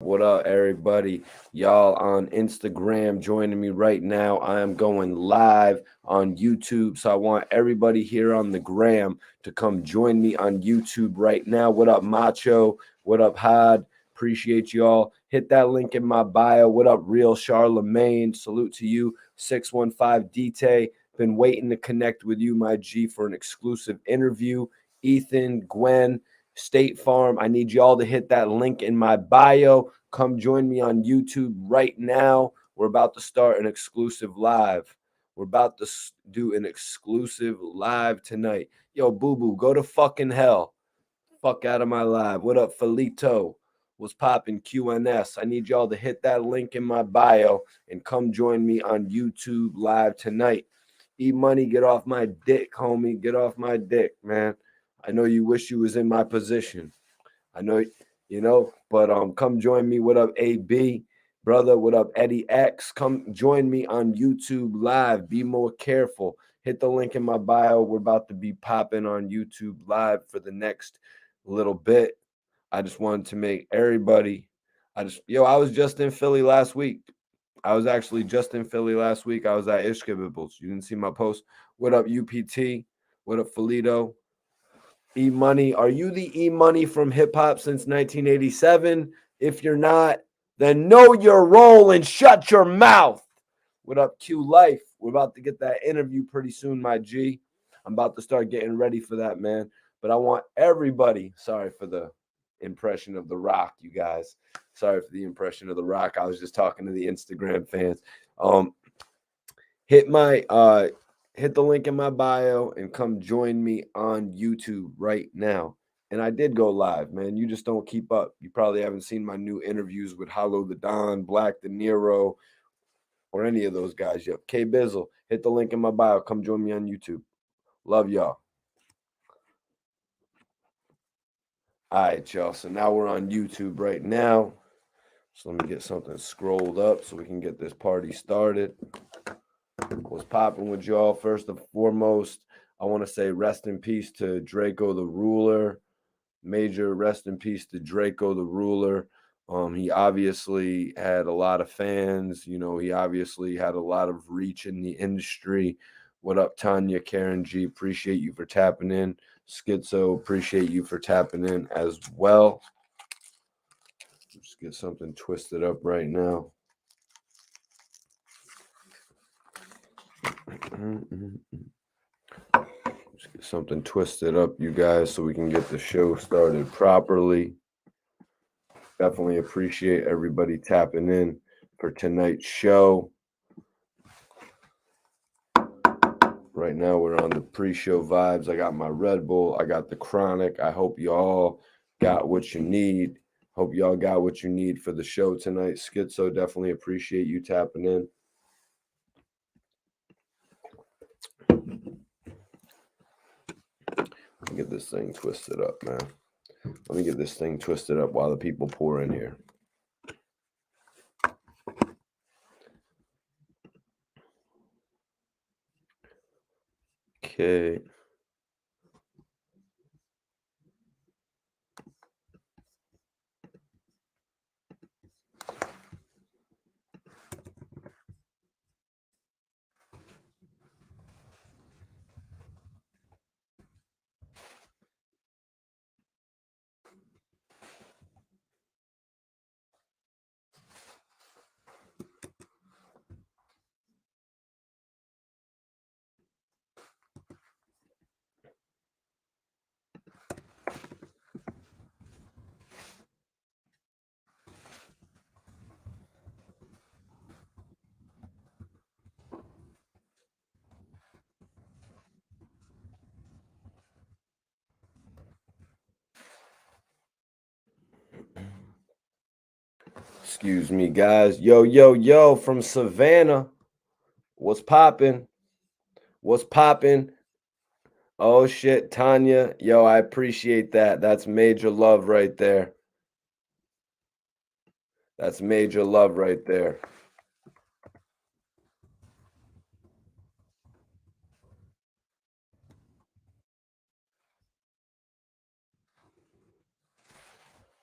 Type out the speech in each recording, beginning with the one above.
What up, everybody? Y'all on Instagram joining me right now. I am going live on YouTube. So I want everybody here on the gram to come join me on YouTube right now. What up, Macho? What up, Had? Appreciate y'all. Hit that link in my bio. What up, Real Charlemagne? Salute to you. 615 DT. Been waiting to connect with you, my G, for an exclusive interview. Ethan, Gwen, State Farm. I need y'all to hit that link in my bio. Come join me on YouTube right now. We're about to start an exclusive live. We're about to do an exclusive live tonight. Yo, Boo Boo, go to fucking hell. Fuck out of my live. What up, Felito? What's popping? QNS. I need y'all to hit that link in my bio and come join me on YouTube live tonight. E Money, get off my dick, homie. Get off my dick, man. I know you wish you was in my position. I know, but come join me. What up, AB? Brother, what up, Eddie X? Come join me on YouTube live. Be more careful. Hit the link in my bio. We're about to be popping on YouTube live for the next little bit. I just wanted to make everybody. I was just in Philly last week. I was actually just in Philly last week. I was at Ishkabibles. You didn't see my post. What up, UPT? What up, Felito? E Money, are you the E Money from hip hop since 1987? If you're not, then know your role and shut your mouth. What up, Q Life? We're about to get that interview pretty soon, my G. I'm about to start getting ready for that, man. But I want everybody, sorry for the impression of The Rock, you guys. Sorry for the impression of The Rock. I was just talking to the Instagram fans. Um, hit my hit the link in my bio and come join me on YouTube right now. And I did go live, man. You just don't keep up. You probably haven't seen my new interviews with Hollow the Don, Black the Nero, or any of those guys yet. K Bizzle, hit the link in my bio. Come join me on YouTube. Love y'all. All right, y'all. So now we're on YouTube right now. So let me get something scrolled up so we can get this party started. What's popping with y'all? First and foremost, I want to say rest in peace to Drakeo the Ruler. Major rest in peace to Drakeo the Ruler. He obviously had a lot of fans. He obviously had a lot of reach in the industry. What up, Tanya, Karen G? Appreciate you for tapping in. Schizo, appreciate you for tapping in as well. Just get something twisted up right now. Just get something twisted up, you guys, so we can get the show started properly. Definitely appreciate everybody tapping in for tonight's show. Right now, we're on the pre-show vibes. I got my Red Bull. I got the Chronic. I hope y'all got what you need. Hope y'all got what you need for the show tonight. Schizo, definitely appreciate you tapping in. Let me get this thing twisted up, man. Let me get this thing twisted up while the people pour in here. Okay. Excuse me, guys. Yo, yo, yo, from Savannah. What's poppin'? What's poppin'? Oh shit, Tanya. Yo, I appreciate that. That's major love right there. That's major love right there.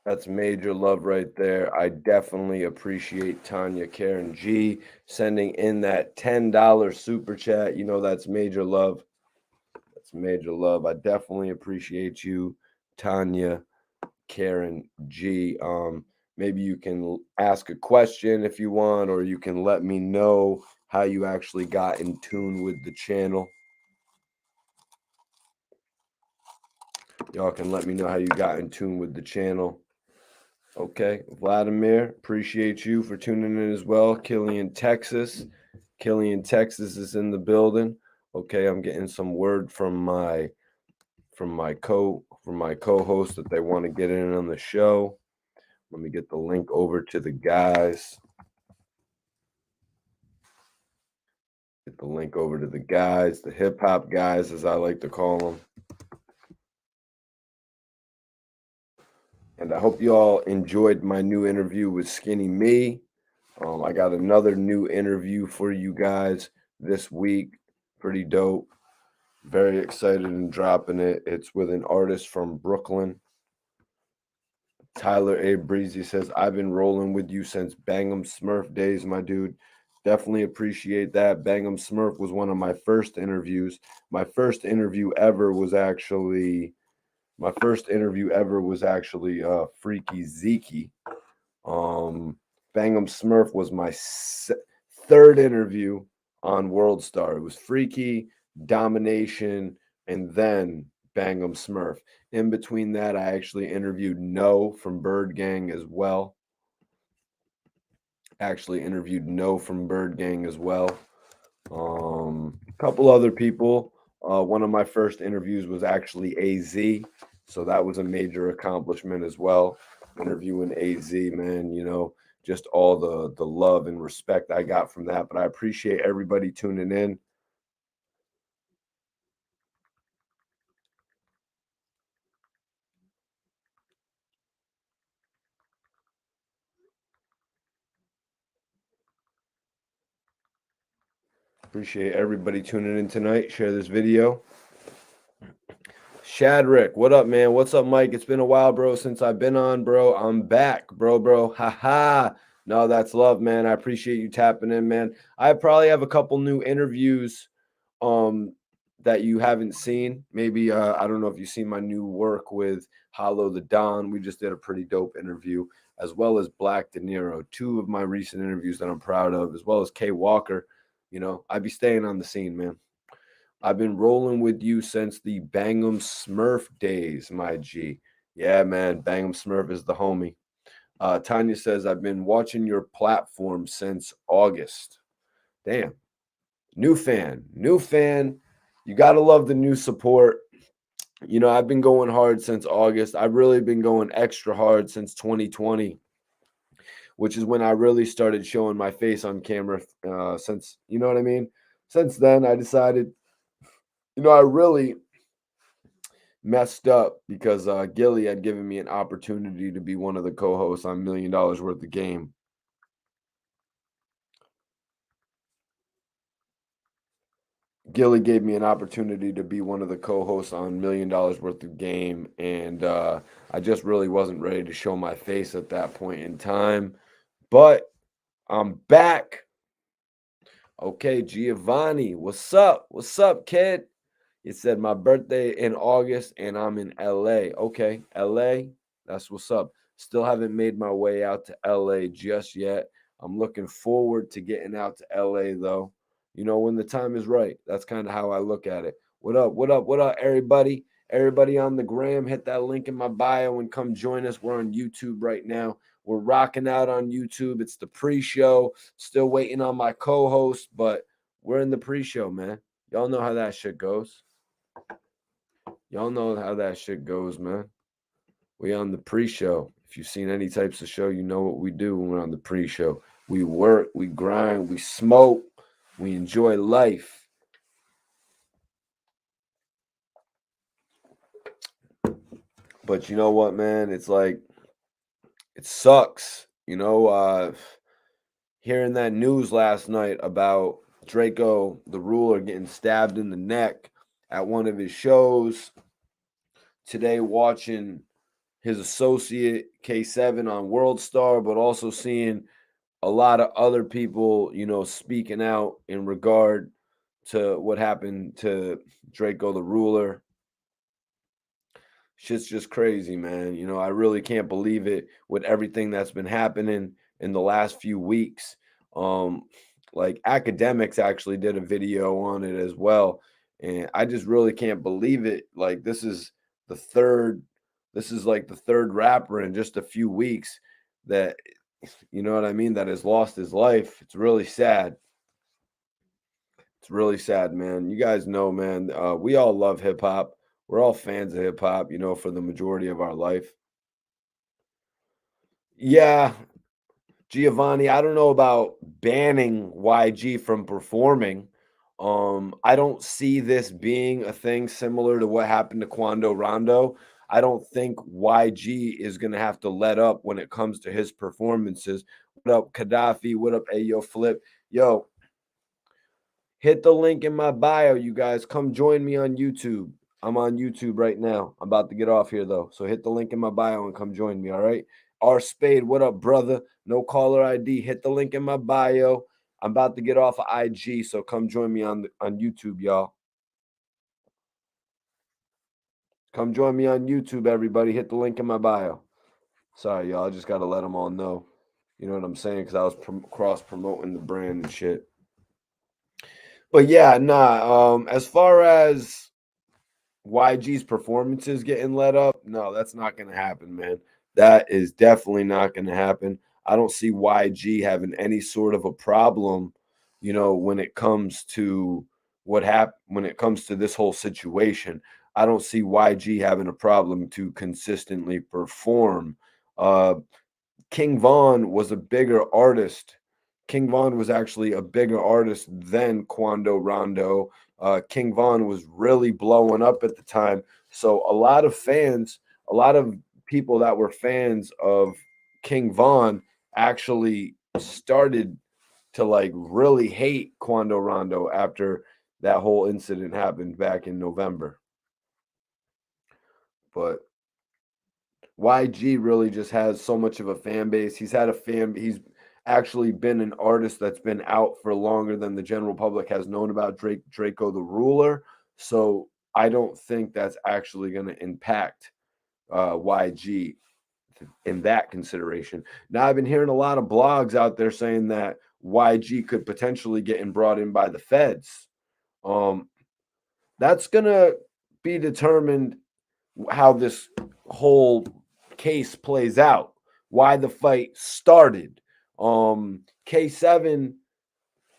That's major love right there. I definitely appreciate Tanya Karen G sending in that $10 super chat. You know, that's major love. That's major love. I definitely appreciate you, Tanya Karen G. Maybe you can ask a question if you want, or you can let me know how you actually got in tune with the channel. Y'all can let me know how you got in tune with the channel. Okay, Vladimir, appreciate you for tuning in as well. Killian, Texas. Killian, Texas is in the building. Okay, I'm getting some word from my co-host that they want to get in on the show. Let me get the link over to the guys. Get the link over to the guys, the hip hop guys, as I like to call them. And I hope you all enjoyed my new interview with Skinny Me. I got another new interview for you guys this week. Pretty dope. Very excited and dropping it. It's with an artist from Brooklyn. Tyler A. Breezy says, I've been rolling with you since Bang'em Smurf days, my dude. Definitely appreciate that. Bang'em Smurf was one of my first interviews. My first interview ever was actually Freaky Zeke. Bang'em Smurf was my third interview on World Star. It was Freaky, Domination, and then Bang'em Smurf. In between that, I actually interviewed No from Bird Gang as well. A couple other people. One of my first interviews was actually AZ, so that was a major accomplishment as well. Interviewing AZ, man, you know, just all the love and respect I got from that. But I appreciate everybody tuning in. Appreciate everybody tuning in tonight. Share this video. Shadrick, what up, man? What's up, Mike? It's been a while, bro, since I've been on, bro. I'm back, bro. Haha. No, that's love, man. I appreciate you tapping in, man. I probably have a couple new interviews that you haven't seen. Maybe I don't know if you've seen my new work with Hollow the Don. We just did a pretty dope interview, as well as Black De Niro, two of my recent interviews that I'm proud of, as well as Kay Walker. You know, I'd be staying on the scene, man. I've been rolling with you since the Bang'em Smurf days, my G. Yeah, man, Bang'em Smurf is the homie. Tanya says, I've been watching your platform since August. Damn. New fan. You got to love the new support. You know, I've been going hard since August. I've really been going extra hard since 2020, which is when I really started showing my face on camera. Since, you know what I mean? Since then, I decided, you know, I really messed up because Gilly had given me an opportunity to be one of the co-hosts on $1 Million Worth of Game. Gilly gave me an opportunity to be one of the co-hosts on $1 Million Worth of Game, and I just really wasn't ready to show my face at that point in time. But I'm back. Okay, Giovanni, what's up? What's up, kid? It said my birthday in August and I'm in LA. Okay, LA, that's what's up. Still haven't made my way out to LA just yet. I'm looking forward to getting out to LA though. You know, when the time is right. That's kind of how I look at it. What up, everybody? Everybody on the gram, hit that link in my bio and come join us. We're on YouTube right now. We're rocking out on YouTube. It's the pre-show. Still waiting on my co-host, but we're in the pre-show, man. Y'all know how that shit goes. Y'all know how that shit goes, man. We on the pre-show. If you've seen any types of show, you know what we do when we're on the pre-show. We work, we grind, we smoke, we enjoy life. But you know what, man? It's like, it sucks. You know, hearing that news last night about Drakeo the Ruler getting stabbed in the neck at one of his shows. Today, watching his associate K7 on World Star, but also seeing a lot of other people, speaking out in regard to what happened to Draco the Ruler. Shit's just crazy, man. I really can't believe it with everything that's been happening in the last few weeks. Um, like academics actually did a video on it as well, and I just really can't believe it. Like the third, this is like the third rapper in just a few weeks that, you know what I mean, that has lost his life. It's really sad. It's really sad, man. You guys know, man, we all love hip hop. We're all fans of hip hop, for the majority of our life. Yeah, Giovanni, I don't know about banning YG from performing. I don't see this being a thing similar to what happened to Quando Rondo. I don't think YG is going to have to let up when it comes to his performances. What up, Gaddafi? What up, Ayo Flip? Yo, hit the link in my bio, you guys. Come join me on YouTube. I'm on YouTube right now. I'm about to get off here though. So hit the link in my bio and come join me, all right? R Spade, what up, brother? No caller ID. Hit the link in my bio. I'm about to get off of IG, so come join me on YouTube, y'all. Come join me on YouTube, everybody. Hit the link in my bio. Sorry, y'all. I just got to let them all know. You know what I'm saying? Because I was cross promoting the brand and shit. But yeah, nah. As far as YG's performances getting let up, no, that's not going to happen, man. That is definitely not going to happen. I don't see YG having any sort of a problem, when it comes to what happened, when it comes to this whole situation. I don't see YG having a problem to consistently perform. King Von was a bigger artist. King Von was actually a bigger artist than Quando Rondo. King Von was really blowing up at the time. So a lot of fans, a lot of people that were fans of King Von actually started to like really hate Quando Rondo after that whole incident happened back in November. But YG really just has so much of a fan base. He's actually been an artist that's been out for longer than the general public has known about Draco the Ruler. So I don't think that's actually going to impact YG in that consideration. Now I've been hearing a lot of blogs out there saying that YG could potentially get brought in by the feds. That's going to be determined how this whole case plays out, why the fight started. K7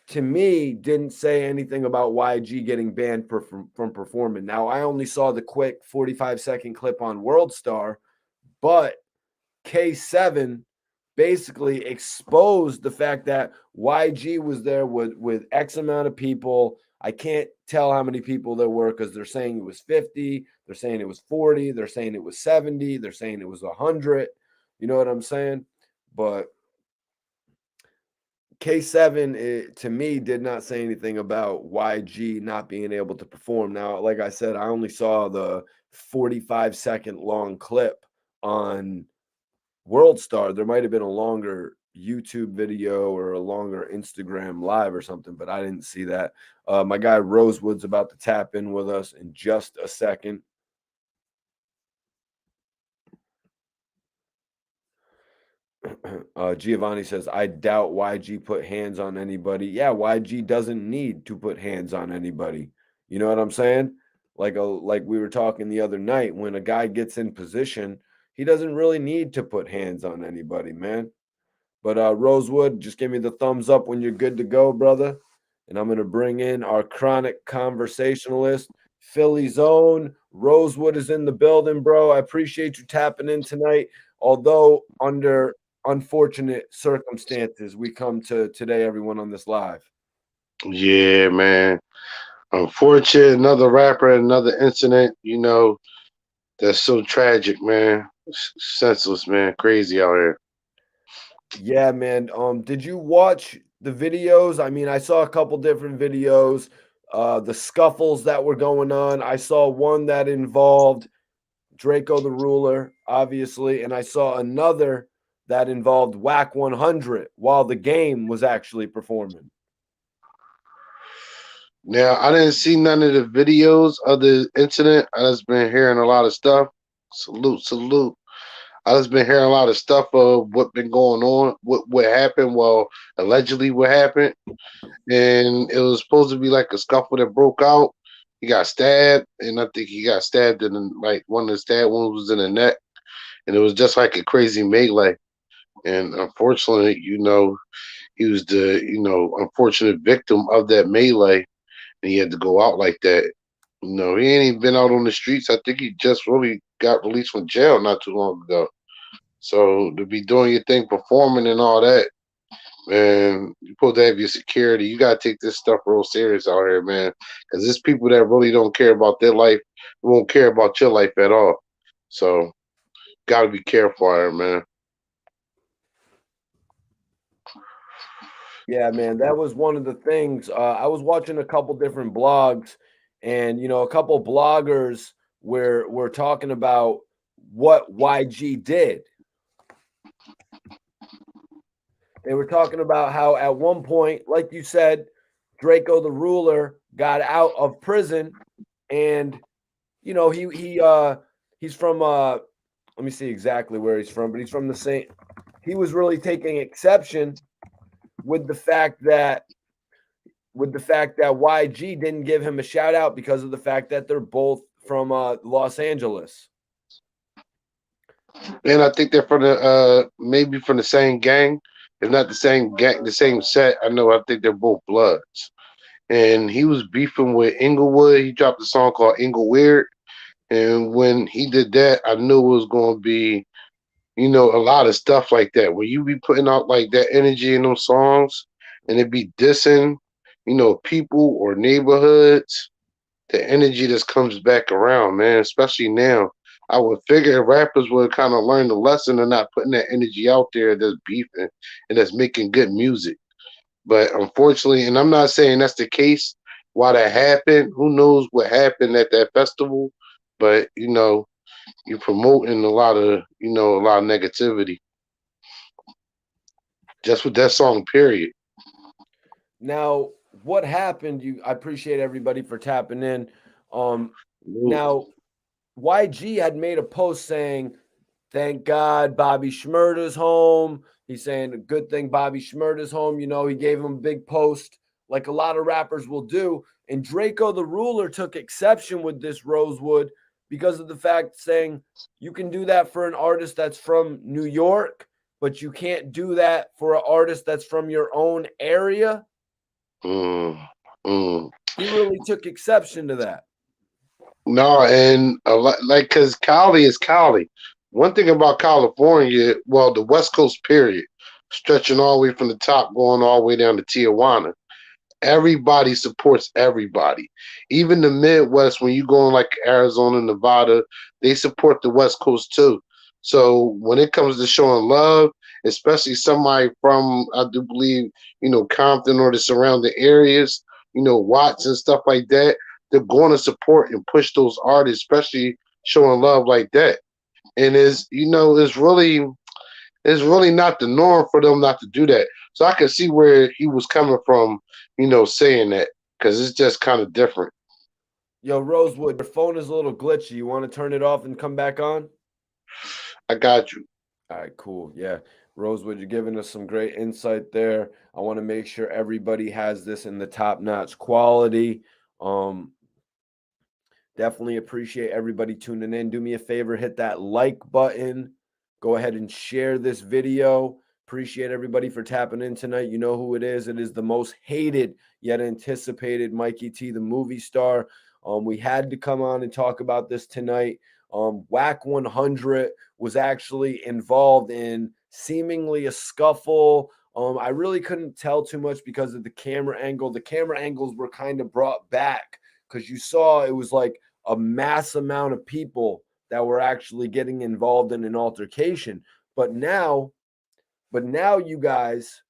to me didn't say anything about YG getting banned from performing. Now I only saw the quick 45-second clip on World Star, but K7 basically exposed the fact that YG was there with X amount of people. I can't tell how many people there were because they're saying it was 50, they're saying it was 40, they're saying it was 70, they're saying it was 100. You know what I'm saying? But K7 to me did not say anything about YG not being able to perform. Now, like I said, I only saw the 45-second long clip on World Star. There might have been a longer YouTube video or a longer Instagram live or something, but I didn't see that. My guy Rosewood's about to tap in with us in just a second. Giovanni says, I doubt YG put hands on anybody. Yeah, YG doesn't need to put hands on anybody. You know what I'm saying? Like we were talking the other night, when a guy gets in position, he doesn't really need to put hands on anybody, man. But Rosewood, just give me the thumbs up when you're good to go, brother. And I'm going to bring in our chronic conversationalist, Philly's own. Rosewood is in the building, bro. I appreciate you tapping in tonight. Although under unfortunate circumstances, we come to today, everyone on this live. Yeah, man. Unfortunate, another rapper, another incident, that's so tragic, man. Senseless, man. Crazy out here. Yeah, man. Did you watch the videos? I mean, I saw a couple different videos. The scuffles that were going on. I saw one that involved Drakeo the Ruler, obviously, and I saw another that involved Wack 100 while the game was actually performing. Now, I didn't see none of the videos of the incident. I just been hearing a lot of stuff. Salute, salute. I just been hearing a lot of stuff of what been going on, what happened, well, allegedly what happened. And it was supposed to be like a scuffle that broke out. He got stabbed, and I think he got stabbed in like one of the stab wounds was in the neck, and it was just like a crazy melee. And unfortunately, he was the unfortunate victim of that melee, and he had to go out like that. He ain't even been out on the streets. I think he just really got released from jail not too long ago. So to be doing your thing, performing and all that, man, you supposed to have your security. You gotta take this stuff real serious out here, man. Because there's people that really don't care about their life, won't care about your life at all. So gotta be careful out here, man. Yeah, man, that was one of the things. I was watching a couple different blogs, and a couple bloggers were talking about what YG did. They were talking about how at one point, like you said, Drakeo the Ruler got out of prison, and he's from let me see exactly where he's from, but he's from the same. He was really taking exception with the fact that YG didn't give him a shout out because of the fact that they're both from Los Angeles. And I think they're from the maybe from the same gang. If not the same gang, the same set. I think they're both Bloods. And he was beefing with Inglewood. He dropped a song called Ingleweird. And when he did that, I knew it was going to be, a lot of stuff like that. When you be putting out like that energy in those songs and it be dissing, people or neighborhoods, the energy just comes back around, man, especially now. I would figure rappers would kind of learn the lesson of not putting that energy out there that's beefing and that's making good music. But unfortunately, and I'm not saying that's the case, why that happened, who knows what happened at that festival, but you're promoting a lot of negativity just with that song, period. Now, what happened? I appreciate everybody for tapping in. Now, YG had made a post saying, "Thank God Bobby Shmurda's home." He's saying a good thing Bobby Shmurda's home. He gave him a big post like a lot of rappers will do. And Drakeo the Ruler took exception with this, Rosewood, because of the fact saying you can do that for an artist that's from New York, but you can't do that for an artist that's from your own area. He really took exception to that. No, and a lot, like, because Cali is Cali. One thing about California, well, the West Coast period, stretching all the way from the top, going all the way down to Tijuana, everybody supports everybody. Even the Midwest, when you go in like Arizona, Nevada, they support the West Coast too. So when it comes to showing love, especially somebody from, I do believe, Compton or the surrounding areas, Watts and stuff like that, they're going to support and push those artists, especially showing love like that. And it's really not the norm for them not to do that. So I can see where he was coming from, saying that, because it's just kind of different. Yo, Rosewood, your phone is a little glitchy. You want to turn it off and come back on? I got you. All right, cool. Yeah. Rosewood, you're giving us some great insight there. I want to make sure everybody has this in the top-notch quality. Definitely appreciate everybody tuning in. Do me a favor, hit that like button. Go ahead and share this video. Appreciate everybody for tapping in tonight. You know who it is. It is the most hated yet anticipated Mikey T, the movie star. We had to come on and talk about this tonight. Wack 100 was actually involved in seemingly a scuffle. I really couldn't tell too much because of the camera angle. The camera angles were kind of brought back because you saw it was like a mass amount of people that were actually getting involved in an altercation. But now you guys,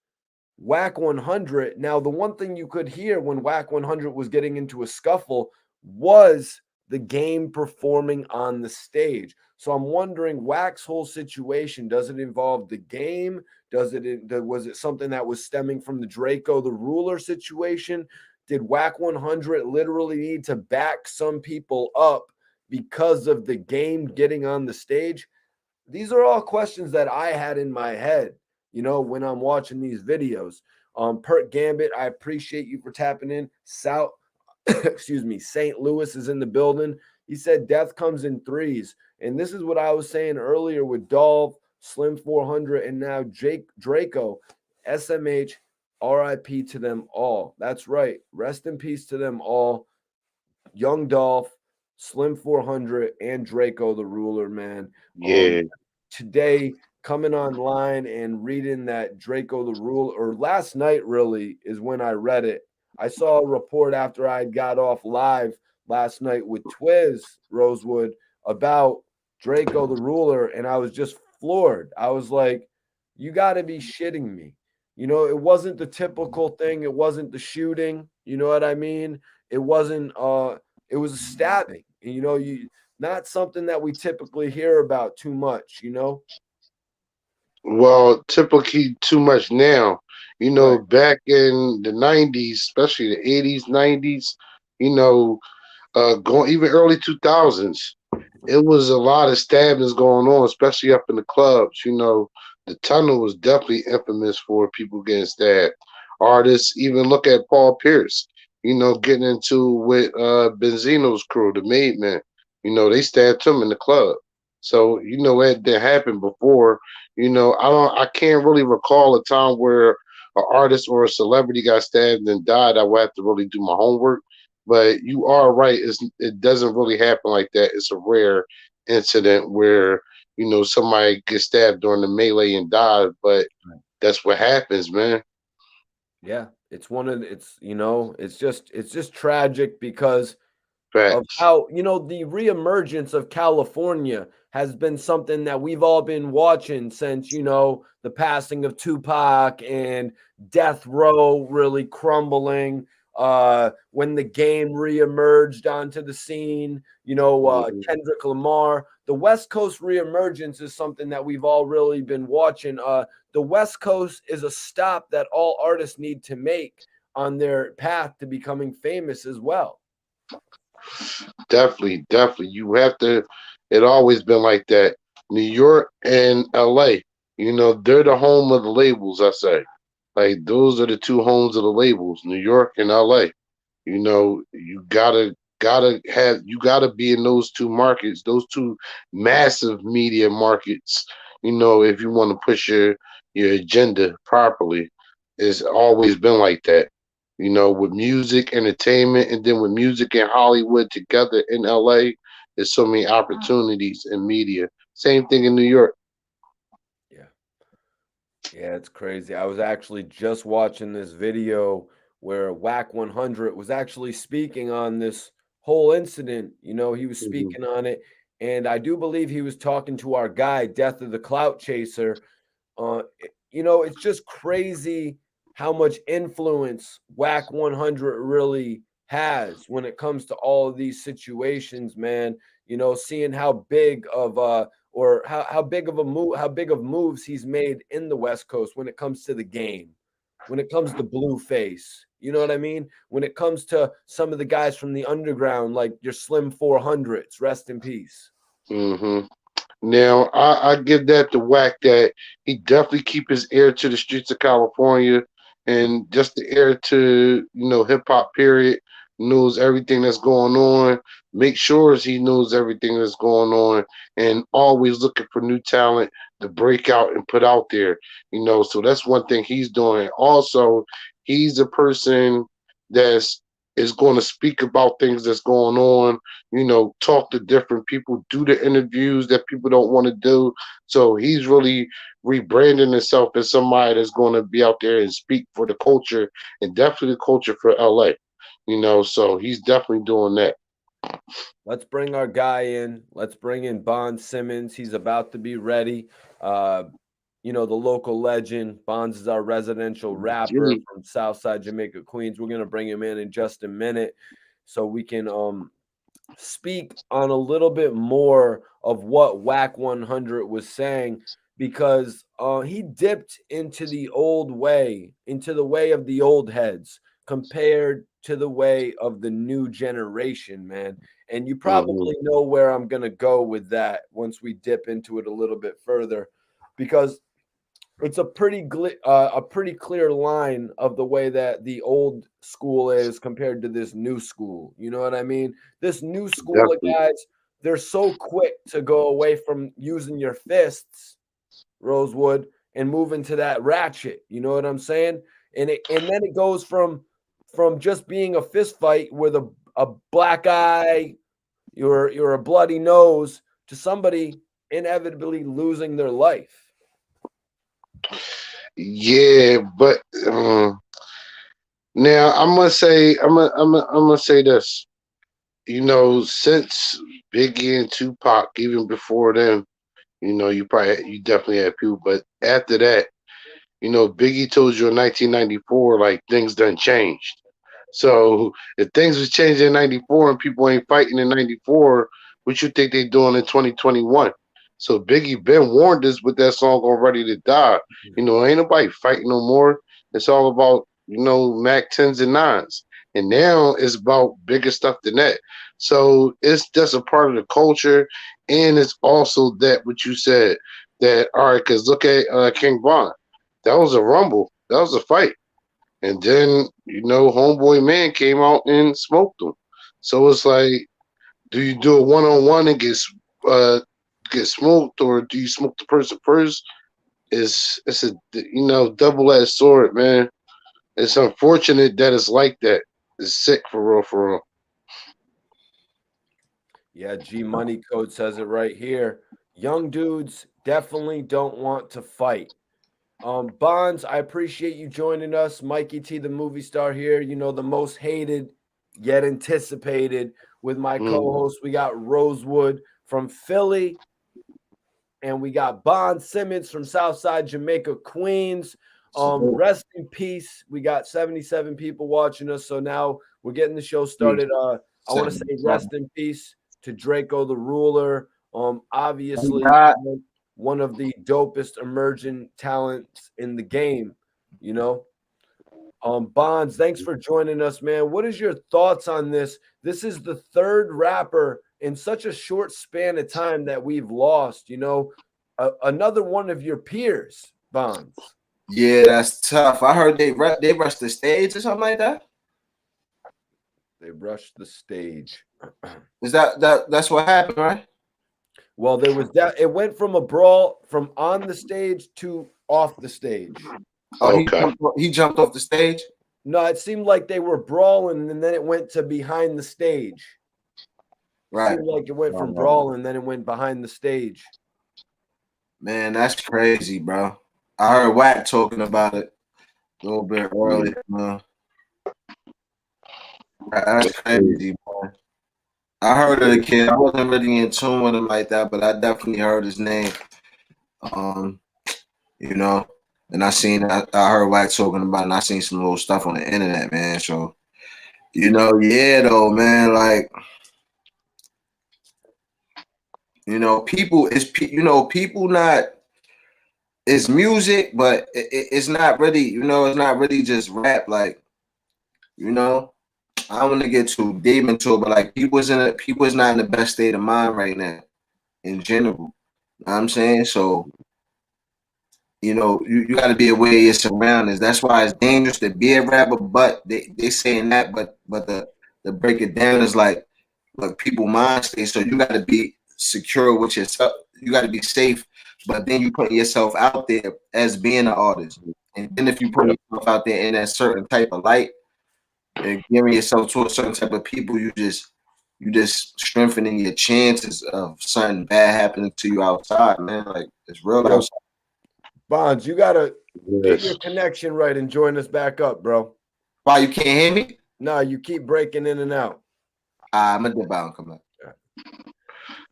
Wack 100. Now, the one thing you could hear when Wack 100 was getting into a scuffle was the game performing on the stage. So I'm wondering, Wack's whole situation, does it involve the game? Was it something that was stemming from the Draco the Ruler situation? Did Wack 100 literally need to back some people up because of the game getting on the stage? These are all questions that I had in my head, when I'm watching these videos. Perk Gambit, I appreciate you for tapping in. South, excuse me, St. Louis is in the building. He said death comes in threes. And this is what I was saying earlier with Dolph, Slim 400, and now Draco, SMH, RIP to them all. That's right. Rest in peace to them all. Young Dolph, Slim 400, and Draco the Ruler, man. Yeah. Today, coming online and reading that Draco the Ruler, or last night really, is when I read it. I saw a report after I got off live last night with Twiz Rosewood about Draco the Ruler, and I was just floored. I was like, you got to be shitting me. It wasn't the typical thing. It wasn't the shooting. You know what I mean? It wasn't it was a stabbing. You not something that we typically hear about too much. Well, typically too much now. Right. Back in the '90s, especially the '80s, '90s, going even early 2000s, it was a lot of stabbings going on, especially up in the clubs. The tunnel was definitely infamous for people getting stabbed. Artists even look at Paul Pierce, getting into with Benzino's crew, the Made Men. They stabbed him in the club. So that happened before. I can't really recall a time where an artist or a celebrity got stabbed and died. I would have to really do my homework. But you are right. It doesn't really happen like that. It's a rare incident where somebody gets stabbed during the melee and died. But Right. that's what happens, man. Yeah, it's one of the, it's just tragic because of Facts. how the reemergence of California has been something that we've all been watching since the passing of Tupac and death row really crumbling, when the game reemerged onto the scene, Mhm. Kendrick Lamar. The West Coast reemergence is something that we've all really been watching. The West Coast is a stop that all artists need to make on their path to becoming famous as well. Definitely, definitely. You have to. It always been like that. New York and L.A. They're the home of the labels. I say, like those are the two homes of the labels. New York and L.A. You gotta be in those two markets, those two massive media markets. If you want to push your agenda properly, it's always been like that. With music, entertainment, and then with music and Hollywood together in LA, there's so many opportunities in media. Same thing in New York. Yeah. Yeah, it's crazy. I was actually just watching this video where Wack 100 was actually speaking on this whole incident. He was Mhm. speaking on it. And I do believe he was talking to our guy, Death of the Clout Chaser. It's just crazy how much influence Wack 100 really has when it comes to all of these situations, man. Seeing how big of or how big of a move, how big of moves he's made in the West Coast when it comes to the game, when it comes to Blueface. You know what I mean? When it comes to some of the guys from the underground, like your Slim 400s, rest in peace. hmm Now, I give that to Wack that he definitely keep his ear to the streets of California and just the ear to, hip hop period, knows everything that's going on, make sure he knows everything that's going on, and always looking for new talent to break out and put out there, so that's one thing he's doing. Also, he's a person that's is going to speak about things that's going on, talk to different people, do the interviews that people don't want to do. So he's really rebranding himself as somebody that's going to be out there and speak for the culture and definitely the culture for LA. So he's definitely doing that. Let's bring our guy in. Let's bring in Bond Simmons. He's about to be ready. Uh, the local legend. Bonds is our residential rapper Gee. from Southside Jamaica, Queens. We're gonna bring him in just a minute so we can speak on a little bit more of what Wack 100 was saying because he dipped into the old way, into the way of the old heads compared to the way of the new generation, man. And you Hmm. probably know where I'm going to go with that once we dip into it a little bit further because it's a pretty clear line of the way that the old school is compared to this new school. You know what I mean? This new school of Definitely. guys, they're so quick to go away from using your fists, Rosewood, and move into that ratchet. You know what I'm saying? And then it goes from just being a fist fight with a black eye, you're a bloody nose to somebody inevitably losing their life. Yeah, but now I must say, I'm gonna say this. You know, since Biggie and Tupac, even before them, you know, you definitely had people, but after that, you know, Biggie told you in 1994, like things done changed. So if things was changing in '94 and people ain't fighting in '94, what you think they doing in 2021? So Biggie been warned us with that song on "Ready to Die." You know, ain't nobody fighting no more. It's all about Mac tens and nines, and now it's about bigger stuff than that. So it's just a part of the culture, and it's also that what you said that all right. Because look at King Von, that was a rumble, that was a fight. And then, Homeboy Man came out and smoked him. So it's like, do you do a one on one and uh get smoked, or do you smoke the person first? It's a double edged sword, man. It's unfortunate that it's like that. It's sick for real, for real. Yeah, G Money Code says it right here. Young dudes definitely don't want to fight. Bonds, I appreciate you joining us. Mikey T, the movie star here, the most hated yet anticipated with my Mm. co-host. We got Rosewood from Philly, and we got Bond Simmons from Southside Jamaica, Queens. Rest in peace. We got 77 people watching us, so now we're getting the show started. I want to say rest in peace to Draco the Ruler. Obviously, one of the dopest emerging talents in the game. You know, Bonds, thanks for joining us, man. What is your thoughts on this? This is the third rapper in such a short span of time that we've lost. Another one of your peers, Bonds. Yeah, that's tough. I heard they rushed the stage or something like that. They rushed the stage. Is that's what happened, right? Well, there was that. It went from a brawl from on the stage to off the stage. Oh, Okay. he jumped off the stage. No, it seemed like they were brawling, and then it went to behind the stage. It Right. seemed like it went from Oh, brawling, and then it went behind the stage. man, that's crazy, bro. I heard Wack talking about it a little bit earlier. That's That's crazy. crazy, bro. I heard of the kid. I wasn't really in tune with him like that, but I definitely heard his name. Um, you know, and I heard Wack talking about it, and I seen some little stuff on the internet, man. So, yeah, though, man, like, people not it's music, but it's not really, it's not really just rap. Like, you know, I don't want to get too deep into it, but like people is not in the best state of mind right now in general. You know what I'm saying? So, you got to be aware of your surroundings. That's why it's dangerous to be a rapper, but they saying that, but the break it down is like people mind state. So you got to be secure with yourself. You got to be safe, but then you put yourself out there as being an artist. And then if you put Yep. yourself out there in that certain type of light and giving yourself to a certain type of people, you just strengthening your chances of something bad happening to you outside, man. Like it's real Yo, outside. Bonds, you gotta get Yes. your connection right and join us back up, bro. Why you can't hear me? Nah, you keep breaking in and out. I'm gonna dip out and come back.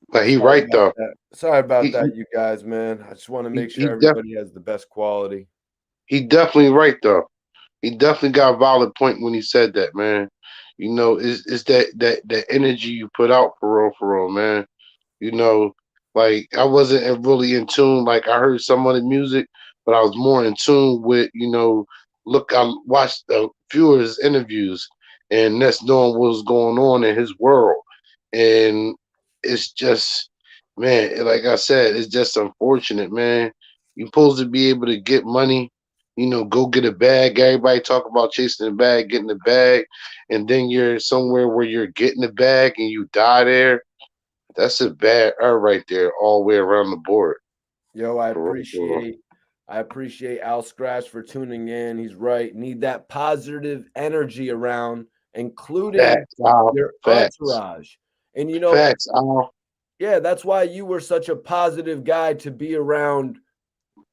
But he Sorry right about though. that. Sorry about He that, you guys, man. I just want to he make sure he, def- everybody has the best quality. he definitely right though. He definitely got a valid point when he said that, man. You know, it's that energy you put out for real, man. You know, like I wasn't really in tune. Like I heard some of the music, but I was more in tune with, look, I watched a few of his interviews, and that's knowing what was going on in his world. And it's just, man, like I said, it's just unfortunate, man. You're supposed to be able to get money, go get a bag. Everybody talk about chasing the bag, getting the bag, and then you're somewhere where you're getting the bag and you die there. That's a bad R right there, all the way around the board. Yo, For real, for real. I appreciate Al Scratch for tuning in. He's right. Need that positive energy around, including Facts, Al. your Facts. entourage. And Facts, Al. yeah, that's why you were such a positive guy to be around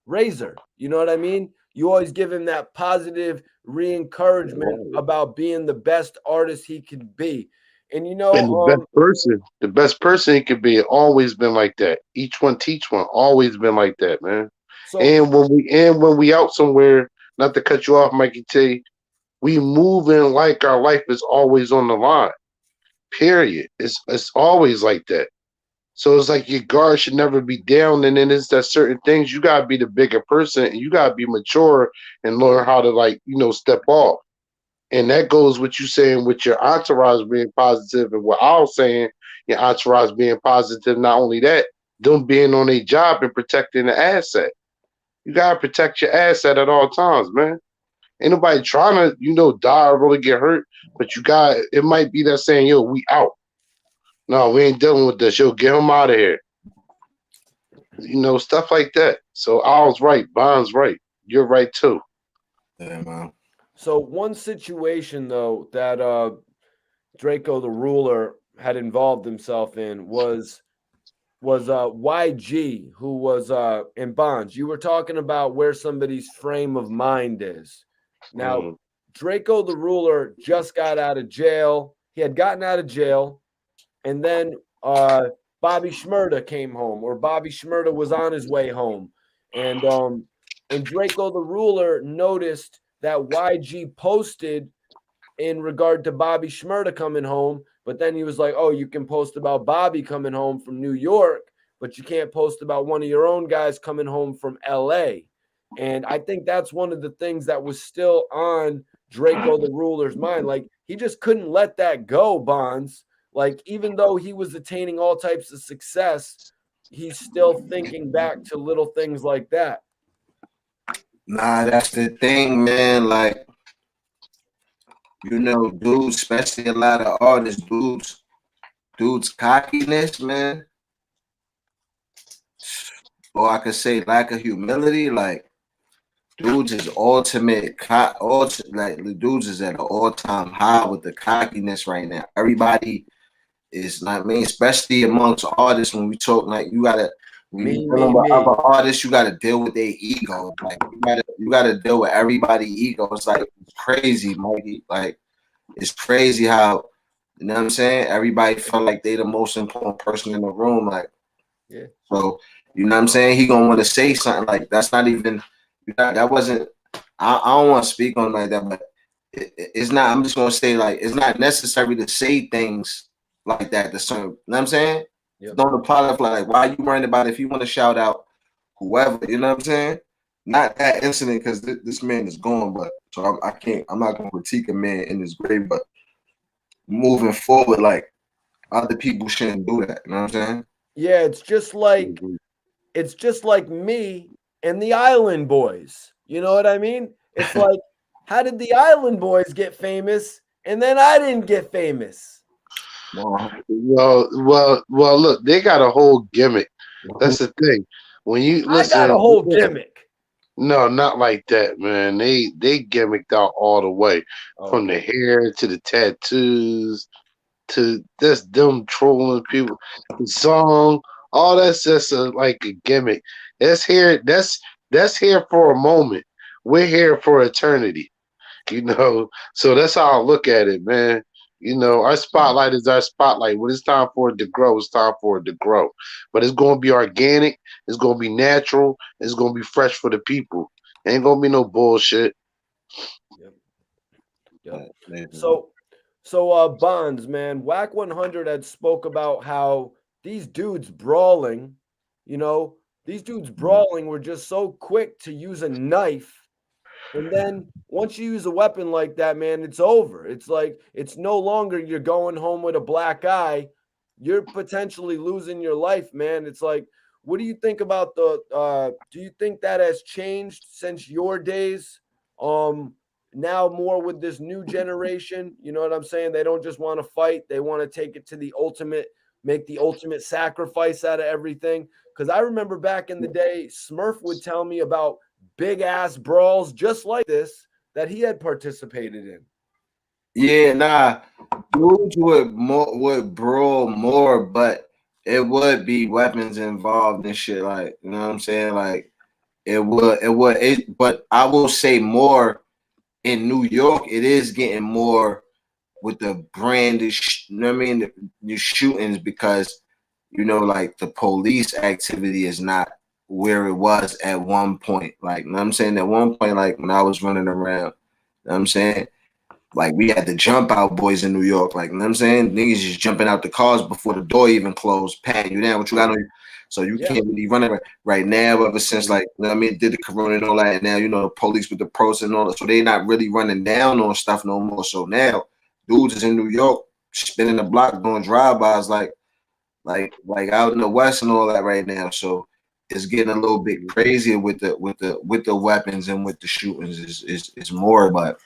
Razor. You know what I mean? You always give him that positive re-encouragement about being the best artist he could be. And And the best person he could be, always been like that. Each one teach one, always been like that, man. so And when we out somewhere, not to cut you off, Mikey T, we moving like our life is always on the line. Period. It's always like that. So it's like your guard should never be down, and then it's that certain things you gotta be the bigger person, and you gotta be mature and learn how to step off. And that goes with you saying with your entourage being positive, and what I was saying, your entourage being positive. Not only that, them being on a job and protecting the asset. You gotta protect your asset at all times, man. Ain't nobody trying to, die or really get hurt, but you got it might be that saying, yo, we out. No, we ain't dealing with this. Yo, get him out of here. Stuff like that. So I was right, Bond's right. You're right too. Yeah, man. so one situation though that Draco the Ruler had involved himself in was YG, who was in Bonds. You were talking about where somebody's frame of mind is. Now, Mm. Draco the Ruler just got out of jail. He had gotten out of jail, and then Bobby Shmurda came home, or Bobby Shmurda was on his way home, and Draco the Ruler noticed that YG posted in regard to Bobby Shmurda coming home, but then he was like, "Oh, you can post about Bobby coming home from New York, but you can't post about one of your own guys coming home from LA." And I think that's one of the things that was still on Draco the Ruler's mind. Like he just couldn't let that go, Bonds. Like even though he was attaining all types of success, he's still thinking back to little things like that. Nah, that's the thing, man. Like, dudes, especially a lot of artists, dudes cockiness, man. Or I could say lack of humility. Like, dudes is like dudes is at an all-time high with the cockiness right now. Everybody is like, I mean, especially amongst artists when we talk, like when you dealing with other artists, you gotta deal with their ego. Like you gotta deal with everybody's ego. It's like it's crazy, Mikey. Like it's crazy how, you know what I'm saying? Everybody feel like they the most important person in the room. Like, yeah. So, you know what I'm saying? He gonna want to say something like that's not even that wasn't. I don't want to speak on like that, but it's not. I'm just gonna say like it's not necessary to say things like that to certain. You know what I'm saying? Yep. Don't apply like why are you worrying about it? If you want to shout out whoever, you know what I'm saying? Not that incident because this man is gone, but so I can't. I'm not gonna critique a man in his grave, but moving forward, like other people shouldn't do that. You know what I'm saying? Yeah, it's just like me and the Island Boys. You know what I mean? It's like, how did the Island Boys get famous and then I didn't get famous? Well. Look, they got a whole gimmick. That's the thing. When you I got a listen, whole gimmick. no, not like that, man. They gimmicked out all the way, from the hair to the tattoos to this them trolling people, the song, all that's just like a gimmick. That's here. That's here for a moment. We're here for eternity. So that's how I look at it, man. Our spotlight is our spotlight. When it's time for it to grow, it's time for it to grow. But it's going to be organic. It's going to be natural. It's going to be fresh for the people. Ain't going to be no bullshit. Yep. So So Bonds, man, Wack 100 had spoke about how these dudes brawling, you know, these dudes brawling were just so quick to use a knife. And then once you use a weapon like that, man, it's over. It's like it's no longer you're going home with a black eye. You're potentially losing your life, man. It's like, what do you think about the do you think that has changed since your days? Now more with this new generation, you know what I'm saying? They don't just want to fight, they want to take it to the ultimate, make the ultimate sacrifice out of everything. Because I remember back in the day, Smurf would tell me about big ass brawls just like this that he had participated in. Yeah, nah, dudes would brawl more, but it would be weapons involved and shit. Like, you know what I'm saying? Like, but I will say more in New York. It is getting more with the brandish, you know what I mean? The shootings, because like the police activity is not where it was at one point. Like, you know what I'm saying? At one point, like when I was running around, you know what I'm saying? Like, we had the jump out boys in New York. Like, you know what I'm saying? Niggas just jumping out the cars before the door even closed, patting you down. What you got on? So you can't really run it right now. Ever since, like, you know what I mean, did the corona and all that, and now the police with the pros and all that. So they not really running down on stuff no more. So now dudes is in New York spinning the block doing drive-bys like out in the West and all that right now. So it's getting a little bit crazier with the weapons and with the shootings is more, but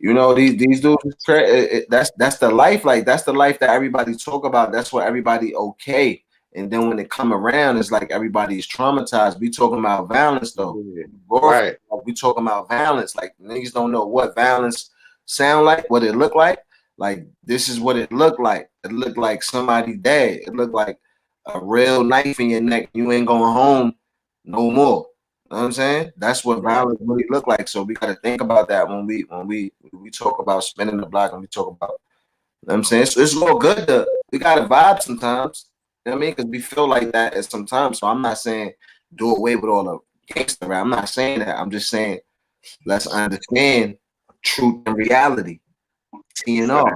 these dudes is crazy. That's the life. Like, that's the life that everybody talk about. That's what everybody okay. And then when they come around, it's like everybody's traumatized. We talking about violence though. Right. We talking about violence. Like, niggas don't know what violence sound like, what it look like. Like, this is what it looked like. It looked like somebody dead. It looked like a real knife in your neck. You ain't going home no more. You know what I'm saying? That's what violence really look like. So we got to think about that when we talk about spinning the block, and we talk about, you know what I'm saying? So it's all good we got to vibe sometimes. You know what I mean? Because we feel like that at sometimes. So I'm not saying do away with all the gangster rap. I'm not saying that. I'm just saying let's understand truth and reality. TNR.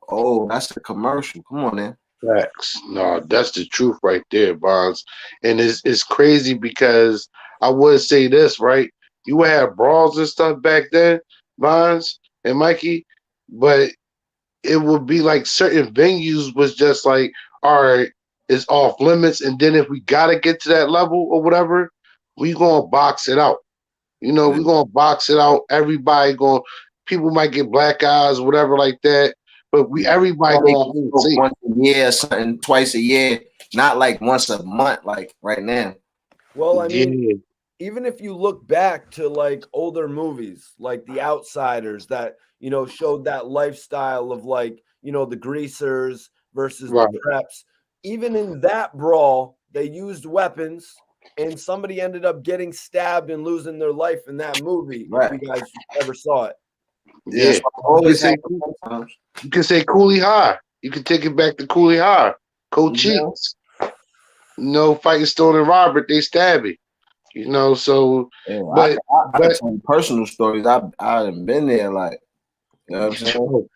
Oh, that's a commercial. Come on, man. Facts. No, that's the truth right there, Bonds. And it's crazy because I would say this, right? You would have brawls and stuff back then, Bonds and Mikey, but it would be like certain venues was just like, all right, it's off limits. And then if we gotta get to that level or whatever, we gonna box it out. We're gonna box it out. Everybody going people might get black eyes, whatever like that. But everybody going home safe. Once a year, something twice a year, not like once a month, like right now. Well, I mean, even if you look back to like older movies, like The Outsiders, that showed that lifestyle of like the greasers versus the preps. Even in that brawl, they used weapons, and somebody ended up getting stabbed and losing their life in that movie. If you guys ever saw it. Yeah, you can say Cooley High. You can take it back to Cooley High. Coach Cheeks. Fighting Stone and Robert, they stab it. So I tell personal stories. I haven't been there, like, you know what I'm saying?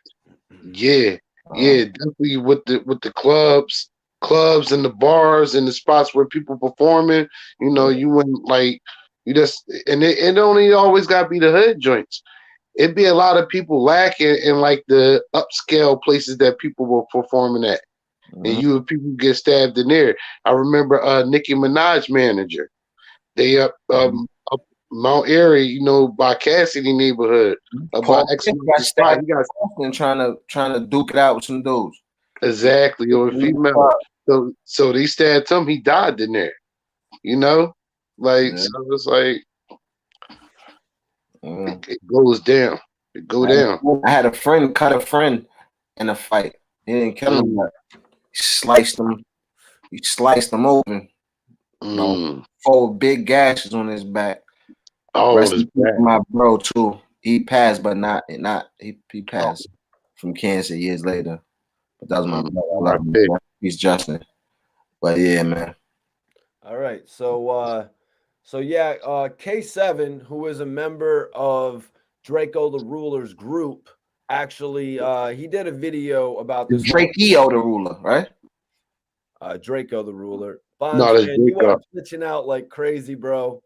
Yeah, definitely with the clubs and the bars and the spots where people performing. You wouldn't like you just and it only always got to be the hood joints. It'd be a lot of people lacking in like the upscale places that people were performing at, and people get stabbed in there. I remember Nicki Minaj manager. They up Mount Airy, by Cassidy neighborhood. About got stabbed. He got trying to duke it out with some dudes. Exactly, or a female. So they stabbed him. He died in there. Like so it's like it goes down. It go down. I had a friend cut a friend in a fight. He didn't kill him. He sliced him. He sliced him open. 4 big gashes on his back. Oh, his back. My bro too. He passed, but not he passed from cancer years later. But that was my brother. I love him. He's Justin. But yeah, man. All right. So K7, who is a member of Drakeo the Ruler's group, actually he did a video about this Drakeo the Ruler, right? Draco the Ruler. No, Bonds, that's man, you are Draco. glitching out like crazy, bro.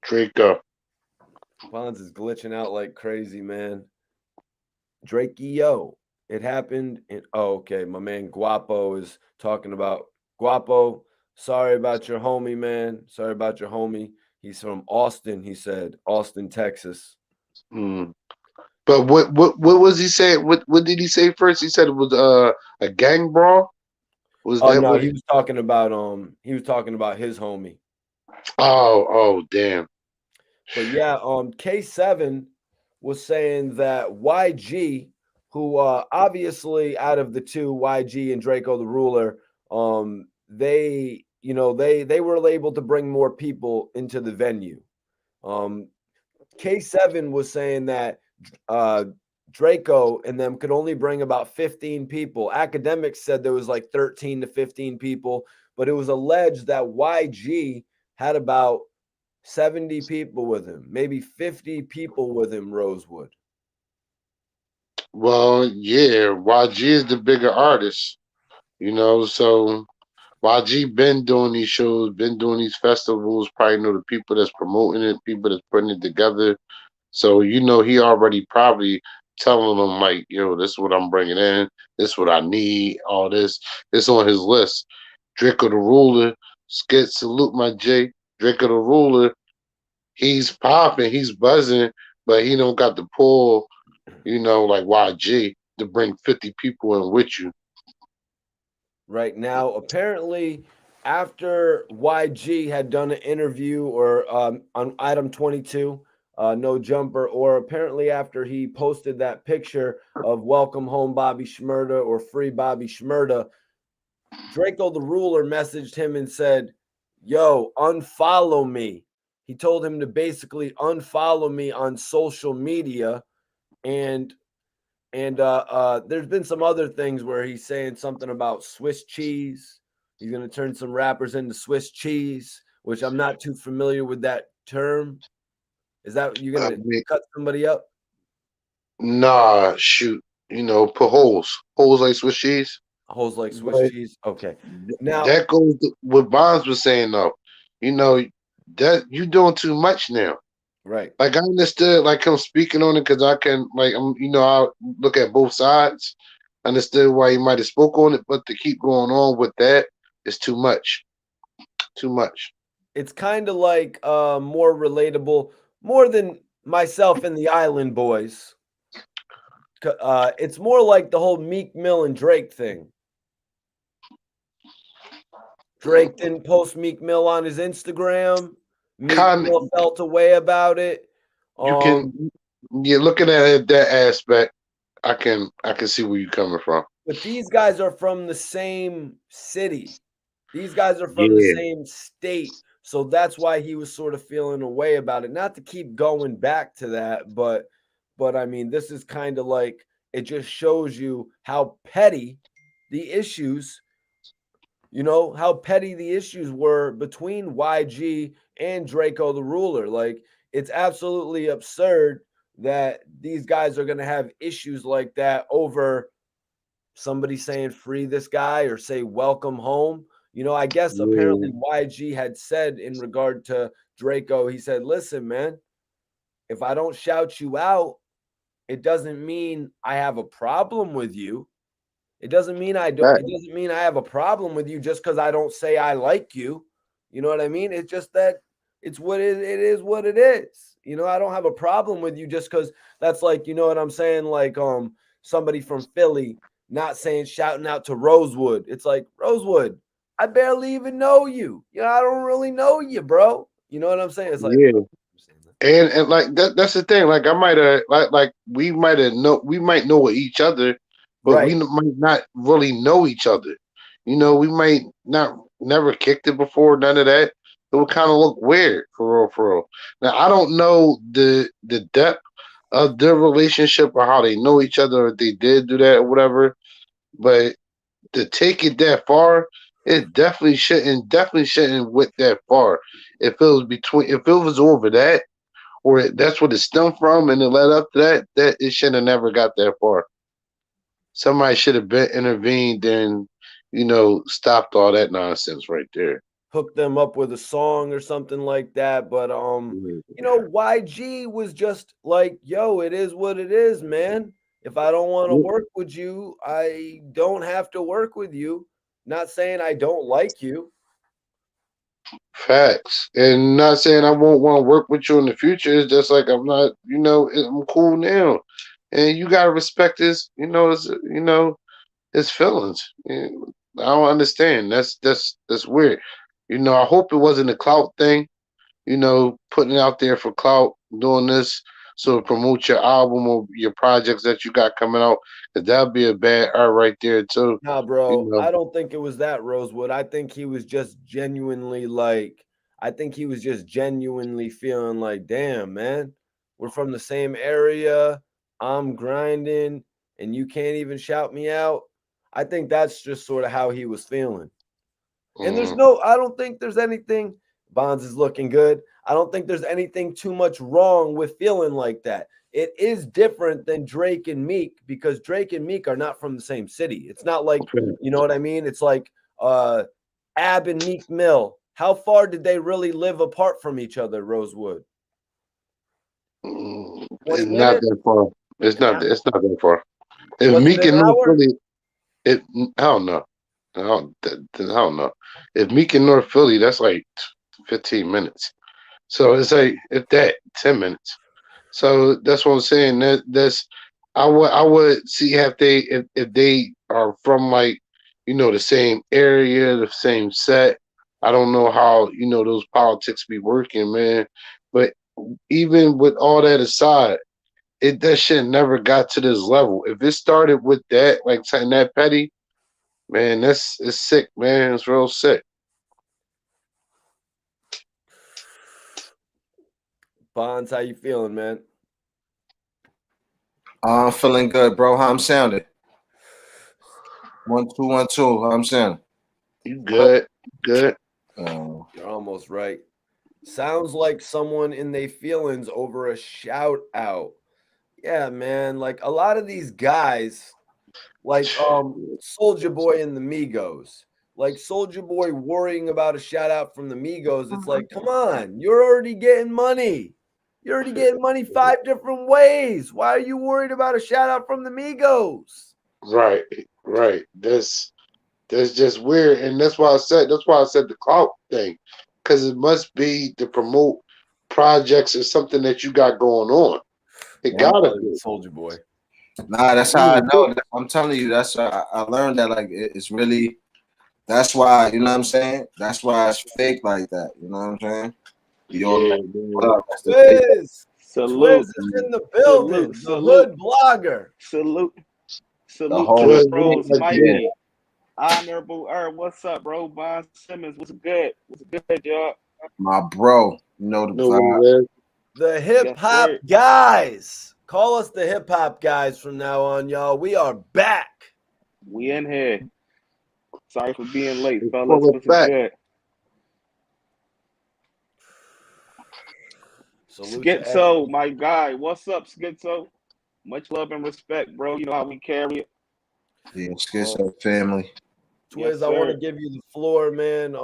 Draco. Bonds is glitching out like crazy, man. Drakeo. It happened in okay. My man Guapo is talking about Guapo. Sorry about your homie, man. Sorry about your homie. He's from Austin, he said. Austin, Texas. Mm. But what was he saying? What did he say first? He said it was a gang brawl. Was Oh that no, what? he was talking about his homie. Oh damn. But yeah, K7 was saying that YG, who obviously out of the two, YG and Draco the Ruler, they they were able to bring more people into the venue. Um, K7 was saying that Draco and them could only bring about 15 people. Academics said there was like 13 to 15 people, but it was alleged that YG had about 70 people with him, maybe 50 people with him, Rosewood. Well, yeah, YG is the bigger artist, so YG been doing these shows, been doing these festivals, probably know the people that's promoting it, people that's putting it together. So he already probably telling them like, yo, this is what I'm bringing in, this is what I need, all this. It's on his list. Draco the Ruler, skit salute my J. Draco the Ruler, he's popping, he's buzzing, but he don't got the pull, like YG to bring 50 people in with you. Right now, apparently, after YG had done an interview or on item 22, no jumper, or apparently after he posted that picture of welcome home Bobby Shmurda or free Bobby Shmurda, Draco the Ruler messaged him and said, yo, unfollow me. He told him to basically unfollow me on social media. And there's been some other things where he's saying something about Swiss cheese. He's going to turn some rappers into Swiss cheese, which I'm not too familiar with that term. Is that you're going to cut somebody up? Nah, shoot. Put holes like Swiss cheese. Holes like Swiss But cheese. Okay. Now, that goes to what Bonds was saying though. You know that you doing too much now. right. Like I understood, like him speaking on it because I can, like I look at both sides. Understood why he might have spoke on it, but to keep going on with that is too much. Too much. It's kind of like more relatable, more than myself and the Island Boys. It's more like the whole Meek Mill and Drake thing. Drake didn't post Meek Mill on his Instagram. Meek Kind Mill felt a way about it. you can, you're looking at it that aspect. I can see where you're coming from. But these guys are from the same city. These guys are from the Yeah, same state. So that's why he was sort of feeling a way about it. Not to keep going back to that, but I mean, this is kind of like it just shows you how petty the issues, how petty the issues were between YG and Draco the Ruler. Like, it's absolutely absurd that these guys are going to have issues like that over somebody saying free this guy or say welcome home. I guess yeah, apparently YG had said in regard to Draco, he said, listen, man, if I don't shout you out, it doesn't mean I have a problem with you. It doesn't mean I don't. that, It doesn't mean I have a problem with you just because I don't say I like you. You know what I mean? It's just that it's what it is. What it is. I don't have a problem with you just because that's like what I'm saying. Like somebody from Philly not saying shouting out to Rosewood. It's like Rosewood. I barely even know you. I don't really know you, bro. You know what I'm saying? It's like yeah. And like that's the thing. Like I might have like we might know each other, but we right. might not really know each other. We might not never kicked it before, none of that. It would kind of look weird for real, for real. Now I don't know the depth of their relationship or how they know each other, or if they did do that or whatever. But to take it that far, it definitely shouldn't went that far. If it was over that, where that's what it stemmed from, and it led up to that it should have never got that far. Somebody should have been intervened and stopped all that nonsense right there. Hook them up with a song or something like that. But YG was just like, yo, it is what it is, man. If I don't want to work with you, I don't have to work with you. Not saying I don't like you. Facts. And not saying I won't want to work with you in the future. It's just like I'm not, I'm cool now. And you gotta respect his feelings. And I don't understand. That's weird. I hope it wasn't a clout thing, putting it out there for clout, doing this so to promote your album or your projects that you got coming out. Cause that'd be a bad art right there too. Nah, bro, I don't think it was that, Rosewood. I think he was just genuinely feeling like, damn, man, we're from the same area. I'm grinding and you can't even shout me out. I think that's just sort of how he was feeling. And I don't think there's anything. Bonds is looking good. I don't think there's anything too much wrong with feeling like that. It is different than Drake and Meek because Drake and Meek are not from the same city. It's not like, you know what I mean? It's like Ab and Meek Mill. How far did they really live apart from each other, Rosewood? It's not that far. It's not that far. If Was Meek it an and North hour? Philly, I don't know. I don't know. If Meek and North Philly, that's like 15 minutes. So it's like if that 10 minutes. So that's what I'm saying. I would see if they are from like the same area, the same set. I don't know how those politics be working, man. But even with all that aside, that shit never got to this level. If it started with that, like something that petty, man, it's sick, man. It's real sick. Bonds, how you feeling, man? I'm feeling good, bro. How I'm sounding? 1 2 1 2. How I'm sounding? You good? Good. You're almost right. Sounds like someone in their feelings over a shout out. Yeah, man. Like a lot of these guys, like Soldier Boy and the Migos. Like Soldier Boy worrying about a shout out from the Migos. It's like, come on, you're already getting money. You're already getting money 5 different ways. Why are you worried about a shout out from the Migos? Right. That's just weird, and that's why I said the clout thing, because it must be to promote projects or something that you got going on. It gotta be Soldier Boy. Nah, that's how I know. I'm telling you, that's I learned that like it's really. That's why you know what I'm saying. That's why it's fake like that. You know what I'm saying. Twiz. Twiz is in the building. The hood blogger. Salute The to whole the pros, yeah. Mikey. Honorable What's up, bro? Bon Simmons, what's good? What's good, y'all? my bro. You know the vibe. The hip hop guys. Call us the hip hop guys from now on, y'all. We are back. We in here. Sorry for being late, fellas. What's good? Schizo, my guy. What's up, Schizo? Much love and respect, bro. You know how we carry it. Yeah, Schizo family. Twiz, yes, I want to give you the floor, man.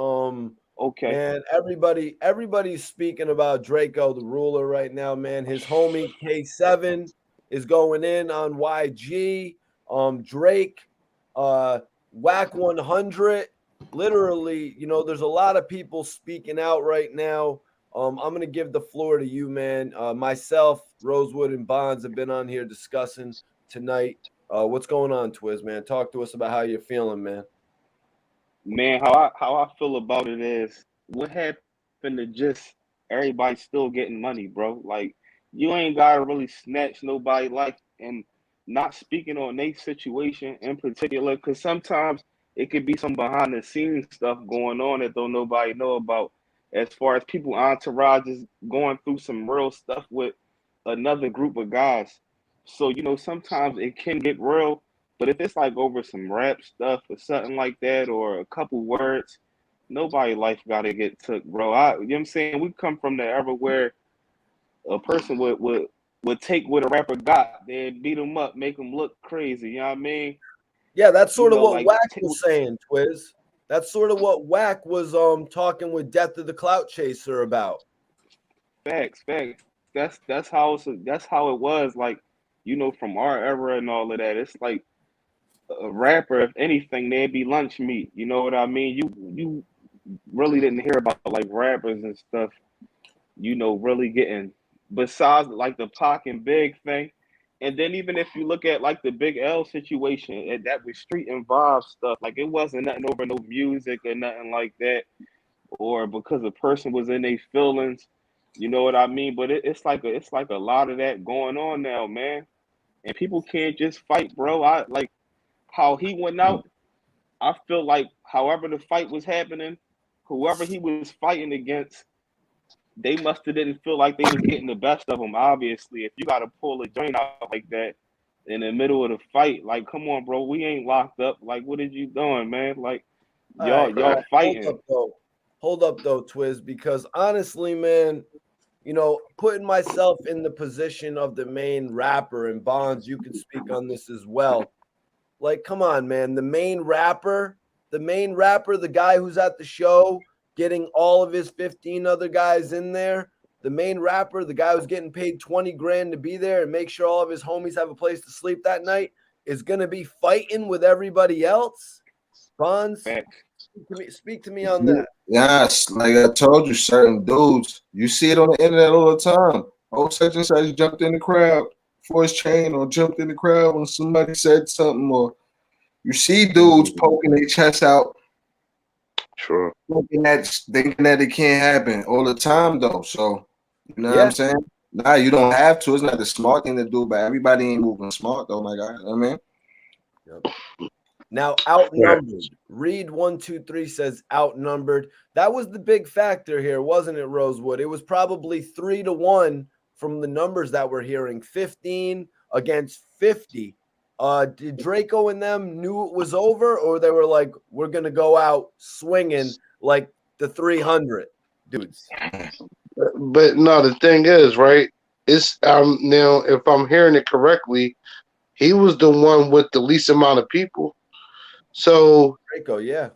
Okay. Man, everybody's speaking about Drakeo the Ruler right now, man. His homie K7 is going in on YG. Drake, Wack 100. Literally, there's a lot of people speaking out right now. I'm going to give the floor to you, man. Myself, Rosewood, and Bonds have been on here discussing tonight. What's going on, Twiz, man? Talk to us about how you're feeling, man. Man, how I feel about it is, what happened to just everybody still getting money, bro? Like, you ain't gotta really snatch nobody life, and not speaking on their situation in particular, because sometimes it could be some behind the scenes stuff going on that don't nobody know about, as far as people entourages going through some real stuff with another group of guys. So, sometimes it can get real. But if it's like over some rap stuff or something like that, or a couple words, nobody life gotta get took, bro. You know what I'm saying? We come from the era where a person would take what a rapper got, then beat him up, make him look crazy. You know what I mean? Yeah, that's You sort of know, what like Wack was saying, Twiz. That's sort of what Wack was talking with Death of the Clout Chaser about. facts. That's how that's how it was. Like, you know, from our era and all of that. It's like a rapper, if anything, they'd be lunch meat. You know what I mean? You really didn't hear about like rappers and stuff, you know, really getting besides like the Pac and Big thing. And then even if you look at like the Big L situation, that was street involved stuff. Like it wasn't nothing over no music or nothing like that, or because a person was in their feelings. You know what I mean? But it's like a lot of that going on now, man. And people can't just fight, bro. I like how he went out. I feel like however the fight was happening, whoever he was fighting against, they must have didn't feel like they was getting the best of him. Obviously, if you got to pull a joint out like that in the middle of the fight, like, come on, bro, we ain't locked up. Like, what are you doing, man? Like, All y'all right, fighting. Hold up though, Twiz, because honestly, man, you know, putting myself in the position of the main rapper, and Bonds, you can speak on this as well. Like, come on, man, the main rapper, the guy who's at the show getting all of his 15 other guys in there, the main rapper, the guy who's getting paid 20 grand to be there and make sure all of his homies have a place to sleep that night, is going to be fighting with everybody else. Bonds, Facts. speak to me on that. Yes, like I told you, certain dudes, you see it on the internet all the time. Oh, such and such jumped in the crowd for his chain, or jumped in the crowd when somebody said something, or you see dudes poking their chest out, True. thinking that it can't happen all the time, though. So, you know what I'm saying? Nah, you don't have to. It's not the smart thing to do, but everybody ain't moving smart, though, my guy. You know what I mean? Yep. Now, outnumbered. Reed 123 says outnumbered. That was the big factor here, wasn't it, Rosewood? It was probably 3-1 from the numbers that we're hearing. 15 against 50. Did Draco and them knew it was over, or they were like, we're gonna go out swinging like the 300 dudes? But no, the thing is, right? It's now if I'm hearing it correctly, he was the one with the least amount of people. So Draco, yeah.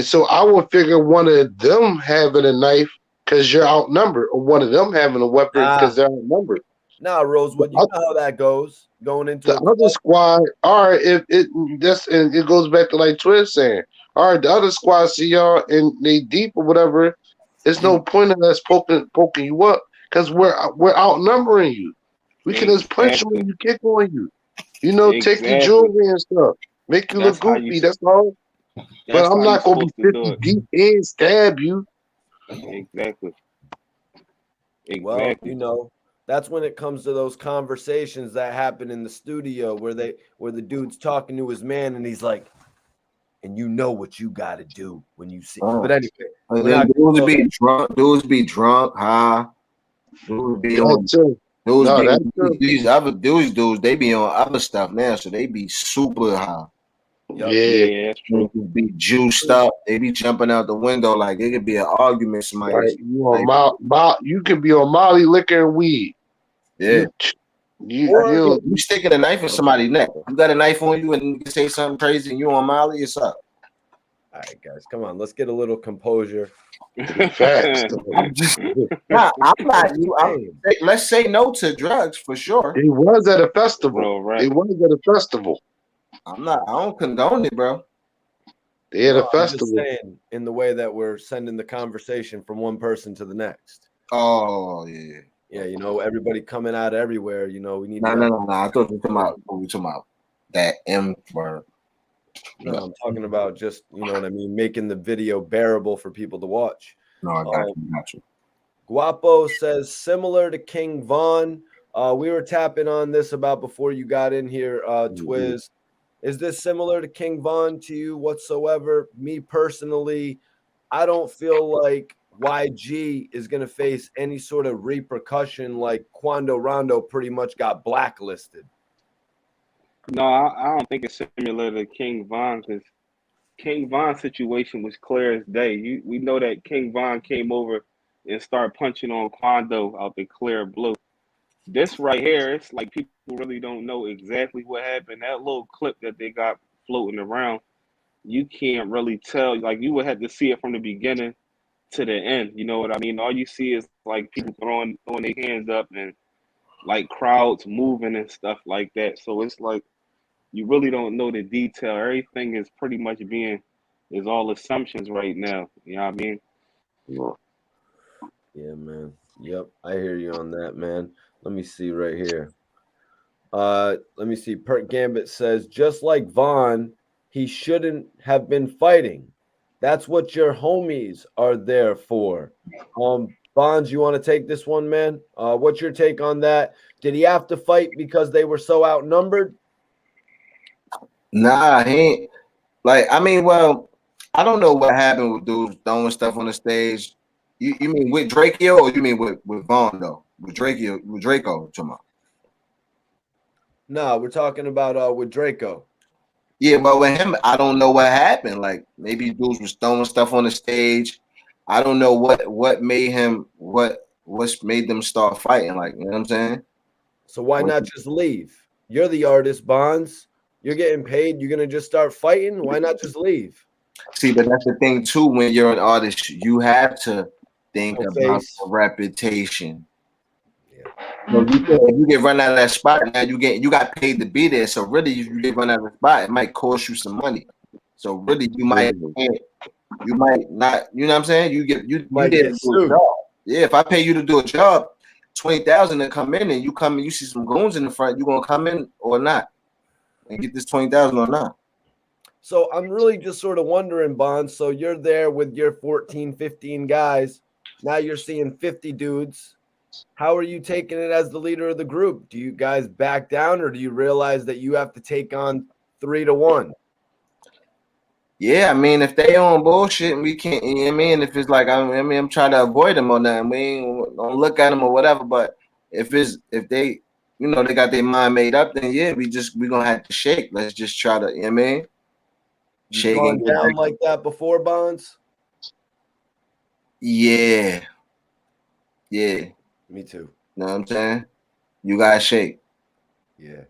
So I would figure one of them having a knife because you're outnumbered, or one of them having a weapon because they're outnumbered. Nah, Rosewood, you know how that goes. Going into the other squad, all right, if and it goes back to like Twiz saying, all right, the other squad see y'all and they deep or whatever. There's no point in us poking you up because we're outnumbering you. We can just punch you and you kick on you. You know, take your jewelry and stuff, make you look goofy. That's all. But I'm not gonna be 50 deep and stab you. Exactly. Well, you know, that's when it comes to those conversations that happen in the studio where the dude's talking to his man and he's like, and you know what you got to do when you see. But anyway, dudes be drunk, high. Dudes be on. These other dudes, they be on other stuff now, so they be super high. Yeah, that's true. Be juiced up. They be jumping out the window like it could be an argument. Somebody, right. You could be on Molly, liquor, and weed. Yeah. You sticking a knife in somebody's neck. You got a knife on you and you say something crazy and you on Molly, it's up. All right, guys, come on. Let's get a little composure. Facts. Let's say no to drugs for sure. He was at a festival. He was at a festival. I don't condone it, bro. They had a festival. I'm just saying, in the way that we're sending the conversation from one person to the next. Oh yeah. Yeah, you know, everybody coming out everywhere. You know, we need. No. I thought we were talking about that M word. No, I'm talking about just, you know what I mean, making the video bearable for people to watch. No, I got you. Guapo says similar to King Von. We were tapping on this about before you got in here, Twiz. Is this similar to King Von to you whatsoever? Me personally, I don't feel like YG is going to face any sort of repercussion like Quando Rondo pretty much got blacklisted. No, I don't think it's similar to King Von because King Von's situation was clear as day. We know that King Von came over and start punching on Quando out the clear blue. This right here, it's like people really don't know exactly what happened. That little clip that they got floating around, you can't really tell. Like you would have to see it from the beginning to the end. You know what I mean? All you see is like people throwing their hands up and like crowds moving and stuff like that. So it's like you really don't know the detail. Everything is pretty much is all assumptions right now. You know what I mean? No. Yeah, man. Yep, I hear you on that, man. Let me see right here. Let me see. Perk Gambit says, just like Vaughn, he shouldn't have been fighting. That's what your homies are there for. Bonds, you want to take this one, man? What's your take on that? Did he have to fight because they were so outnumbered? Nah, he ain't. Like, I mean, well, I don't know what happened with dudes throwing stuff on the stage. You mean with Drakeo or you mean with Vaughn though? With Draco, tomorrow. No, we're talking about with Draco. Yeah, but with him, I don't know what happened. Like maybe dudes was throwing stuff on the stage. I don't know what made him what's made them start fighting. Like, you know what I'm saying? So why not just leave? You're the artist, Bonds. You're getting paid. You're gonna just start fighting. Why not just leave? See, but that's the thing too. When you're an artist, you have to think about your reputation. Yeah. So if you get run out of that spot, now you got paid to be there. So really, if you get run out of the spot, it might cost you some money. So really, you might not. You know what I'm saying? You did do a job. Yeah, if I pay you to do a job, 20,000 to come in, and you see some goons in the front, you gonna come in or not and get this 20,000 or not? So I'm really just sort of wondering, Bonds. So you're there with your 14, 15 guys. Now you're seeing 50 dudes. How are you taking it as the leader of the group? Do you guys back down, or do you realize that you have to take on 3-1? Yeah, I mean, if they on bullshit, we can't. You know what I mean, if it's like I'm trying to avoid them or nothing. We ain't don't look at them or whatever. But if they, they got their mind made up, then yeah, we gonna have to shake. Let's just try to, you know what I mean, shake You've and gone get down back. like that before, Bonds? Yeah. Me too. Know what I'm saying? You gotta shake. Yeah,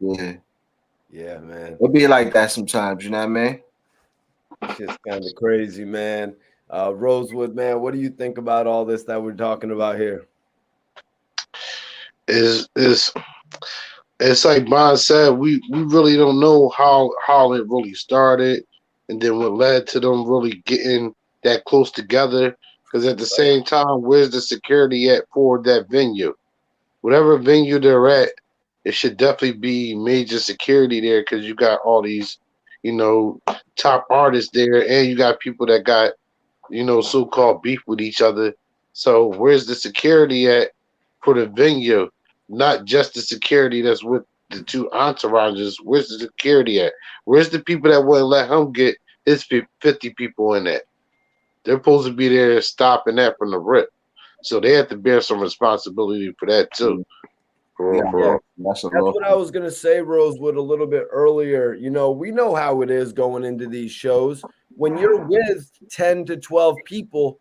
man. It'll be like that sometimes. You know what I mean? Shit's kind of crazy, man. Rosewood, man, what do you think about all this that we're talking about here? It's like Bond said, we really don't know how it really started, and then what led to them really getting that close together. Because at the same time, where's the security at for that venue? Whatever venue they're at, it should definitely be major security there because you got all these, top artists there, and you got people that got, so-called beef with each other. So where's the security at for the venue? Not just the security that's with the two entourages. Where's the security at? Where's the people that wouldn't let him get his 50 people in that? They're supposed to be there stopping that from the rip. So they have to bear some responsibility for that too. That's what I was going to say, Rosewood, a little bit earlier. We know how it is going into these shows. When you're with 10 to 12 people,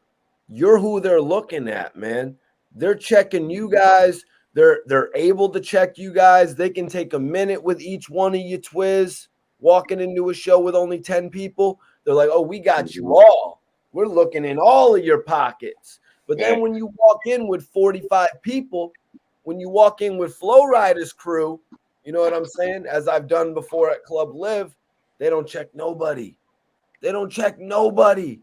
you're who they're looking at, man. They're checking you guys. They're able to check you guys. They can take a minute with each one of you Twiz walking into a show with only 10 people. They're like, oh, we got you all. We're looking in all of your pockets. But then when you walk in with 45 people, when you walk in with Flow Rider's crew, you know what I'm saying? As I've done before at Club Live, they don't check nobody. They don't check nobody.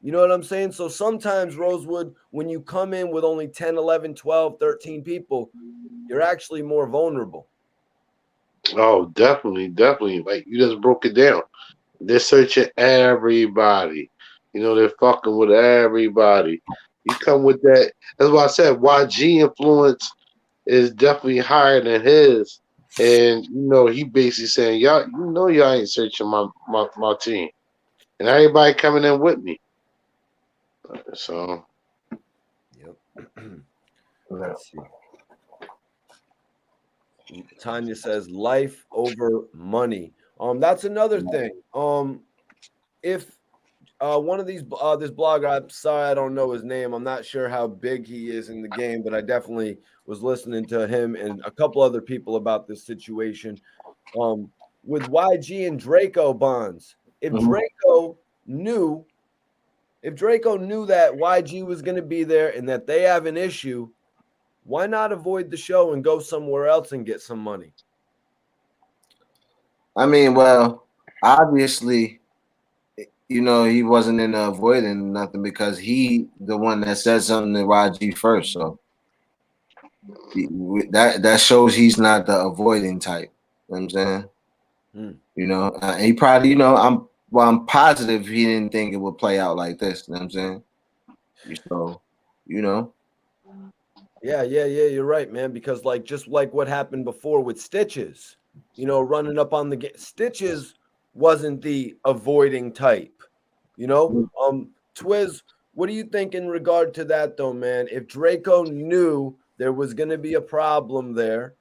You know what I'm saying? So sometimes, Rosewood, when you come in with only 10, 11, 12, 13 people, you're actually more vulnerable. Oh, definitely. Like you just broke it down. They're searching everybody. They're fucking with everybody. You come with that. That's why I said YG influence is definitely higher than his. And he basically saying, y'all, y'all ain't searching my team. And everybody coming in with me. So Let's see. Tanya says life over money. That's another thing. If One of these this blogger. I'm sorry, I don't know his name. I'm not sure how big he is in the game, but I definitely was listening to him and a couple other people about this situation. Um, with YG and Draco bonds. If Mhm. Draco knew, if Draco knew that YG was going to be there and that they have an issue, why not avoid the show and go somewhere else and get some money? I mean, well, obviously, you know, he wasn't in the avoiding nothing because he the one that said something to YG first. So that shows he's not the avoiding type. You know what I'm saying? Hmm. You know, he probably, you know, I'm positive he didn't think it would play out like this. You know what I'm saying? So, you know. Yeah, you're right, man. Because like just like what happened before with Stitches, you know, running up on the Stitches wasn't the avoiding type, you know. Twiz, what do you think in regard to that though, man? If Draco knew there was going to be a problem there,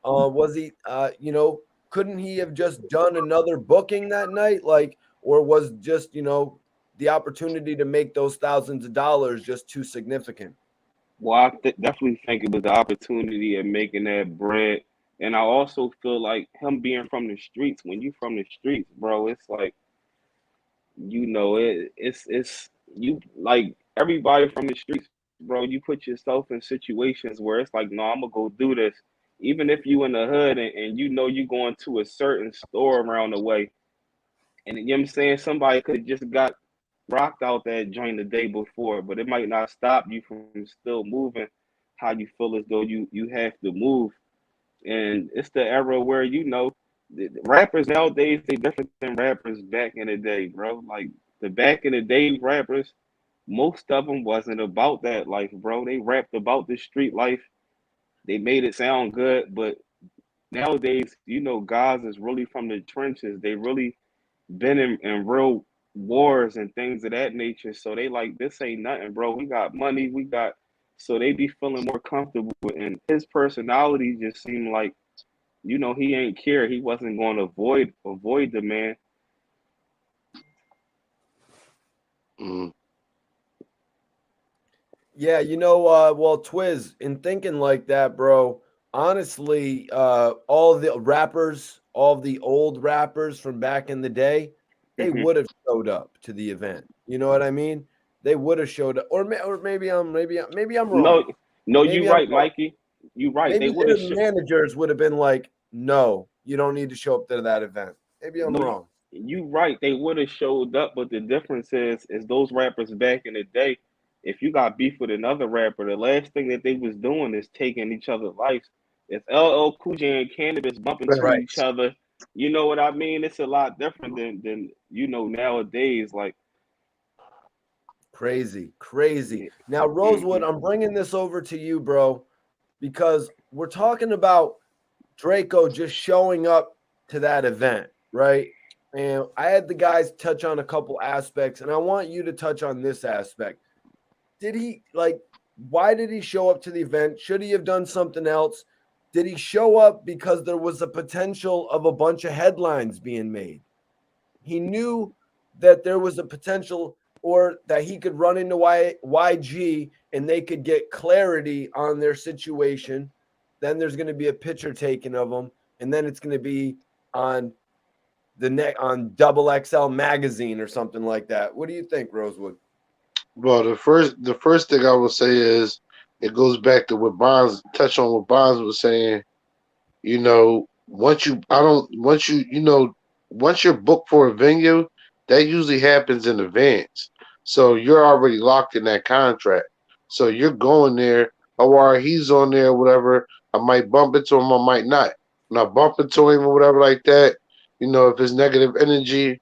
was he, you know, couldn't he have just done another booking that night, like, or was just, you know, the opportunity to make those thousands of dollars just too significant? Well, I definitely think it was the opportunity of making that bread, and I also feel like him being from the streets. When you from the streets, bro, it's like it's you like everybody from the streets, bro. You put yourself in situations where it's like, no, I'm gonna go do this, even if you in the hood and you know you going to a certain store around the way, and you know what I'm saying somebody could have just got rocked out that joint the day before, but it might not stop you from still moving how you feel as though you have to move. And it's the era where the rappers nowadays they different than rappers back in the day, bro. Like the back in the day rappers, most of them wasn't about that life, bro. They rapped about the street life. They made it sound good, but nowadays, guys is really from the trenches. They really been in real wars and things of that nature. So they like, this ain't nothing, bro. We got money. So they be feeling more comfortable. And his personality just seemed like, he ain't care. He wasn't going to avoid the man. Mm. Yeah, well, Twiz, in thinking like that, bro, honestly, all the rappers, all the old rappers from back in the day, they Hmm. would have showed up to the event. You know what I mean? They would have showed up, or maybe I'm No, wrong. no, you Maybe I'm right, wrong. Mikey. You right. They Maybe would their have. managers would have been like, "No, you don't need to show up to that event." Maybe I'm No, wrong. you right. They would have showed up, but the difference is those rappers back in the day. If you got beef with another rapper, the last thing that they was doing is taking each other's lives. If LL Cool J and Cannabis bumping to Right. each other, you know what I mean? It's a lot different than nowadays. Like, Crazy, crazy. yeah. Now, Rosewood, Hmm. I'm bringing this over to you, bro, because we're talking about Draco just showing up to that event, right? And I had the guys touch on a couple aspects, and I want you to touch on this aspect. Did he like, why did he show up to the event? Should he have done something else? Did he show up because there was a potential of a bunch of headlines being made? He knew that there was a potential or that he could run into YG and they could get clarity on their situation. Then there's going to be a picture taken of them, and then it's going to be on the neck on Double XL magazine or something like that. What do you think, Rosewood? Well, the first thing I would say is it goes back to what Bonds touch on what Bonds was saying. Once you I don't once once you're booked for a venue, that usually happens in advance. So you're already locked in that contract. So you're going there. Oh, all right, he's on there, whatever. I might bump into him, I might not. When I bump into him or whatever like that, if it's negative energy,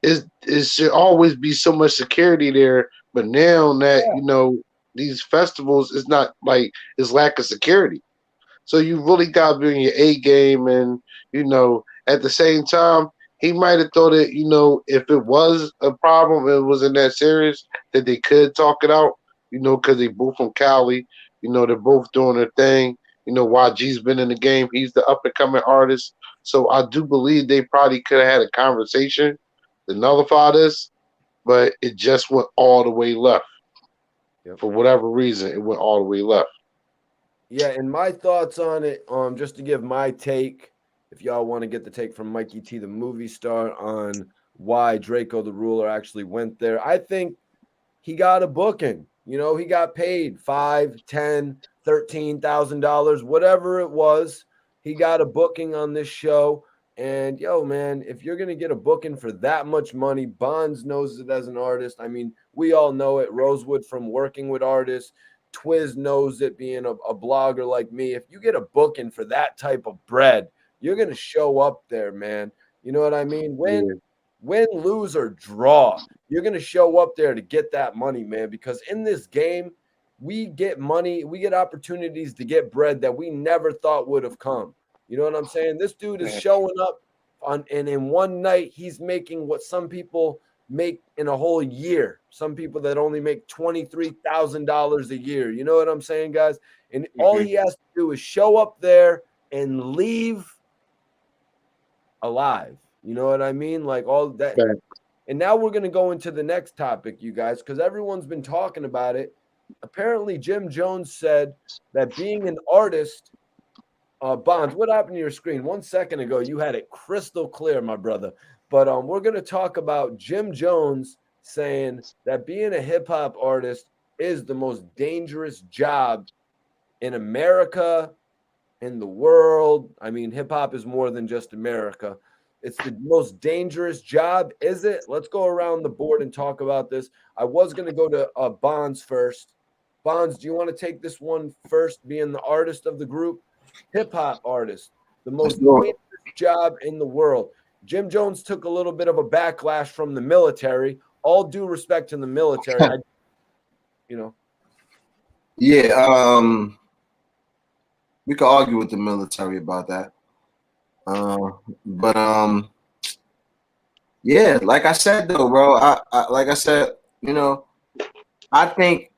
it should always be so much security there. But now that these festivals, it's not like it's lack of security. So you really got to be in your A game, and at the same time, he might have thought that if it was a problem, it wasn't that serious that they could talk it out. Because they both from Cali. They're both doing their thing. YG's been in the game. He's the up and coming artist. So I do believe they probably could have had a conversation to nullify this. but it just went all the way left. Yep. For whatever reason, it went all the way left. Yeah, and my thoughts on it, just to give my take, if y'all want to get the take from Mikey T, the movie star, on why Drakeo the Ruler actually went there, I think he got a booking. You know, he got paid $5, $10, $13,000, whatever it was. He got a booking on this show. And yo, man, if you're gonna get a booking for that much money, Bonds knows it as an artist. I mean, we all know it. Rosewood from working with artists. Twiz knows it being a blogger like me. If you get a booking for that type of bread, you're gonna show up there, man. You know what I mean? Win, lose, or draw, you're going to show up there to get that money, man, because in this game, we get money, we get opportunities to get bread that we never thought would have come. You know what I'm saying? This dude is showing up and in one night, he's making what some people make in a whole year. Some people that only make $23,000 a year. You know what I'm saying, guys? And all he has to do is show up there and leave alive. You know what I mean? Like all that. Okay. And now we're going to go into the next topic, you guys, because everyone's been talking about it. Apparently, Jim Jones said that being an artist, Bonds, what happened to your screen? 1 second ago, you had it crystal clear, my brother. But we're going to talk about Jim Jones saying that being a hip hop artist is the most dangerous job in America, in the world. I mean, hip hop is more than just America. It's the most dangerous job, is it? Let's go around the board and talk about this. I was going to go to Bonds first. Bonds, do you want to take this one first, being the artist of the group? Hip-hop artist, the most dangerous job in the world. Jim Jones took a little bit of a backlash from the military. All due respect to the military. Yeah, we could argue with the military about that. But yeah, like I said though, bro, like I said, you know, I think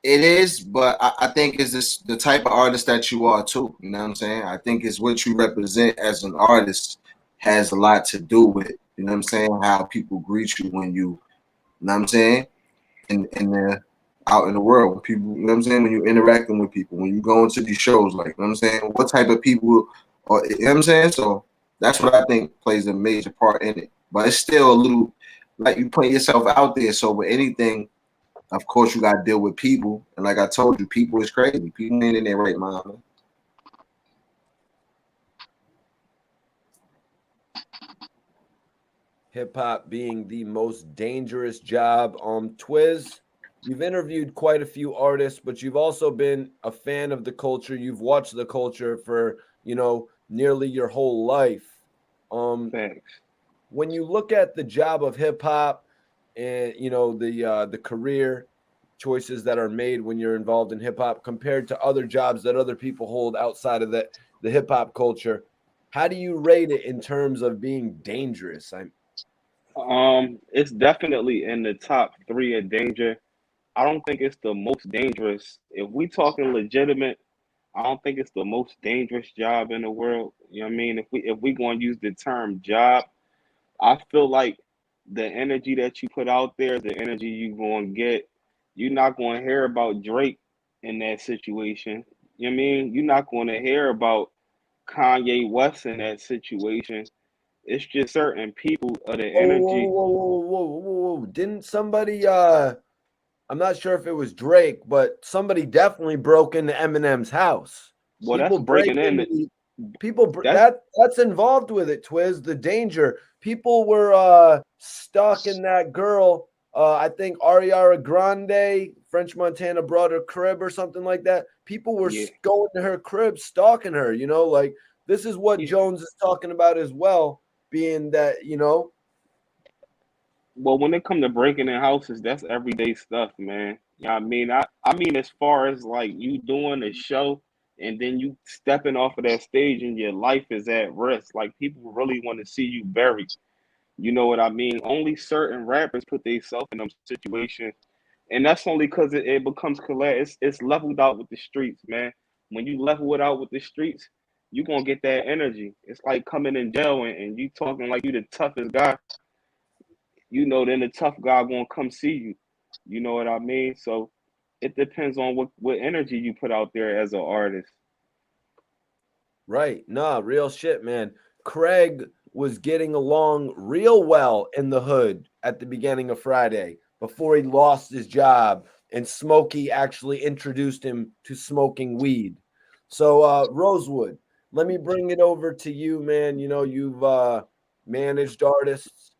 it is, but I think it's this the type of artist that you are too. You know what I'm saying? I think it's what you represent as an artist has a lot to do with it. You know what I'm saying? How people greet you when you know what I'm saying? In the out in the world, when people, you know what I'm saying, when you're interacting with people, when you go into these shows, like, you know what I'm saying, what type of people are, you know what I'm saying? So that's what I think plays a major part in it. But it's still a little like you put yourself out there. So with anything, of course, you got to deal with people. And like I told you, people is crazy. People ain't in their right mind, man. Hip hop being the most dangerous job. Twiz, you've interviewed quite a few artists, but you've also been a fan of the culture. You've watched the culture for, nearly your whole life. Thanks. When you look at the job of hip hop and the career choices that are made when you're involved in hip hop compared to other jobs that other people hold outside of the hip hop culture, how do you rate it in terms of being dangerous? It's definitely in the top three of danger. I don't think it's the most dangerous. If we talking legitimate, I don't think it's the most dangerous job in the world. You know what I mean? If we going to use the term job, I feel like the energy that you put out there, the energy you going to get, you're not going to hear about Drake in that situation. You know what I mean? You're not going to hear about Kanye West in that situation. It's just certain people of the energy. Whoa. Didn't somebody I'm not sure if it was Drake, but somebody definitely broke into Eminem's house. Well, that's People break breaking into in. the people That's that's involved with it, Twiz, the danger. People were stalking that girl. I think Ariana Grande, French Montana brought her crib or something like that. People were yeah. going to her crib, stalking her, like this is what Yeah. Jones is talking about as well, being that, Well, when it come to breaking in houses, that's everyday stuff, man. You know what I mean? I mean, as far as like you doing a show and then you stepping off of that stage and your life is at risk. Like people really want to see you buried. You know what I mean? Only certain rappers put themselves in them situations, and that's only because it becomes collab. It's leveled out with the streets, man. When you level it out with the streets, you gonna get that energy. It's like coming in jail and you talking like you the toughest guy. then the tough guy gonna come see you. You know what I mean? So it depends on what energy you put out there as an artist. Right. Nah, real shit, man. Craig was getting along real well in the hood at the beginning of Friday before he lost his job, and Smokey actually introduced him to smoking weed. So, Rosewood, let me bring it over to you, man. You've managed artists,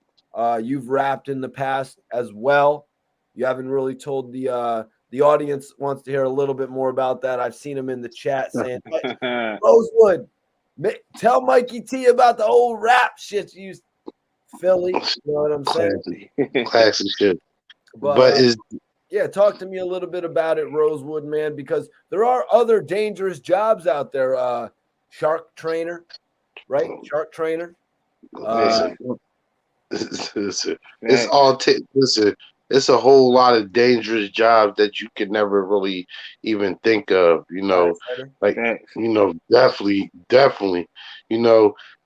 you've rapped in the past as well. You haven't really told the audience wants to hear a little bit more about that. I've seen him in the chat saying, Rosewood, tell Mikey T about the old rap shit you used Philly. You know what I'm saying? Classic shit. But yeah, talk to me a little bit about it, Rosewood, man, because there are other dangerous jobs out there. Shark trainer, right? Shark trainer. Listen, it's all listen. It's a whole lot of dangerous jobs that you could never really even think of. Like definitely.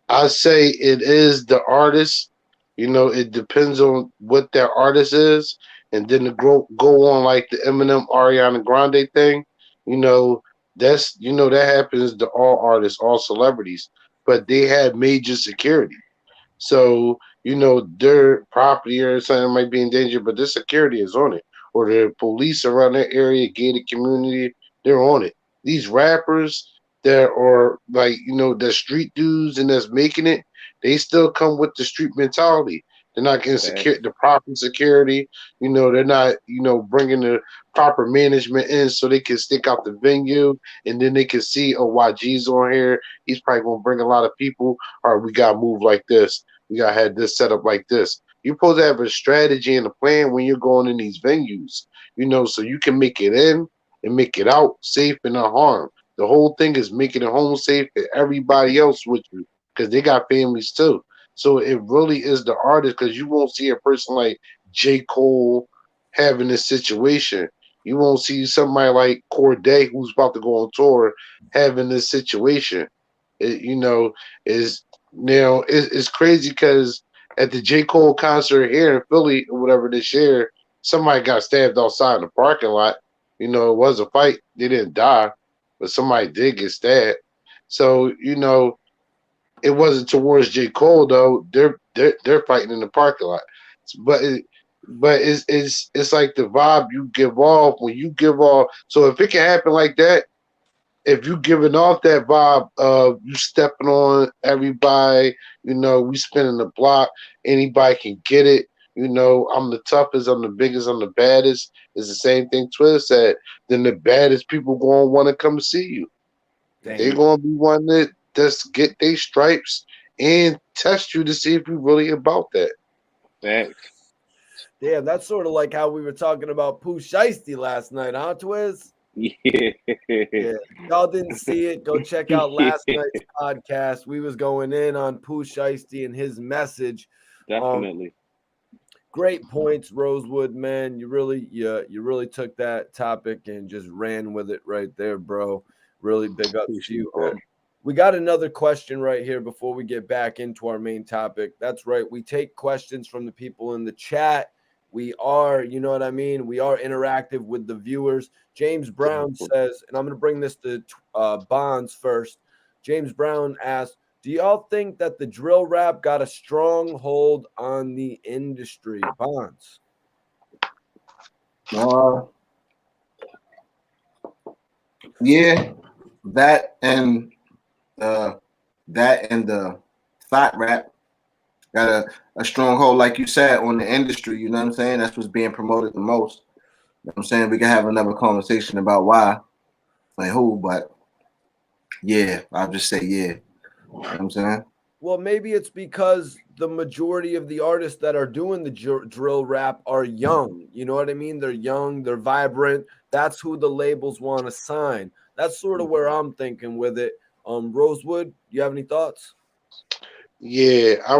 I say it is the artist. It depends on what that artist is, and then to go on like the Eminem, Ariana Grande thing. That happens to all artists, all celebrities, but they have major security. So, their property or something might be in danger, but the security is on it. Or the police around that area, gated community, they're on it. These rappers that are like, the street dudes and that's making it, they still come with the street mentality. They're not getting the proper security. They're not, bringing the proper management in so they can stick out the venue and then they can see, oh, YG's on here. He's probably going to bring a lot of people. All right, we got to move like this. We got to have this set up like this. You're supposed to have a strategy and a plan when you're going in these venues, so you can make it in and make it out safe and unharmed. The whole thing is making it home safe for everybody else with you because they got families too. So it really is the artist because you won't see a person like J. Cole having this situation. You won't see somebody like Corday who's about to go on tour having this situation. Is now it's crazy because at the J. Cole concert here in Philly or whatever this year, somebody got stabbed outside in the parking lot. It was a fight. They didn't die, but somebody did get stabbed. So, it wasn't towards J. Cole though. They're fighting in the parking lot. But it's like the vibe you give off when you give off. So if it can happen like that, if you giving off that vibe of you stepping on everybody, we spinning the block, anybody can get it. I'm the toughest, I'm the biggest, I'm the baddest. It's the same thing Twitter said. Then the baddest people gonna want to come see you. They're gonna be one that just get their stripes and test you to see if you're really about that. Thanks. Damn, that's sort of like how we were talking about Pooh Shiesty last night, huh, Twiz? Yeah. Y'all didn't see it. Go check out last night's podcast. We was going in on Pooh Shiesty and his message. Definitely. Great points, Rosewood, man. You really took that topic and just ran with it right there, bro. Really big up to you. We got another question right here before we get back into our main topic. That's right. We take questions from the people in the chat. We are, you know what I mean? We are interactive with the viewers. James Brown says, and I'm going to bring this to Bonds first. James Brown asks, do y'all think that the drill rap got a strong hold on the industry? Bonds. Yeah, that and the thought rap got a strong hold, like you said, on the industry. You know what I'm saying? That's what's being promoted the most. You know what I'm saying? We can have another conversation about why, like who, but yeah, I'll just say yeah. You know what I'm saying? Well, maybe it's because the majority of the artists that are doing the drill rap are young. You know what I mean? They're young, they're vibrant. That's who the labels want to sign. That's sort of where I'm thinking with it. Rosewood, you have any thoughts? Yeah, I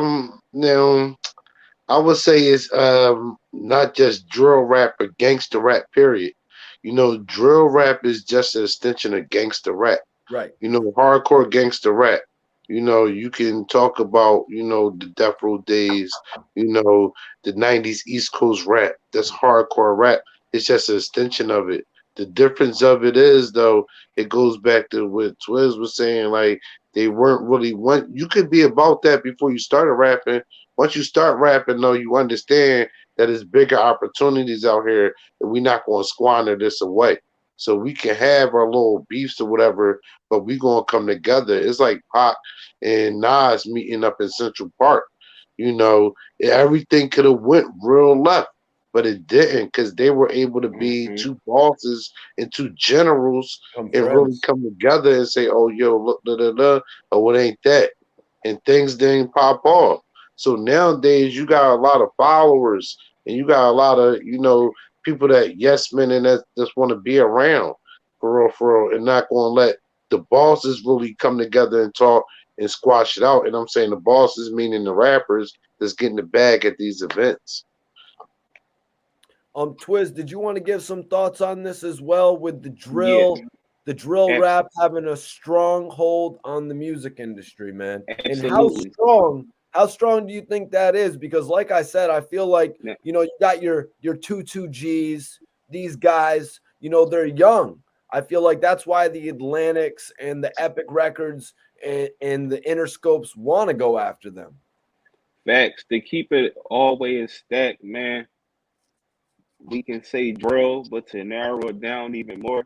would say it's not just drill rap but gangster rap, period. Drill rap is just an extension of gangster rap. Right. Hardcore gangster rap. You know, you can talk about, the Death Row days, the 90s East Coast rap. That's hardcore rap. It's just an extension of it. The difference of it is, though, it goes back to what Twiz was saying. Like, they weren't really one. You could be about that before you started rapping. Once you start rapping, though, you understand that there's bigger opportunities out here, and we're not going to squander this away. So we can have our little beefs or whatever, but we gonna come together. It's like Pac and Nas meeting up in Central Park. You know, everything could have went real left, but it didn't because they were able to be Mm-hmm. two bosses and two generals Come and really friends. come together and say, "Oh, yo, look, da da da," or "What ain't that?" And things didn't pop off. So nowadays, you got a lot of followers and you got a lot of people that yes men and that just want to be around for real, and not going to let the bosses really come together and talk and squash it out. And I'm saying the bosses, meaning the rappers, that's getting the bag at these events. Twiz, did you want to give some thoughts on this as well with Yeah, the drill abs- rap having a strong hold on the music industry, man? And absolutely. how strong do you think that is? Because like I said, I feel like, Now, you got your 22Gs, these guys, they're young. I feel like that's why the Atlantics and the Epic Records and the Interscopes want to go after them. facts. To keep it always stacked, man. We can say drill, but to narrow it down even more,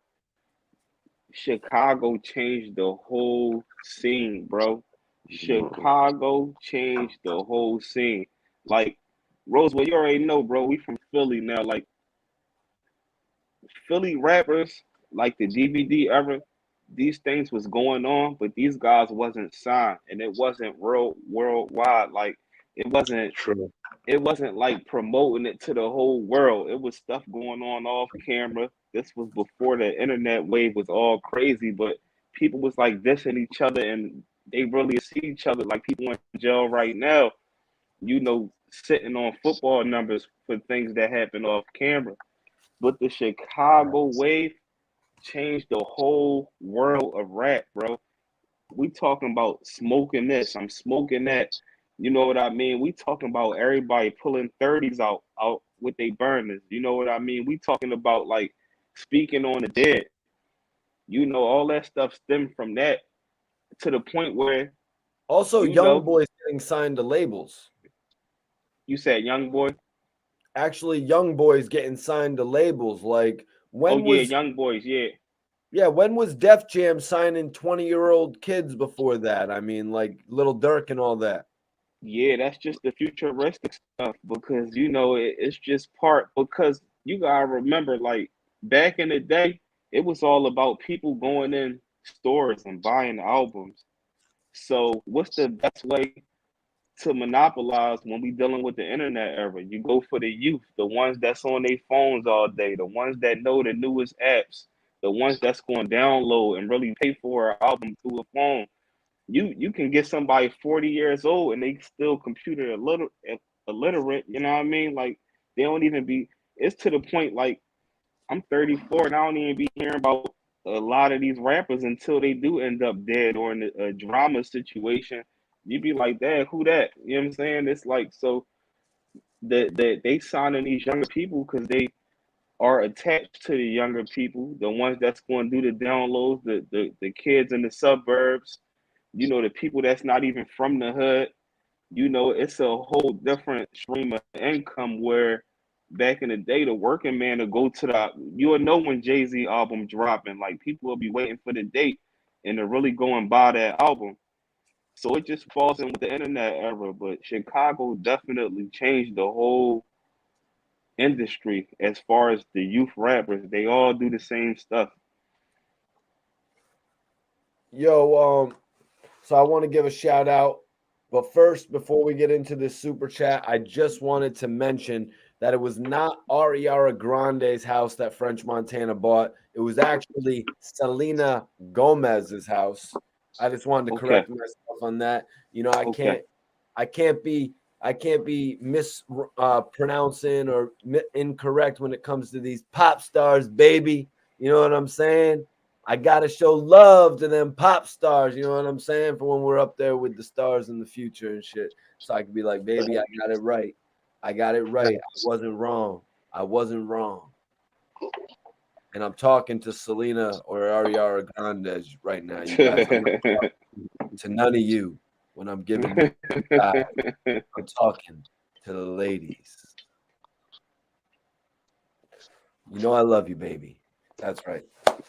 Chicago changed the whole scene, bro. Chicago changed the whole scene. Like Rosewell, you already know, bro. We from Philly now. Like Philly rappers, like the DVD era, these things was going on, but these guys wasn't signed, and it wasn't worldwide. Like it wasn't True. it wasn't like promoting it to the whole world. It was stuff going on off camera. This was before the internet wave was all crazy, but people was like dissing each other and they really see each other like people in jail right now, sitting on football numbers for things that happen off camera. But the Chicago wave changed the whole world of rap, bro. We talking about smoking this, I'm smoking that. You know what I mean? We talking about everybody pulling 30s out with they burners. You know what I mean? We talking about like speaking on the dead. All that stuff stemmed from that to the point where, Also, you young know, boys getting signed to labels. you said young boy. Actually, young boys getting signed to labels. Like Oh when yeah, was young boys, yeah. when was Def Jam signing 20-year-old kids before that? I mean, like Little Dirk and all that. Yeah, that's just the futuristic stuff because it's just part because you gotta remember like back in the day, it was all about people going in stores and buying albums. So what's the best way to monopolize when we dealing with the internet era? You go for the youth, the ones that's on their phones all day, the ones that know the newest apps, the ones that's going to download and really pay for an album through a phone. You can get somebody 40 years old and they still computer illiterate. You know what I mean? Like they don't even be. It's to the point like I'm 34 and I don't even be hearing about a lot of these rappers until they do end up dead or in a drama situation. You be like, Dad, who that? You know what I'm saying? It's like so they signing these younger people because they are attached to the younger people, the ones that's going to do the downloads, the kids in the suburbs, the people that's not even from the hood. It's a whole different stream of income where back in the day, the working man will go to you'll know when Jay-Z album dropping, like people will be waiting for the date and to really go and buy that album. So it just falls in with the internet era, but Chicago definitely changed the whole industry as far as the youth rappers. They all do the same stuff. Yo, so I want to give a shout out. But first, before we get into this super chat, I just wanted to mention that it was not Ariana Grande's house that French Montana bought. It was actually Selena Gomez's house. I just wanted to Okay, correct myself on that. I okay. can't be mispronouncing or incorrect when it comes to these pop stars, baby. You know what I'm saying? I gotta show love to them pop stars. You know what I'm saying? For when we're up there with the stars in the future and shit. So I can be like, baby, I got it right. I got it right. I wasn't wrong. I wasn't wrong. And I'm talking to Selena or Ariana Grande right now, you guys. I'm not talking to none of you when I'm giving you guys. I'm talking to the ladies. You know I love you, baby. That's right.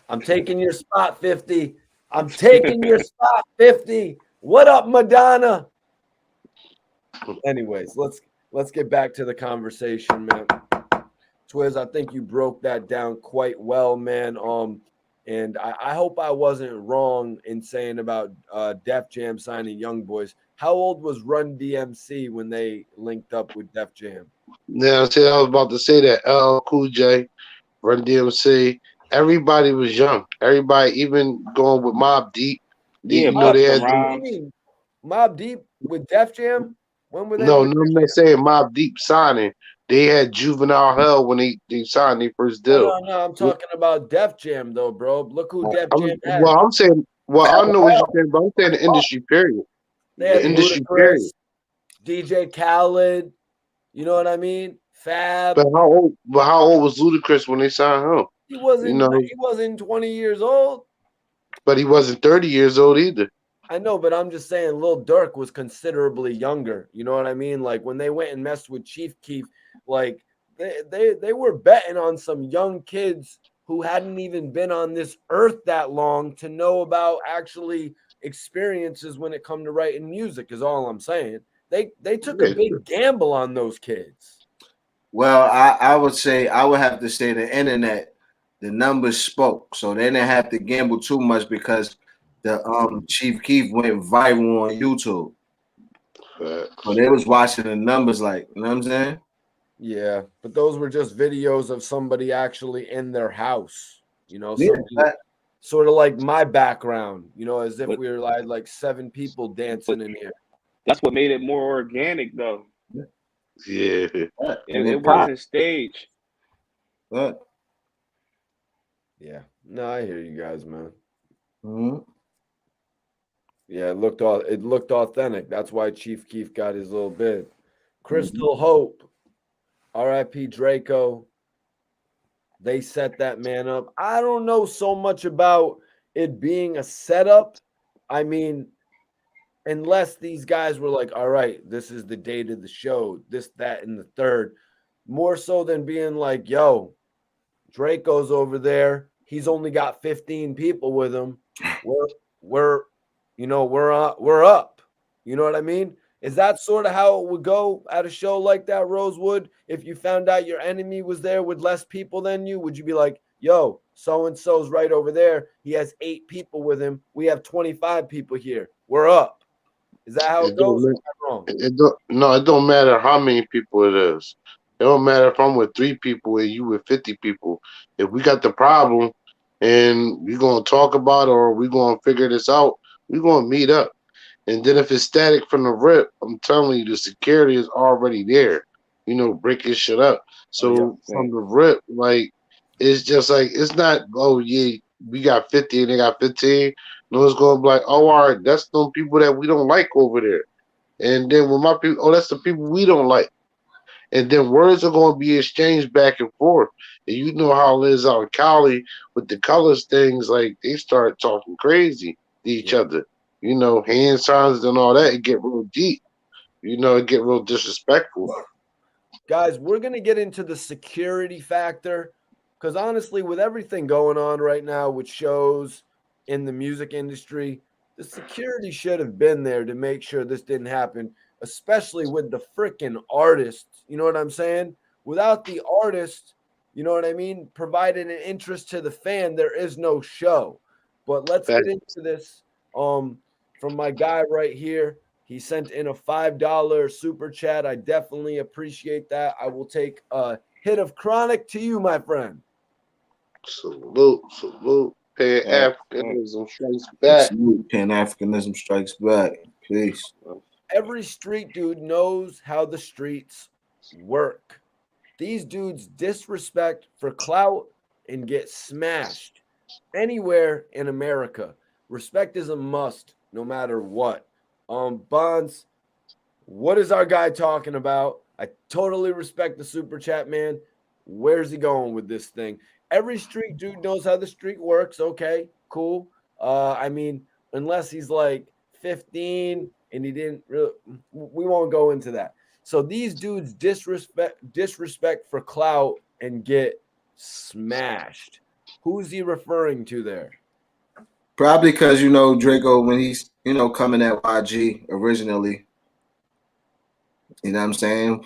I'm taking your spot, 50. I'm taking your spot, 50. What up, Madonna? Anyways, let's get back to the conversation, man. Twiz, I think you broke that down quite well, man. And I hope I wasn't wrong in saying about Def Jam signing Young Boys. How old was Run DMC when they linked up with Def Jam? Now, see, I was about to say that LL Cool J, Run DMC, everybody was young. Everybody, even going with Mobb Deep, Yeah, they Busta had What do you Rhymes. mean? Mobb Deep with Def Jam? When were they no, with no, Def I'm not Jam? saying Mobb Deep signing. They had Juvenile Hell when they signed their first No, deal. no, no. I'm talking about Def Jam, though, bro. Look who Def Jam had. I'm saying, I know what you're saying, but I'm saying the industry period. They The had Yeah. industry period. Ludacris, DJ Khaled. You know what I mean? Fab. But how old was Ludacris when they signed him? He You wasn't. know, He wasn't 20 years old. but he wasn't 30 years old either. I know, but I'm just saying, Lil Durk was considerably younger. You know what I mean? Like when they went and messed with Chief Keef, like they were betting on some young kids who hadn't even been on this earth that long to know about actually experiences when it come to writing music. Is all I'm saying. They took a Yeah. big gamble on those kids. Well, I would say I would have to say the internet, the numbers spoke, so they didn't have to gamble too much because the Chief Keef went viral on YouTube. So they was watching the numbers, like, you know what I'm saying? Yeah, but those were just videos of somebody actually in their house. You know, Yeah, somebody sort of like my background. You know, as if But we were like 7 people dancing in here. that's what made it more organic, though. Yeah. and It it popped. wasn't staged. But, Yeah, no, I hear you guys, man. mhm. Yeah, it looked authentic. That's why Chief Keef got his little bid. Crystal Hope, R.I.P. Draco. They set that man up. I don't know so much about it being a setup. I mean, unless these guys were like, all right, this is the date of the show, this, that, and the third. More so than being like, yo, Draco's over there. He's only got 15 people with him. We're we're up. You know what I mean? Is that sort of how it would go at a show like that, Rosewood? If you found out your enemy was there with less people than you, would you be like, yo, so and so's right over there. He has 8 people with him. We have 25 people here. We're up. Is that how it It don't, goes? Or ma- am I wrong? it don't matter how many people it is. It don't matter if I'm with 3 people and you with 50 people. If we got the problem and we gonna talk about it or we gonna figure this out, we gonna meet up. And then if it's static from the rip, I'm telling you, the security is already there. Breaking shit up. Oh yeah. So from the rip, like it's just like it's not. Oh yeah, we got 50 and they got 15. No, it's gonna be like, oh, all right, that's them people that we don't like over there. And then when my people, oh, that's the people we don't like. And then words are going to be exchanged back and forth. And you know how it is out in Cali with the colors things. Like they start talking crazy to each Yeah. other. Hand signs and all that. It get real deep. It get real disrespectful. Guys, we're going to get into the security factor because honestly, with everything going on right now with shows in the music industry, the security should have been there to make sure this didn't happen, especially with the freaking artists. You know what I'm saying? Without the artist, you know what I mean? Providing an interest to the fan, there is no show. But let's get into this from my guy right here. He sent in a $5 super chat. I definitely appreciate that. I will take a hit of chronic to you, my friend. Salute, salute. Pan Africanism strikes back. Pan Africanism strikes back. Peace. Every street dude knows how the streets work. These dudes disrespect for clout and get smashed. anywhere in America. Respect is a must, no matter what. Bonds, what is our guy talking about? I totally respect the super chat, man. Where's he going with this thing? Every street dude knows how the street works. Okay, cool. I mean, unless he's like 15 and he didn't really, we won't go into that. So these dudes disrespect for clout and get smashed. Who's he referring to there? Probably because Draco, when he's coming at YG originally, you know what I'm saying,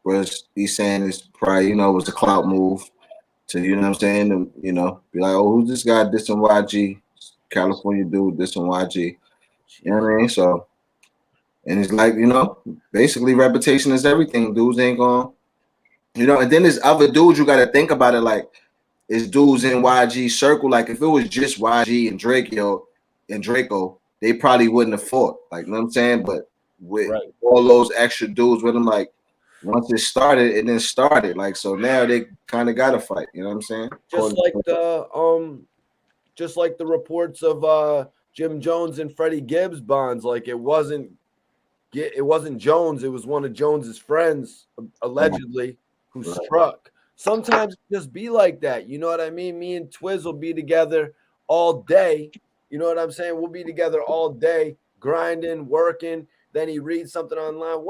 was he's saying it's probably was a clout move to I'm saying, and, be like, oh, who's this guy dissing YG, California dude dissing YG, you know what I mean? So, and it's like, basically reputation is everything. Dudes ain't going, and then there's other dudes you got to think about it, like, it's dudes in YG's circle. Like, if it was just YG and Draco, they probably wouldn't have fought. Like, you know what I'm saying? But with all those extra dudes with them, like, once it started, it then started. Like, so now they kind of got to fight. You know what I'm saying? Just like the reports of Jim Jones and Freddie Gibbs bonds. Like, it wasn't Jones. It was one of Jones's friends, allegedly, who struck. Sometimes it just be like that. You know what I mean? Me and Twiz will be together all day. You know what I'm saying? We'll be together all day, grinding, working. Then he reads something online.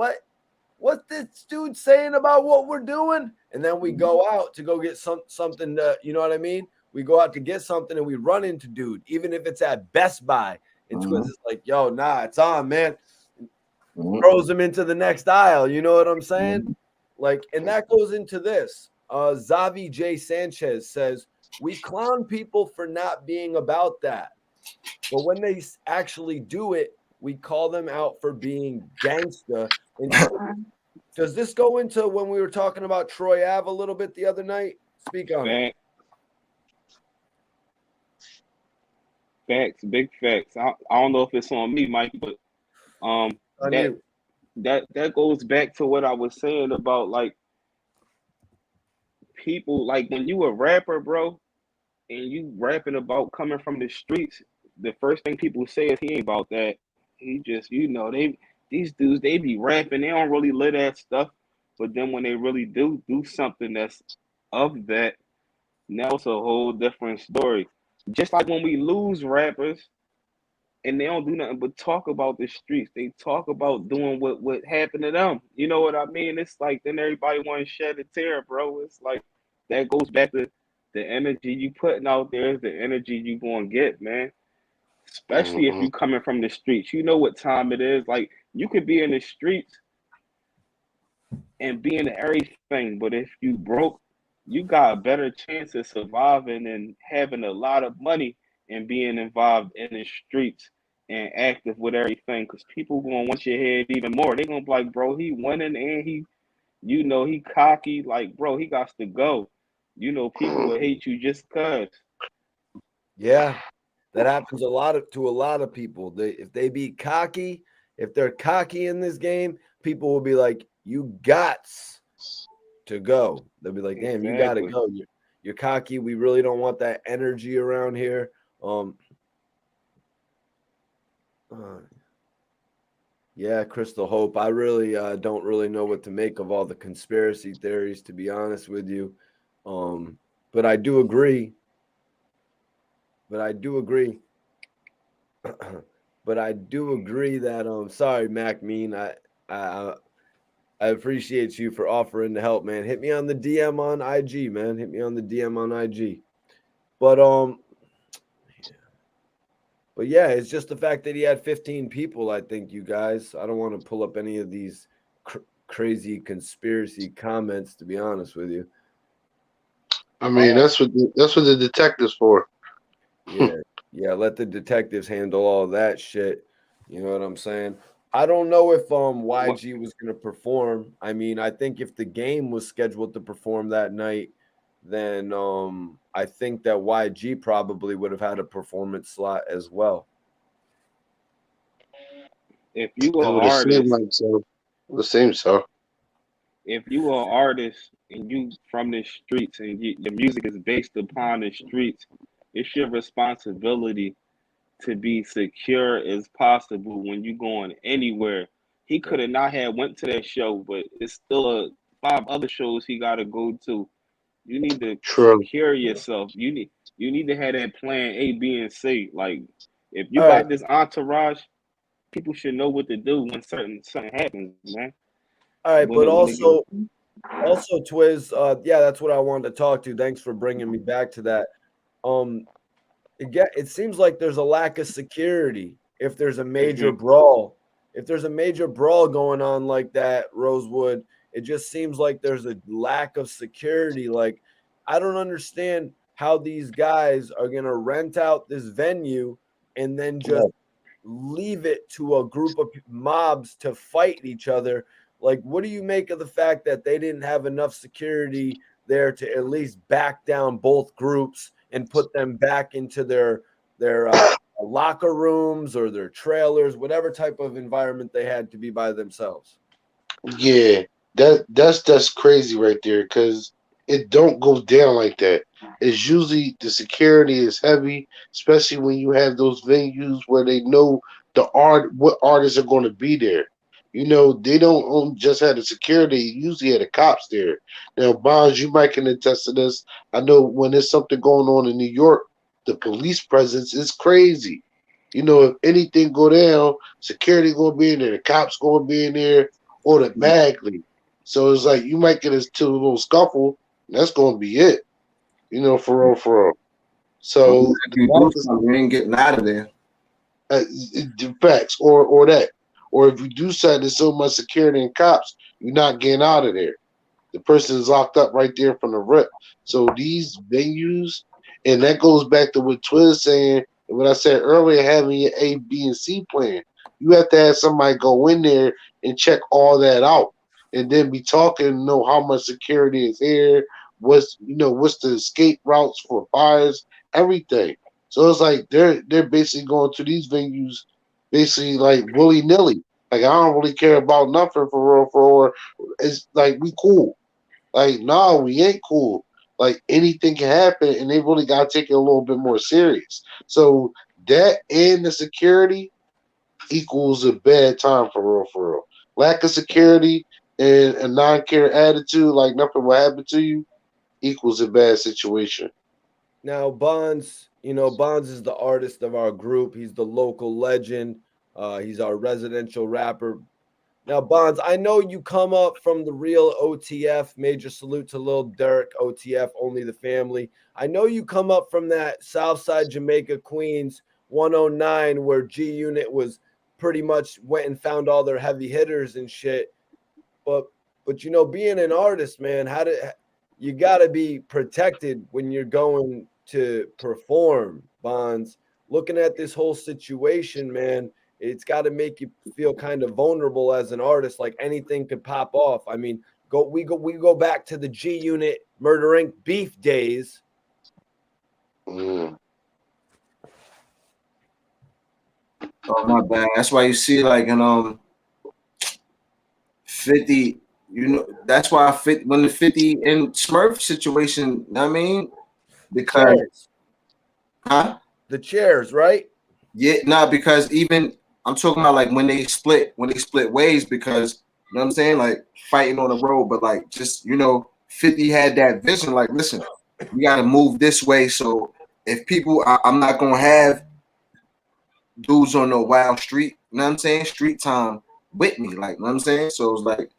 What's this dude saying about what we're doing? And then we go out to go get something to, you know what I mean? We go out to get something and we run into dude, even if it's at Best Buy. And Twiz is like, yo, nah, it's on, man. Throws him into the next aisle. You know what I'm saying? Like, and that goes into this. Zavi J. Sanchez says, we clown people for not being about that. But when they actually do it, we call them out for being gangsta. And does this go into when we were talking about Troy Ave a little bit the other night? Speak on it. Facts, big facts. I don't know if it's on me, Mike, but that goes back to what I was saying about, like, people, like, when you a rapper, bro, and you rapping about coming from the streets, the first thing people say is he ain't about that. He just, these dudes, they be rapping, they don't really live that stuff. But then when they really do something that's of that, now it's a whole different story. Just like when we lose rappers and they don't do nothing but talk about the streets. They talk about doing what happened to them. You know what I mean? It's like then everybody want to shed a tear, bro. It's like that goes back to the energy you putting out there is the energy you gonna get, man. Especially if you coming from the streets. You know what time it is. Like, you could be in the streets and be in everything, but if you broke, you got a better chance of surviving and having a lot of money and being involved in the streets and active with everything. Because people gonna want your head even more. They gonna be like, bro, he winning and he cocky. Like, bro, he got to go. People will hate you just cause. Yeah, that happens to a lot of people. If they're cocky in this game, people will be like, you got to go. They'll be like, damn, you got to go. You're cocky. We really don't want that energy around here. Yeah, Crystal Hope. I really don't really know what to make of all the conspiracy theories, to be honest with you. But I do agree. But I do agree that sorry, Mac Mean. I appreciate you for offering to help, man. Hit me on the DM on IG, man. Hit me on the DM on IG. But yeah, it's just the fact that he had 15 people, I think, you guys. I don't want to pull up any of these crazy conspiracy comments, to be honest with you. I mean, that's what the detectives for. Yeah, let the detectives handle all that shit. You know what I'm saying? I don't know if YG was going to perform. I mean, I think if the game was scheduled to perform that night, then I think that YG probably would have had a performance slot as well. If you an artist, the same so. If you are an artist and you from the streets and your music is based upon the streets, it's your responsibility to be secure as possible when you going anywhere. He could have not had went to that show, but it's still a 5 other shows he got to go to. You need to True. secure yourself. You need to have that plan A, B, and C. Like if you All right, got this entourage, people should know what to do when something happens, man. all right, but When they get also, Twiz, yeah, that's what I wanted to talk to. Thanks for bringing me back to that. Um, it seems like there's a lack of security if there's a major Mhm. brawl. If there's a major brawl going on like that, Rosewood, it just seems like there's a lack of security. Like, I don't understand how these guys are going to rent out this venue and then just leave it to a group of mobs to fight each other. Like, what do you make of the fact that they didn't have enough security there to at least back down both groups and put them back into their locker rooms or their trailers, whatever type of environment they had to be by themselves? Yeah, that's crazy right there because it don't go down like that. It's usually the security is heavy, especially when you have those venues where they know what artists are going to be there. You know, they don't just have the security; usually have the cops there. Now, Bonds, you might can attest to this. I know when there's something going on in New York, the police presence is crazy. You know, if anything go down, security gonna be in there, the cops gonna be in there automatically. So it's like you might get into a little scuffle, and that's gonna be it. You know, for real, for real. So If you do something, you ain't getting out of there. facts, or that, or if you do something, there's so much security and cops, you're not getting out of there. The person is locked up right there from the rip. So these venues, and that goes back to what Twiz saying, and what I said earlier, having your A, B, and C plan. You have to have somebody go in there and check all that out, and then be talking, know how much security is here, what's the escape routes for fires, everything. So it's like they're basically going to these venues, basically like willy nilly. Like I don't really care about nothing for real, for real. It's like we cool. Like, no, we ain't cool. Like anything can happen, and they really got to take it a little bit more serious. So that and the security equals a bad time for real, for real. Lack of security and a non-care attitude, like nothing will happen to you, equals a bad situation. Now, Bonds, Bonds is the artist of our group. He's the local legend. He's our residential rapper. Now, Bonds, I know you come up from the real OTF. Major salute to Lil Durk, OTF, only the family. I know you come up from that Southside Jamaica, Queens 109, where G Unit was pretty much went and found all their heavy hitters and shit. But being an artist, man, you got to be protected when you're going to perform, Bonds. Looking at this whole situation, man, it's got to make you feel kind of vulnerable as an artist. Like anything could pop off. I mean, we go back to the G Unit Murder Inc. beef days. Mm. Oh my bad. That's why you see like in 50, that's why when the 50 and Smurf situation, you know what I mean? Because Chairs. huh? The chairs, right? Yeah, nah, because even I'm talking about like when they split ways, because you know what I'm saying, like fighting on the road, but like just 50 had that vision, like listen, we gotta move this way. So if I'm not gonna have dudes on no wild street, you know what I'm saying, street time with me, like, you know what I'm saying? So it's like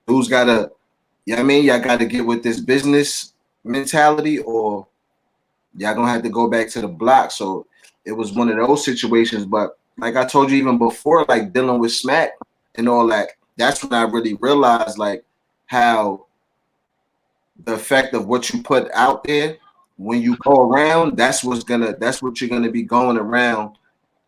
dudes gotta, you know what I mean, y'all gotta get with this business mentality, or y'all gonna have to go back to the block. So it was one of those situations. But like I told you even before, like dealing with Smack and all that, that's when I really realized like how the effect of what you put out there when you go around, that's what you're gonna be going around.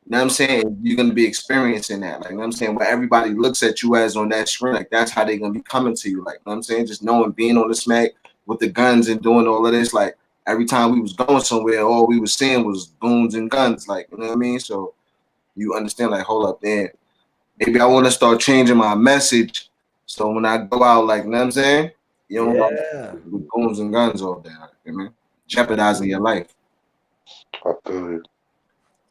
You know what I'm saying? You're gonna be experiencing that. Like, you know what I'm saying? Where everybody looks at you as on that screen, like that's how they're gonna be coming to you. Like, you know what I'm saying? Just knowing being on the Smack with the guns and doing all of this, like every time we was going somewhere, all we was seeing was goons and guns. Like, you know what I mean? So you understand, like, hold up there. Maybe I want to start changing my message. So when I go out, like, you know what I'm saying? You don't Yeah. with goons and guns all day. Like, you know, jeopardizing your life. I feel you.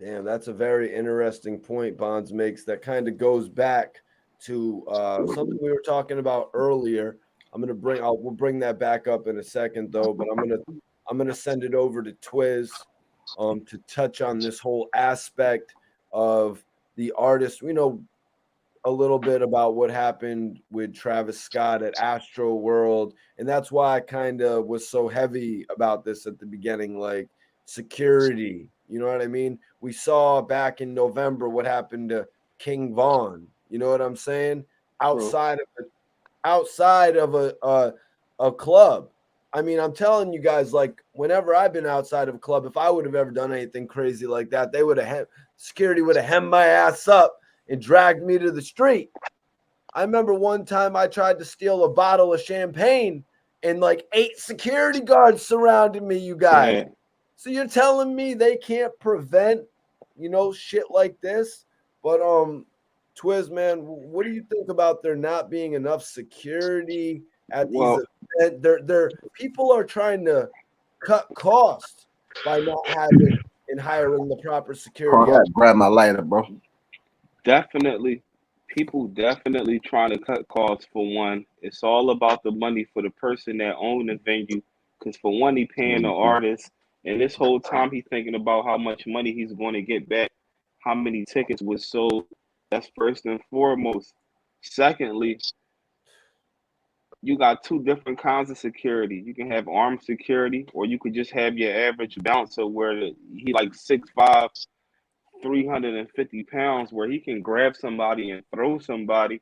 Damn, that's a very interesting point Bonds makes. That kind of goes back to something we were talking about earlier. We'll bring that back up in a second though, but I'm gonna send it over to Twiz to touch on this whole aspect of the artist. We know a little bit about what happened with Travis Scott at Astro World, and that's why I kind of was so heavy about this at the beginning, like security. You know what I mean? We saw back in November what happened to King Von. You know what I'm saying? Outside of a club. I mean, I'm telling you guys, like whenever I've been outside of a club, if I would have ever done anything crazy like that, security would have hemmed my ass up and dragged me to the street. I remember one time I tried to steal a bottle of champagne and like 8 security guards surrounded me, you guys. Yeah. So you're telling me they can't prevent, shit like this? But Twiz, man, what do you think about there not being enough security at these events? They're people are trying to cut costs by not having and hiring the proper security. Grab my lighter, bro. Definitely, people definitely trying to cut costs for one. It's all about the money for the person that owned the venue. Because for one, he paying the artist, and this whole time he thinking about how much money he's going to get back, how many tickets was sold. That's first and foremost. Secondly, you got 2 different kinds of security. You can have armed security, or you could just have your average bouncer where he like 6'5", 350 pounds, where he can grab somebody and throw somebody.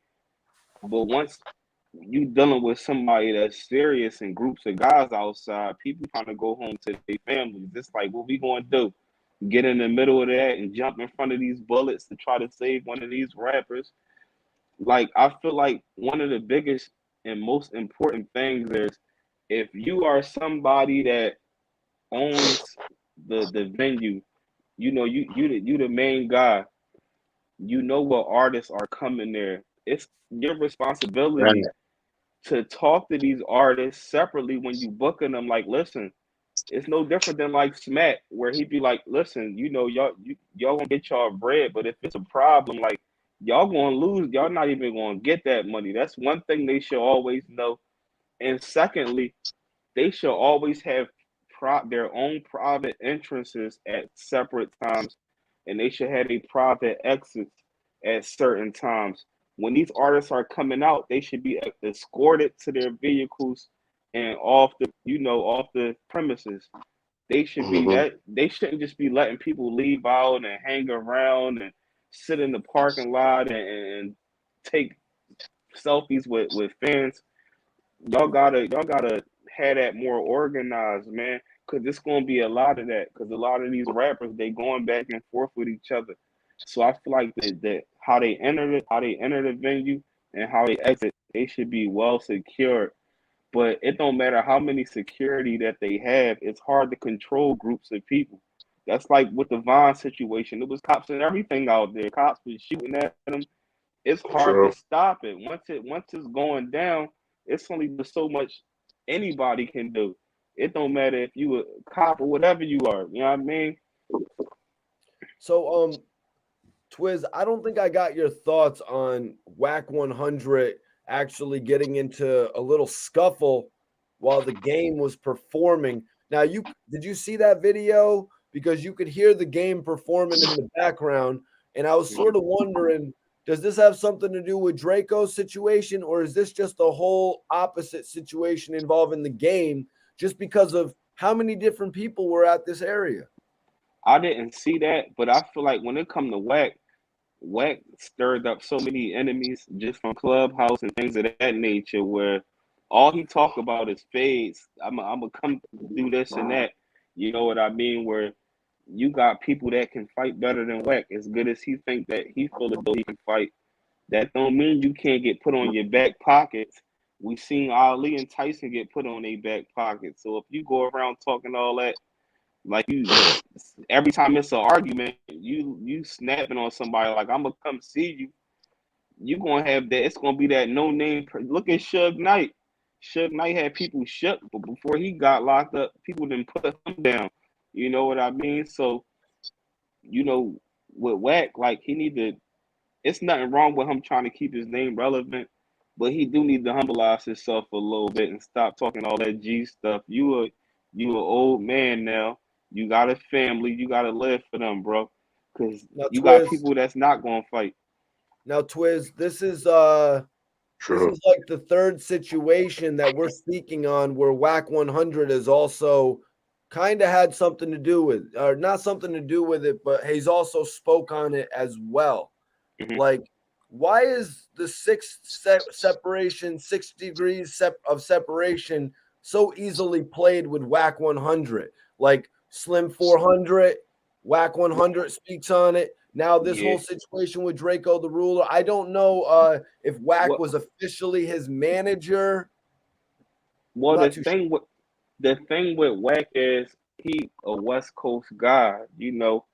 But once you dealing with somebody that's serious and groups of guys outside, people trying to go home to their families. It's like, what we gonna do? Get in the middle of that and jump in front of these bullets to try to save one of these rappers? Like, I feel like one of the biggest and most important things is, if you are somebody that owns the venue, you the main guy, you know what artists are coming there. It's your responsibility to talk to these artists separately when you booking them. Like, listen, it's no different than like Smack, where he'd be like, listen, y'all gonna get y'all bread, but if it's a problem, like, y'all gonna lose. Y'all not even gonna get that money. That's one thing they should always know. And secondly, they should always have their own private entrances at separate times, and they should have a private exits at certain times. When these artists are coming out, they should be escorted to their vehicles and off the premises. They should be that. They shouldn't just be letting people leave out and hang around and sit in the parking lot and take selfies with fans. Y'all gotta have that more organized, man. Cause it's gonna be a lot of that. Cause a lot of these rappers, they going back and forth with each other. So I feel like that how they enter the venue and how they exit, they should be well secured. But it don't matter how many security that they have, it's hard to control groups of people. That's like with the Vine situation. It was cops and everything out there. Cops was shooting at them. It's hard to stop it. Once it's going down, it's only so much anybody can do. It don't matter if you a cop or whatever you are. You know what I mean? So Twiz, I don't think I got your thoughts on Wack 100 actually getting into a little scuffle while the game was performing. Now, did you see that video? Because you could hear the game performing in the background, and I was sort of wondering, does this have something to do with Draco's situation, or is this just a whole opposite situation involving the game just because of how many different people were at this area? I didn't see that, but I feel like when it come to Wack stirred up so many enemies just from Clubhouse and things of that nature, where all he talk about is fades. I'm gonna come do this and that. You know what I mean? Where you got people that can fight better than Wack, as good as he think that he feel as though he can fight. That don't mean you can't get put on your back pockets. We seen Ali and Tyson get put on their back pockets. So if you go around talking all that, like, every time it's an argument, you snapping on somebody like, I'm gonna come see you. You gonna have that. It's gonna be that no name. Look at Suge Knight. Suge Knight had people shook, but before he got locked up, people didn't put him down. You know what I mean? So, you know, with Wack, like he need to. It's nothing wrong with him trying to keep his name relevant, but he do need to humbleize himself a little bit and stop talking all that G stuff. You a old man now. You got a family. You got to live for them, bro. Because Now, you got Twiz. people that's not gonna fight. Now, Twiz. This is True. like the third situation that we're speaking on where Wack 100 has also kind of had something to do with, or not something to do with it, but he's also spoke on it as well. Mhm. Like, why is the separation, 6 degrees of separation so easily played with Wack 100? Like Slim 400, Wack 100 speaks on it. Now this Yeah. whole situation with Drakeo the Ruler, I don't know if Wack Well, was officially his manager. well, Not too sure. the thing with Wack is he a West Coast guy, you know,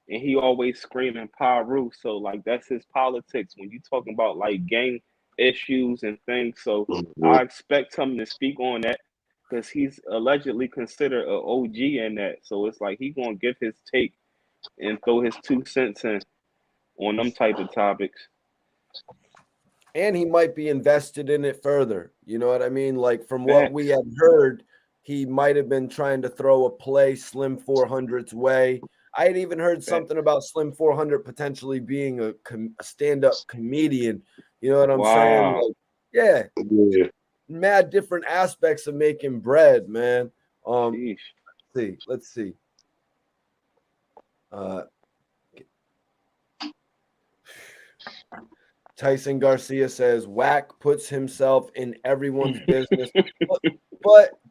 and he always screaming Pyru. So like that's his politics when you talking about like gang issues and things. So Mhm. I expect him to speak on that because he's allegedly considered an OG in that. So it's like he gonna give his take and throw his 2 cents in on them type of topics. And he might be invested in it further. You know what I mean? Like from what we Facts. had heard, he might have been trying to throw a play Slim 400's way. I had even heard Facts. something about Slim 400 potentially being a stand-up comedian. You know what I'm saying? Wow. Like, yeah, Yeah. mad different aspects of making bread, man. Sheesh. Let's see. Uh, Tyson Garcia says Wack puts himself in everyone's business.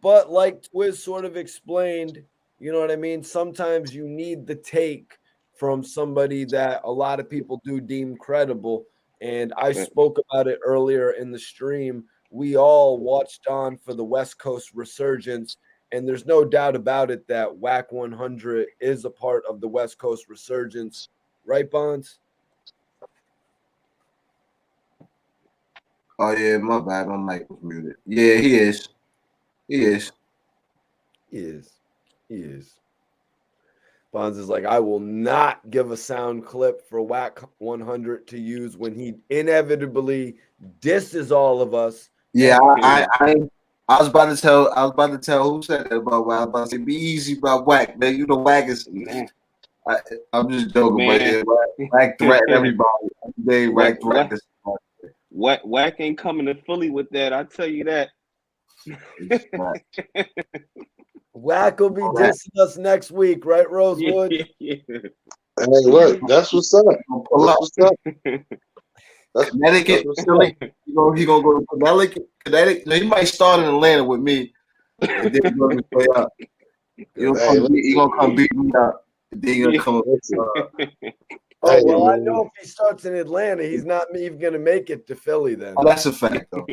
But like Twiz sort of explained, you know what I mean? Sometimes you need the take from somebody that a lot of people do deem credible. And I spoke about it earlier in the stream. We all watched on for the West Coast resurgence. And there's no doubt about it that Wack 100 is a part of the West Coast resurgence. Right, Bonds? Oh yeah, my bad. My mic was muted. Yeah, he is. He is. He is. He is. Bonds is like, I will not give a sound clip for Wack 100 to use when he inevitably disses all of us. Yeah, And I was about to tell who said that about Wack. I was about to say, be easy about Wack, man. You know Wack is. Man. I'm just joking, but Man. yeah, Wack threaten everybody. Every day, Wack threaten. Wack ain't coming to Philly with that. I tell you that. Wack will be dissing us next week, right, Rosewood? Yeah. Hey, look, that's what's up. That's what's up. Connecticut, what's Philly. He gonna go to Connecticut. No, he might start in Atlanta with me, and then work his way up. He gonna come beat me up. And then he gonna come up. Oh, Hey, well, I man. know if he starts in Atlanta, he's not even going to make it to Philly then. Oh, that's a fact, though.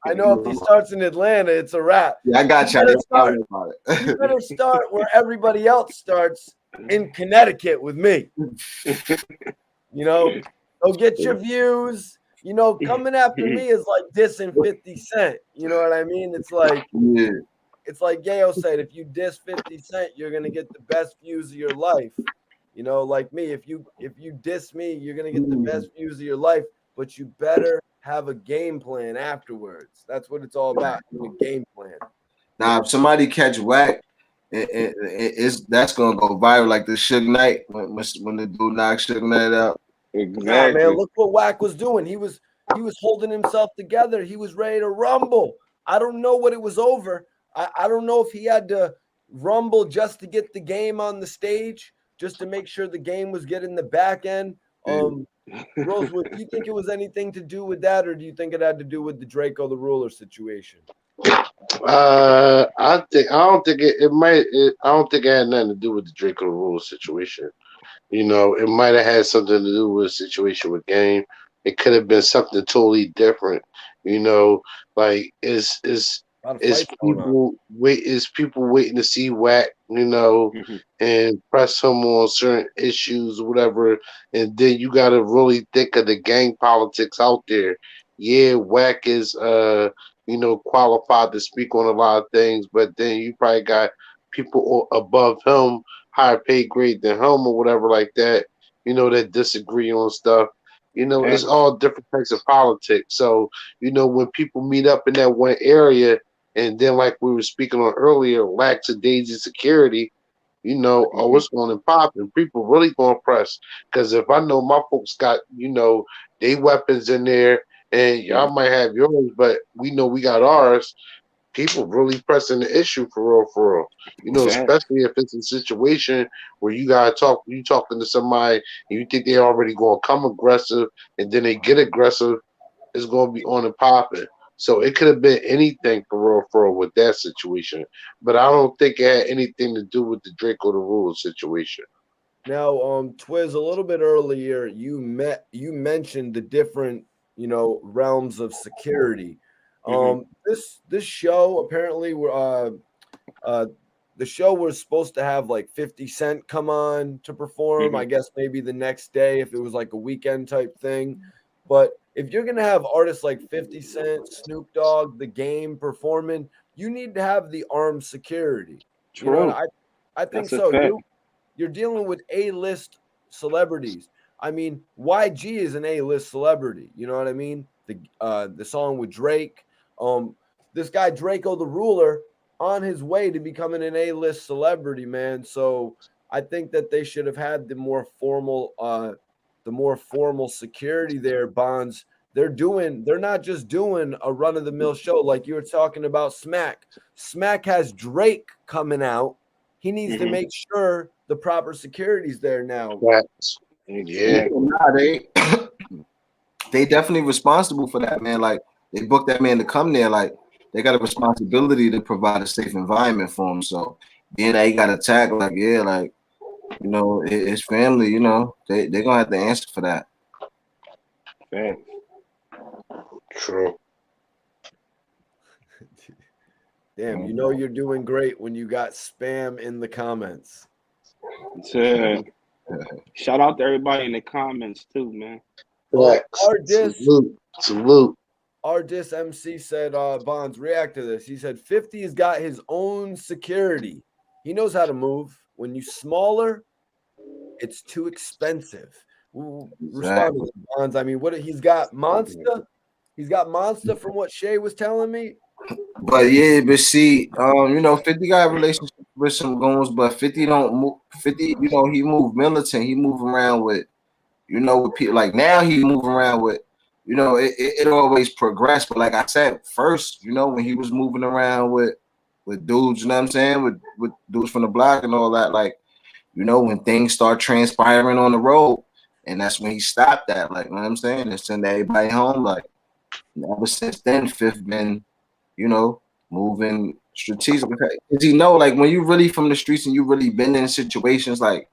I know if he starts in Atlanta, it's a wrap. Yeah, I got you. You better start where everybody else starts, in Connecticut with me. You know, go get your views. You know, coming after me is like dissing 50 Cent. You know what I mean? It's like, Yeah. it's like Gayo said, if you diss 50 Cent, you're going to get the best views of your life. You know, like me, if you diss me, you're gonna get the best views of your life, but you better have a game plan afterwards. That's what it's all about, a game plan. Now, if somebody catch Wack, that's gonna go viral like the Suge Knight when the dude knocked Suge Knight out. Exactly. Nah, man, look what Wack was doing. He was holding himself together. He was ready to rumble. I don't know what it was over. I don't know if he had to rumble just to get the game on the stage, just to make sure the game was getting the back end. Rosewood, do you think it was anything to do with that, or do you think it had to do with the Drakeo the Ruler situation? I don't think it had nothing to do with the Drakeo the Ruler situation. You know, it might have had something to do with a situation with game. It could have been something totally different. You know, like it's people waiting to see Wack, you know, and press him on certain issues, whatever. And then you got to really think of the gang politics out there. Yeah, Wack is you know, qualified to speak on a lot of things, but then you probably got people above him higher pay grade than him or whatever like that, that disagree on stuff. It's Facts. all different types of politics. So, when people meet up in that one area and then like we were speaking on earlier, lacks of daisy security, oh, Mhm. it's going to pop and people really going to press. Because if I know my folks got, they weapons in there and y'all Mhm. might have yours, but we know we got ours, people really pressing the issue for real, for real. Facts. Especially if it's a situation where you talking to somebody and you think they already going to come aggressive and then they get aggressive, it's going to be on and popping. So it could have been anything for real with that situation. But I don't think it had anything to do with the Draco the Ruler situation. Now, Twiz, a little bit earlier, you mentioned the different, realms of security. Mhm. This show apparently, uh, the show was supposed to have like 50 Cent come on to perform. I Mhm. guess maybe the next day if it was like a weekend type thing. But if you're gonna have artists like 50 Cent, Snoop Dogg, The Game performing, you need to have the armed security. You know, and True. I think That's a so. fact. You're dealing with A-list celebrities. I mean, YG is an A-list celebrity. You know what I mean? The song with Drake. This guy Drakeo the Ruler on his way to becoming an A-list celebrity, man. So I think that they should have had the more formal security there, Bonds. They're not just doing a run-of-the-mill show like you were talking about Smack. Smack has Drake coming out. He needs to Mhm. make sure the proper security's there now. Facts. Yeah, Yeah. Exactly. nah, they definitely responsible for that, man. Like they booked that man to come there. Like they got a responsibility to provide a safe environment for him. So being that he got attacked, like yeah, like his family, they gonna have to answer for that. Facts. True. Damn, you know you're doing great when you got spam in the comments. So, shout out to everybody in the comments too, man. Oh, Facts. Salute. Salute. Ardis MC said, Bonds, react to this. He said 50 has got his own security. He knows how to move. When you smaller, it's too expensive. Respond to Exactly. that, Bonds. I mean, what he's got Monster. He's got Monster from what Shay was telling me. But yeah, but see, 50 got a relationship with some goons, but 50 don't move. 50, he moved militant. He moved around with, with people. Like now, he moving around with, it always progressed. But like I said, first, when he was moving around with dudes, you know what I'm saying, with dudes from the block and all that, like, when things start transpiring on the road, and that's when he stopped that. Like, you know what I'm saying, and send everybody home. Like, ever since then, Fifth been moving strategic because like when you really from the streets and you really been in situations like,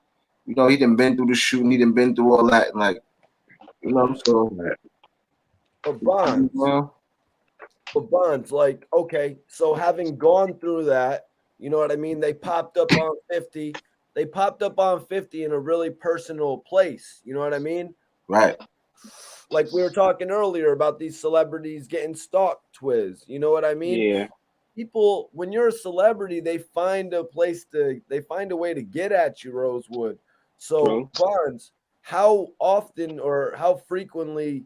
he done been through the shooting, he done been through all that, and like, so But Bonds, like, okay, so having gone through that, you know what I mean? They popped up on 50. They popped up on 50 in a really personal place. You know what I mean? right. Like we were talking earlier about these celebrities getting stalked, Twiz. You know what I mean? Yeah. People, when you're a celebrity, they find a way to get at you, Rosewood. So, True. Bonds, how often or how frequently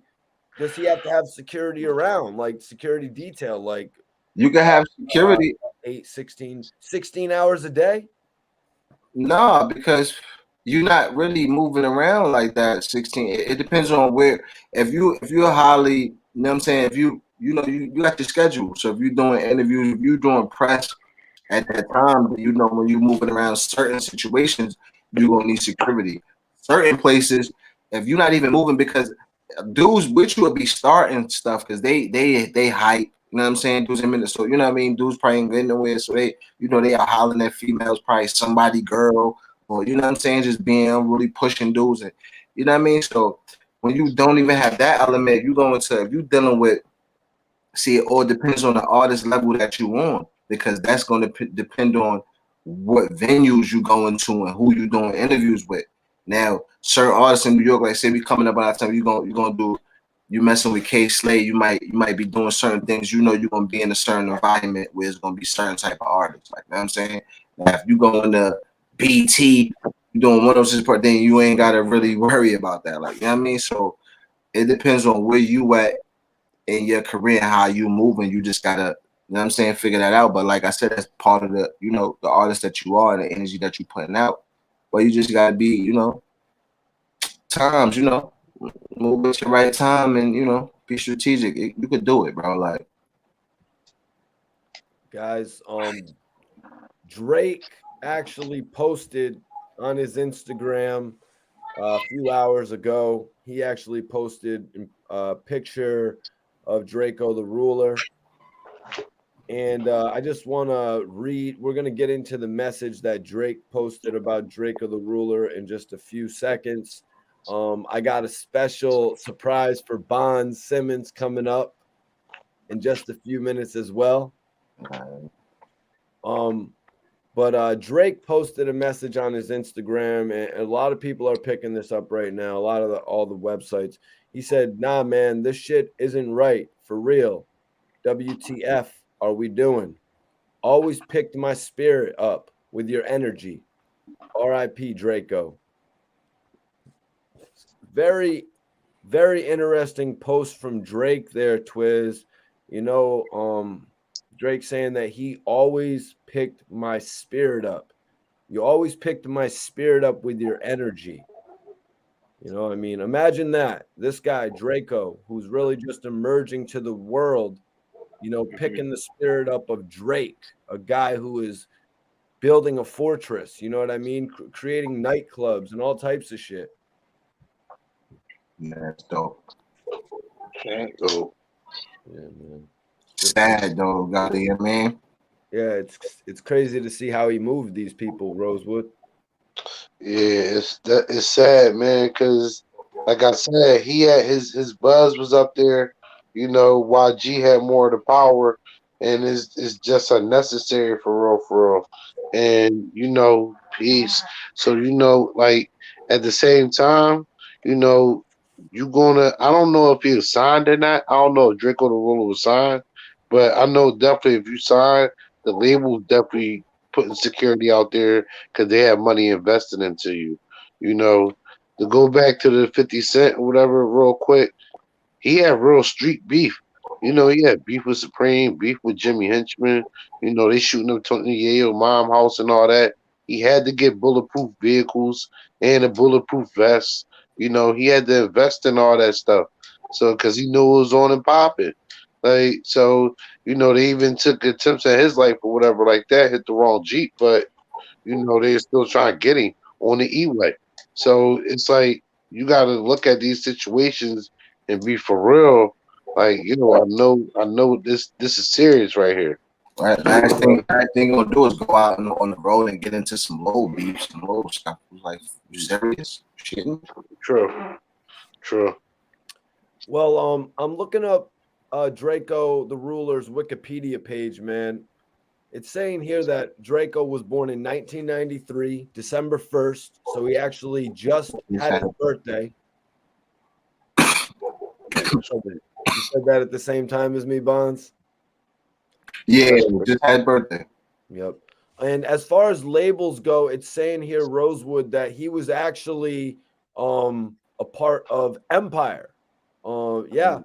does he have to have security around, like security detail, like You can have uh, security. 16 hours a day? Nah, because you're not really moving around like that. 16. It depends on where. If you're highly, you know what I'm saying. If you got your schedule. So if you're doing interviews, if you're doing press at that time, when you're moving around certain situations, you're gonna need security. Certain places, if you're not even moving, because dudes with you will be starting stuff because they hype. You know what I'm saying? Dudes in minutes. So you know what I mean? Dudes probably ain't getting nowhere. So they are hollering at females, probably somebody girl, or you know what I'm saying, just being really pushing dudes, and you know what I mean. So when you don't even have that element, you go into, if you dealing with, see, it all depends on the artist level that you on, because that's going to depend on what venues you go into and who you doing interviews with. Now, certain artists in New York, like say we coming up on that time, you messing with K Slade, you might be doing certain things. You're gonna be in a certain environment where it's gonna be certain type of artists. Like, you know what I'm saying? Now, if you go into BT, you doing 106 part, then you ain't gotta really worry about that. Like, you know what I mean? So it depends on where you at in your career, how you moving. You just gotta, you know what I'm saying, figure that out. But like I said, that's part of the, you know, the artist that you are and the energy that you putting out. But you just gotta be, you know, times, you know, move at your right time and, you know, be strategic. You could do it, bro. Like, Guys, Drake actually posted on his Instagram a few hours ago. He actually posted a picture of Drakeo the Ruler. And I just want to read, we're going to get into the message that Drake posted about Drakeo the Ruler in just a few seconds. I got a special surprise for Bond Simmons coming up in just a few minutes as well. But Drake posted a message on his Instagram, and a lot of people are picking this up right now. A lot of all the websites. He said, "Nah, man, this shit isn't right for real. WTF are we doing? Always picked my spirit up with your energy. R.I.P. Drakeo." Very, very interesting post from Drake there, Twiz. You know, Drake saying that he always picked my spirit up. You always picked my spirit up with your energy. You know, I mean, imagine that. This guy, Drakeo, who's really just emerging to the world, you know, picking the spirit up of Drake, a guy who is building a fortress, you know what I mean? Creating nightclubs and all types of shit. yeah, that's dope. So Yeah, man. Sad though, goddamn, man. Yeah, it's crazy to see how he moved these people, Rosewood. yeah, it's sad, man, because like I said, he had his buzz was up there. You know, YG had more of the power, and it's just unnecessary for real. And you know, peace. So you know, like at the same time, you know, you gonna. I don't know if he was signed or not. I don't know if Draco the Ruler was signed, but I know definitely if you sign, the label definitely putting security out there because they have money invested into you. You know, to go back to the 50 Cent or whatever, real quick, he had real street beef. You know, he had beef with Supreme, beef with Jimmy Henchman. You know, they shooting up Tony Yayo mom house and all that. He had to get bulletproof vehicles and a bulletproof vest. You know, he had to invest in all that stuff. So, because he knew it was on and popping. Like, so, you know, they even took attempts at his life or whatever like that, hit the wrong Jeep, but you know, they're still trying to get him on the E-way. So it's like you got to look at these situations and be for real. Like, you know, I know this is serious right here. Right, last thing gonna do is go out on the road and get into some low beef, some low stuff. Like, you serious? Shitting? True, true. Well, I'm looking up Drakeo the Ruler's Wikipedia page, man. It's saying here that Drakeo was born in 1993, December 1st. So he actually just had his birthday. You said that at the same time as me, Bonds? Yeah, just had birthday. Yep. And as far as labels go, it's saying here, Rosewood, that he was actually a part of Empire. Yeah.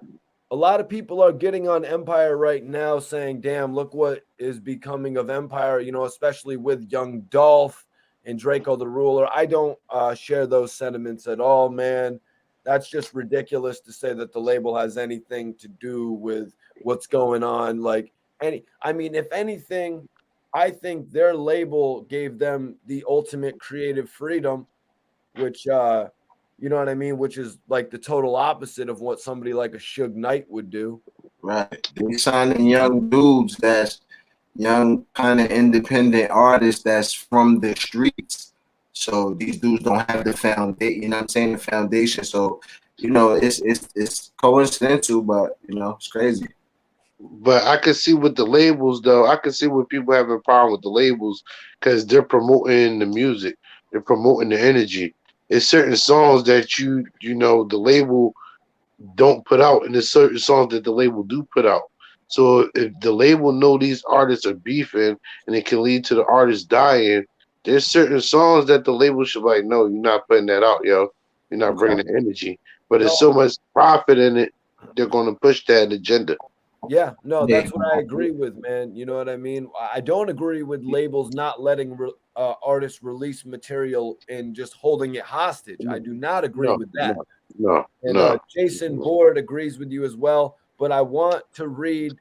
A lot of people are getting on Empire right now saying, damn, look what is becoming of Empire, you know, especially with Young Dolph and Drakeo the Ruler. I don't share those sentiments at all, man. That's just ridiculous to say that the label has anything to do with what's going on. Like, I mean, if anything, I think their label gave them the ultimate creative freedom, which you know what I mean? Which is like the total opposite of what somebody like a Suge Knight would do. Right. They signing young dudes that's young, kind of independent artists that's from the streets. So these dudes don't have the foundation, you know what I'm saying? The foundation. So, you know, it's coincidental, but you know, it's crazy. But I can see with the labels though, I can see what people have a problem with the labels because they're promoting the music, they're promoting the energy. It's certain songs that you know the label don't put out, and there's certain songs that the label do put out. So if the label know these artists are beefing and it can lead to the artist dying, there's certain songs that the label should like, no, you're not putting that out, yo. You're not Okay. bringing the energy. But there's No, so much profit in it, they're going to push that agenda. yeah, no, Yeah. that's what I agree with, man. You know what I mean? I don't agree with labels not letting artists release material and just holding it hostage. I do not agree No, with that. no, no, And no. Jason Board agrees with you as well. But I want to read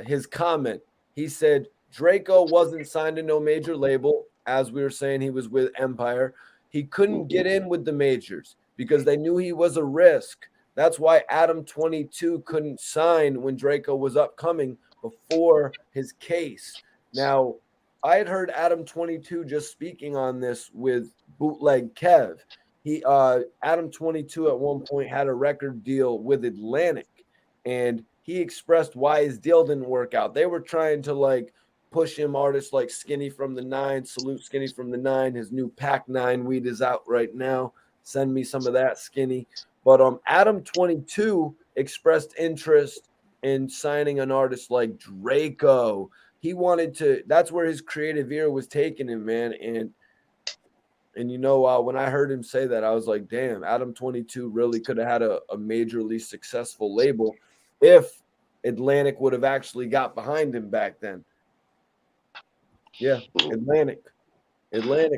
his comment. He said Draco wasn't signed to no major label. As we were saying, he was with Empire. He couldn't get in with the majors because they knew he was a risk. That's why Adam 22 couldn't sign when Draco was upcoming before his case. Now, I had heard Adam 22 just speaking on this with Bootleg Kev. He Adam 22 at one point had a record deal with Atlantic, and he expressed why his deal didn't work out. They were trying to like push him artists like Skinny from the Nine, salute Skinny from the Nine. His new Pack 9 weed is out right now. Send me some of that, Skinny. But Adam 22 expressed interest in signing an artist like Draco. He wanted to, that's where his creative ear was taking him, man. And you know, when I heard him say that, I was like, damn, Adam 22 really could have had a majorly successful label if Atlantic would have actually got behind him back then. Yeah, Atlantic,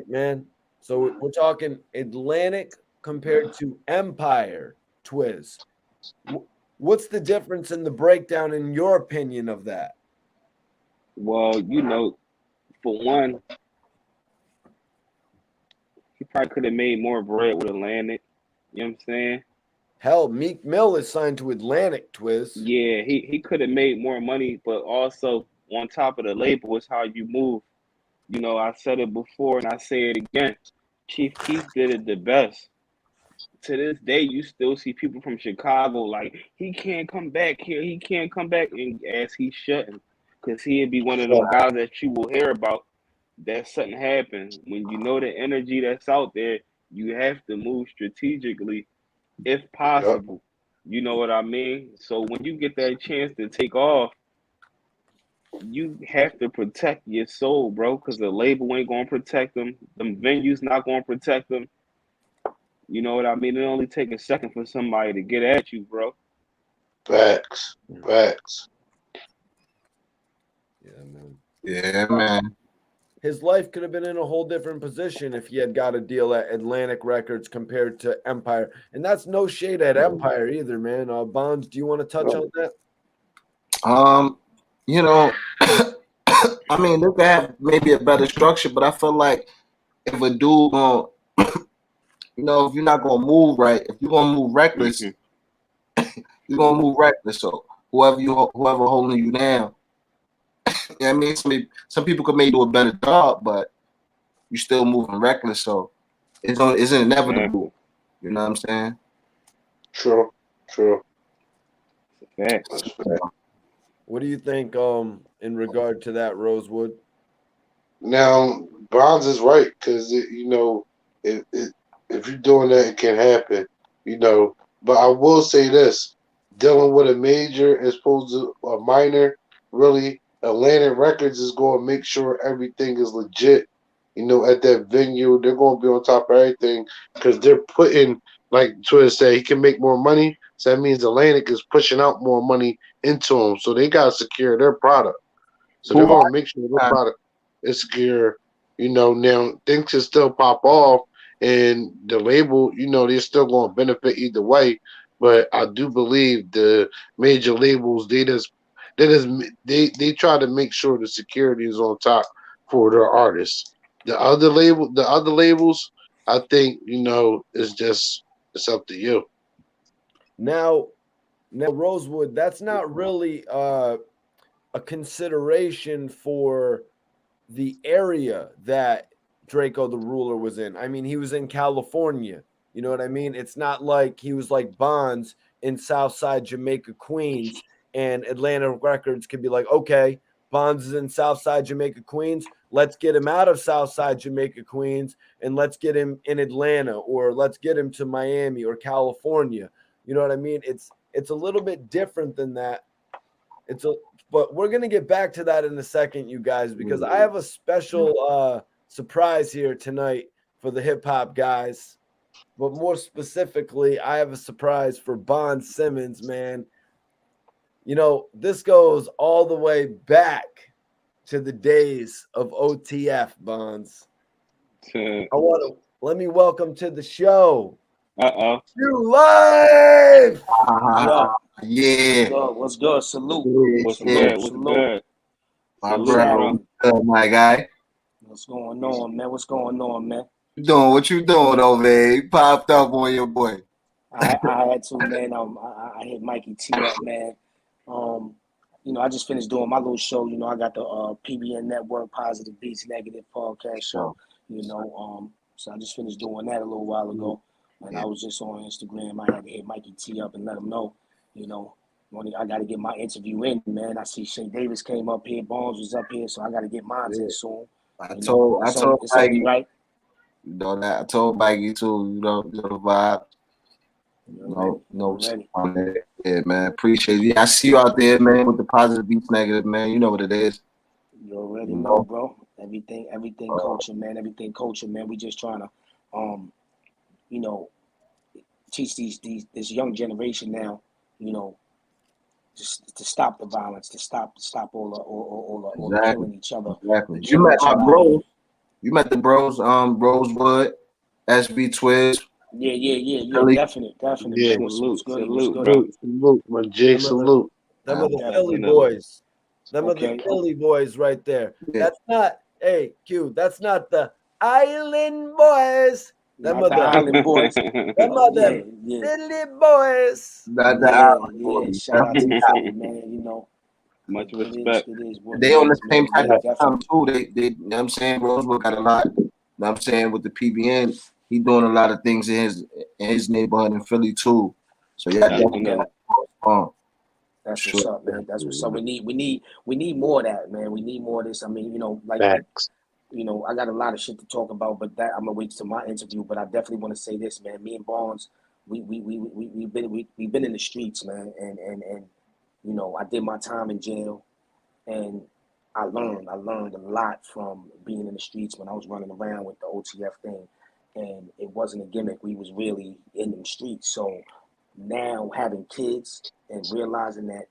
man. So we're talking Atlantic compared to Empire, Twiz. What's the difference in the breakdown, in your opinion, of that? Well, you know, for one, he probably could have made more bread with Atlantic. You know what I'm saying? Hell, Meek Mill is signed to Atlantic, Twiz. Yeah, he could have made more money, but also on top of the label is how you move. You know, I said it before and I say it again. Chief Keef did it the best. To this day, you still see people from Chicago like he can't come back here. He can't come back, and as he shouldn't, because he'd be one of them guys that you will hear about. That something happened when you know the energy that's out there. You have to move strategically, if Yep. possible. You know what I mean? So when you get that chance to take off, you have to protect your soul, bro, because the label ain't gonna protect them. Them venues not gonna protect them. You know what I mean? It only take a second for somebody to get at you, bro. Facts. Facts. Yeah, man. Yeah, man. His life could have been in a whole different position if he had got a deal at Atlantic Records compared to Empire. And that's no shade at Empire either, man. Bonds, do you want to touch on that? You know, I mean, they could have maybe a better structure, but I feel like if a dude gonna, you know, if you're not gonna move right, if you're gonna move reckless, you're gonna move reckless. So whoever holding you down, yeah, I mean, some people could maybe do a better job, but you still moving reckless. So it's inevitable. You know what I'm saying? True. True. Facts. That's fact. What do you think in regard to that, Rosewood? Now, Bonds is right because you know, if you're doing that, it can happen. You know, but I will say this: dealing with a major as opposed to a minor, really, Atlantic Records is going to make sure everything is legit. You know, at that venue, they're going to be on top of everything because they're putting, like Twitter said, he can make more money. So that means Atlantic is pushing out more money into them. So they got to secure their product. So they're going to make sure their product is secure. You know, now things can still pop off, and the label, you know, they're still going to benefit either way. But I do believe the major labels, they try to make sure the security is on top for their artists. The other labels, I think, you know, it's up to you. Now, Rosewood, that's not really a consideration for the area that Drakeo the Ruler was in. I mean, he was in California. You know what I mean? It's not like he was like Bonds in Southside Jamaica, Queens, and Atlanta Records could be like, okay, Bonds is in Southside Jamaica, Queens. Let's get him out of Southside Jamaica, Queens, and let's get him in Atlanta, or let's get him to Miami or California. You know what I mean? It's a little bit different than that. But we're gonna get back to that in a second, you guys, because I have a special surprise here tonight for the hip hop guys. But more specifically, I have a surprise for Bond Simmons, man. You know, this goes all the way back to the days of OTF, Bonds. I want to let me welcome to the show. Uh-oh. You live. Yeah. What's good? Salute. What's Yeah. good? What's Salute. good? My Salute, brother, my guy. What's going on, man? What's going on, man? What you doing over there? You popped up on your boy. I had to, man. I hit Mikey T up, man. I just finished doing my little show. You know, I got the PBN Network Positive Beats Negative podcast show. So I just finished doing that a little while ago, and I was just on Instagram. I had to hit Mikey T up and let him know, I got to get my interview in, man. I see Shay Davis came up here, Bones was up here, so I got to get mine in soon. I told Mikey, right? You know that I told Mikey too. You know the vibe. No, yeah, man. Appreciate it. I see you out there, man, with the positive beats negative, man. You know what it is. You already know, bro. Everything culture, man. Everything culture, man. We just trying to, teach this young generation now, just to stop the violence, to stop all the killing each other. Exactly. You met my bros. You met the bros. Rosewood, SB Twiz. Yeah. Definitely. Yeah. Salute, my J. Salute. Them are the Philly boys. Them are the Philly boys right there. Yeah. That's not, hey, Q, that's not the Island boys. Them are the Island boys. Them are the Philly boys. Not the Island boys. Shout out to the Philly, man. Much respect. They on the same type of time too. They you know what I'm saying? Rosewood got a lot. You know what I'm saying? With the PBN, he doing a lot of things in his neighborhood in Philly too. So yeah, definitely. That's what's up, man. That's what's up. We need more of that, man. We need more of this. I mean, Facts. I got a lot of shit to talk about, but that I'm gonna wait till my interview. But I definitely want to say this, man. Me and Barnes, we've been in the streets, man, and I did my time in jail, and I learned a lot from being in the streets when I was running around with the OTF thing, and it wasn't a gimmick. We was really in them streets. So now having kids and realizing that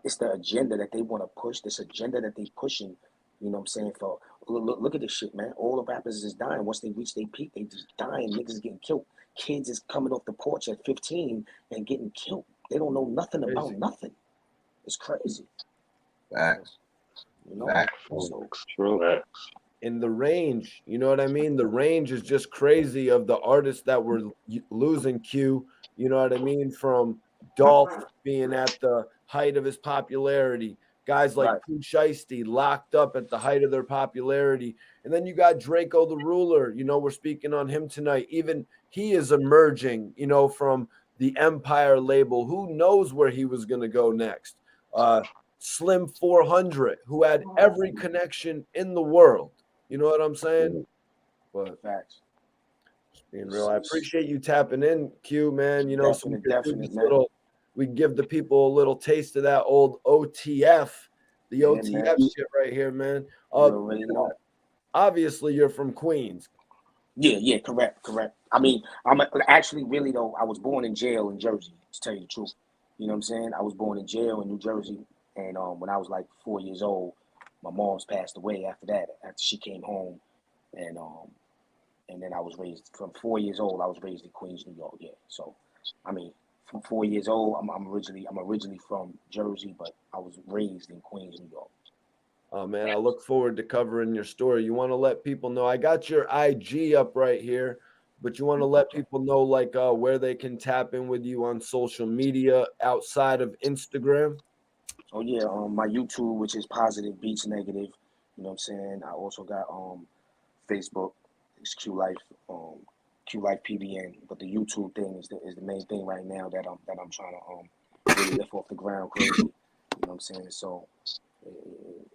it's the agenda that they want to push, this agenda that they pushing, you know what I'm saying? For look at this shit, man. All the rappers is dying. Once they reach their peak, they just dying. Niggas getting killed. Kids is coming off the porch at 15 and getting killed. They don't know nothing about nothing. It's crazy. Facts. So True. In the range, you know what I mean? The range is just crazy of the artists that were losing Q. You know what I mean? From Dolph being at the height of his popularity, guys like Pooh Shiesty locked up at the height of their popularity. And then you got Drakeo the Ruler. We're speaking on him tonight. Even he is emerging, from the Empire label. Who knows where he was going to go next? Slim 400, who had every connection in the world. You know what I'm saying? But facts. Being real, I appreciate you tapping in, Q, man. Definitely, we give the people a little taste of that old OTF, the OTF shit right here, man. Obviously, you're from Queens. Yeah, correct. I mean, I'm actually really though. I was born in jail in Jersey. To tell you the truth, you know what I'm saying. I was born in jail in New Jersey, and when I was like 4 years old, my mom's passed away. After she came home, and then I was raised from 4 years old. I was raised in Queens, New York. Yeah, so I mean, from 4 years old, I'm originally from Jersey, but I was raised in Queens, New York. Oh man, I look forward to covering your story. You want to let people know? I got your IG up right here, but you want to let people know where they can tap in with you on social media outside of Instagram? Oh yeah, my YouTube, which is Positive Beats Negative. You know what I'm saying? I also got Facebook. It's Q Life PBN. But the YouTube thing is the main thing right now that I'm trying to really lift off the ground crazy. You know what I'm saying? So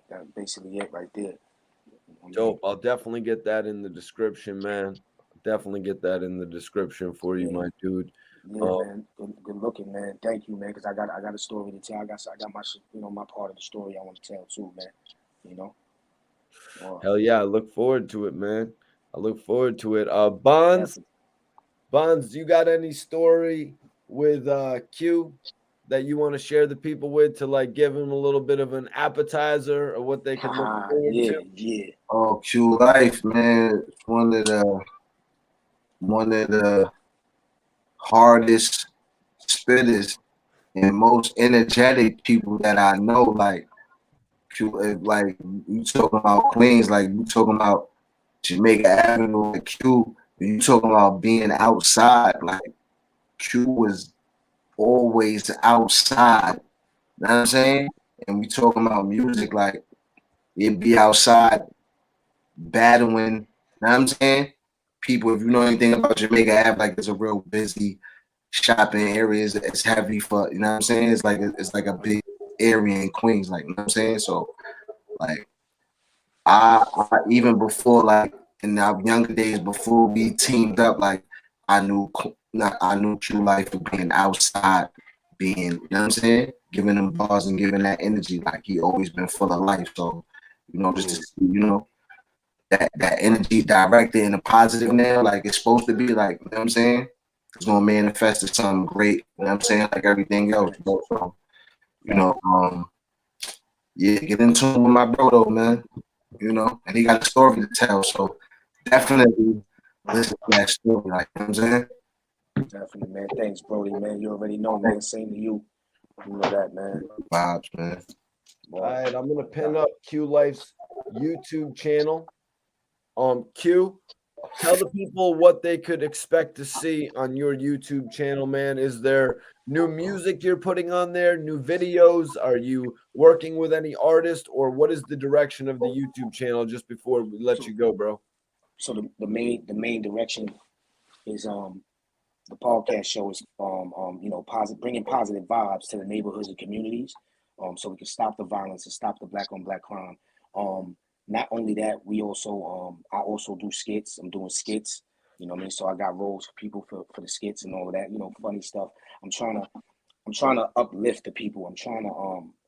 that's basically it right there. Dope. I'll definitely get that in the description, man. Definitely get that in the description for you, my dude. Yeah, man. Good looking, man. Thank you, man. Because I got a story to tell. I got my my part of the story I want to tell too, man. Or Hell yeah, I look forward to it, man. I look forward to it. Bonds, definitely. Bonds, you got any story with Q that you want to share the people with to like give them a little bit of an appetizer of what they could look forward Yeah, to? yeah. Oh, Q Life, man. It's one of the hardest spitters and most energetic people that I know. Like like you talking about Queens, like you talking about Jamaica Avenue, like Q. You talking about being outside, like Q was always outside. You know what I'm saying? And we talking about music, like you'd be outside battling. You know what I'm saying? People, if you know anything about Jamaica Ave, like it's a real busy shopping areas. It's heavy for, you know what I'm saying? It's like a big area in Queens, like, you know what I'm saying? So like I even before, like in our younger days before we teamed up, like I knew Q Life for being outside, being, you know what I'm saying, giving them bars and giving that energy. Like he always been full of life. So, you know, just to see, you know, that energy directed in a positive now, like it's supposed to be, like, you know what I'm saying? It's gonna manifest as something great, you know what I'm saying? Like everything else, bro. So, you know, yeah, get in tune with my bro though, man. You know, and he got a story to tell. So definitely listen to that story, like, you know what I'm saying? Definitely, man. Thanks, Brody, man. You already know, man. Same to you. You know that, man. Vibes, man. All right, I'm gonna pin up Q Life's YouTube channel. Q, tell the people what they could expect to see on your YouTube channel, man. Is there new music you're putting on there, new videos? Are you working with any artist, or what is the direction of the YouTube channel just before we let you go, bro? So the main direction is the podcast show is you know, positive, bringing positive vibes to the neighborhoods and communities, so we can stop the violence and stop the black on black crime. Not only that, we also I also do skits. I'm doing skits. You know what I mean? So I got roles for people for the skits and all of that. You know, funny stuff. I'm trying to I'm trying to uplift the people. I'm trying to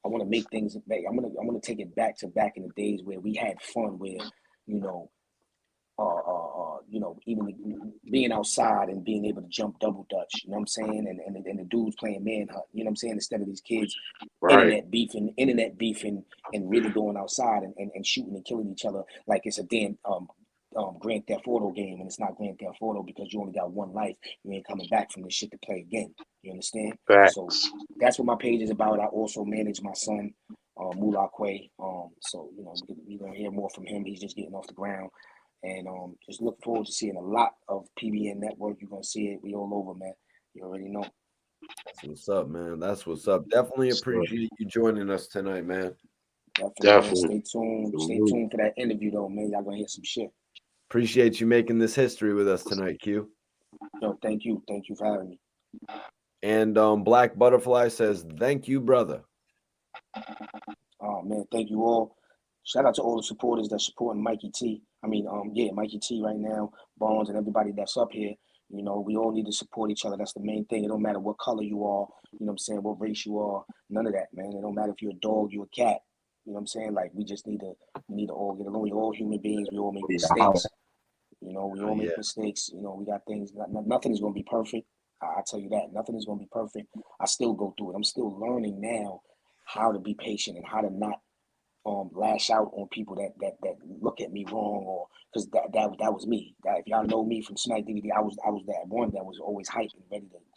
I want to make things back. I'm gonna take it back in the days where we had fun, where you know you know, even being outside and being able to jump double dutch, you know what I'm saying? And the dudes playing manhunt, you know what I'm saying? Instead of these kids Right. internet beefing and really going outside and shooting and killing each other like it's a damn Grand Theft Auto game, and it's not Grand Theft Auto because you only got one life. You ain't coming back from this shit to play again. You understand? So Facts. that's what my page is about. I also manage my son, Mullah Quay. So you know, you're gonna hear more from him. He's just getting off the ground. And just look forward to seeing a lot of PBN Network. You're gonna see it. We all over, man. You already know. That's what's up, man. That's what's up. Definitely appreciate you joining us tonight, man. Definitely, man. Definitely. Stay tuned. Stay Salute. tuned for that interview, though, man. Y'all gonna hear some shit. Appreciate you making this history with us tonight, Q. Yo, thank you. Thank you for having me. And Black Butterfly says, "Thank you, brother." Oh man, thank you all. Shout out to all the supporters that's supporting Mikey T. Yeah, Mikey T right now, Bones and everybody that's up here. You know, we all need to support each other. That's the main thing. It don't matter what color you are, you know what I'm saying, what race you are, none of that, man. It don't matter if you're a dog, you're a cat. You know what I'm saying? Like we need to all get along. We're all human beings, we all make mistakes. You know, we Oh all yeah. make mistakes. You know, we got things, nothing is gonna be perfect. I tell you that. Nothing is gonna be perfect. I still go through it. I'm still learning now how to be patient and how to not lash out on people that look at me wrong, or because that was me. That if y'all know me from Smack DVD, I was that one that was always hyped and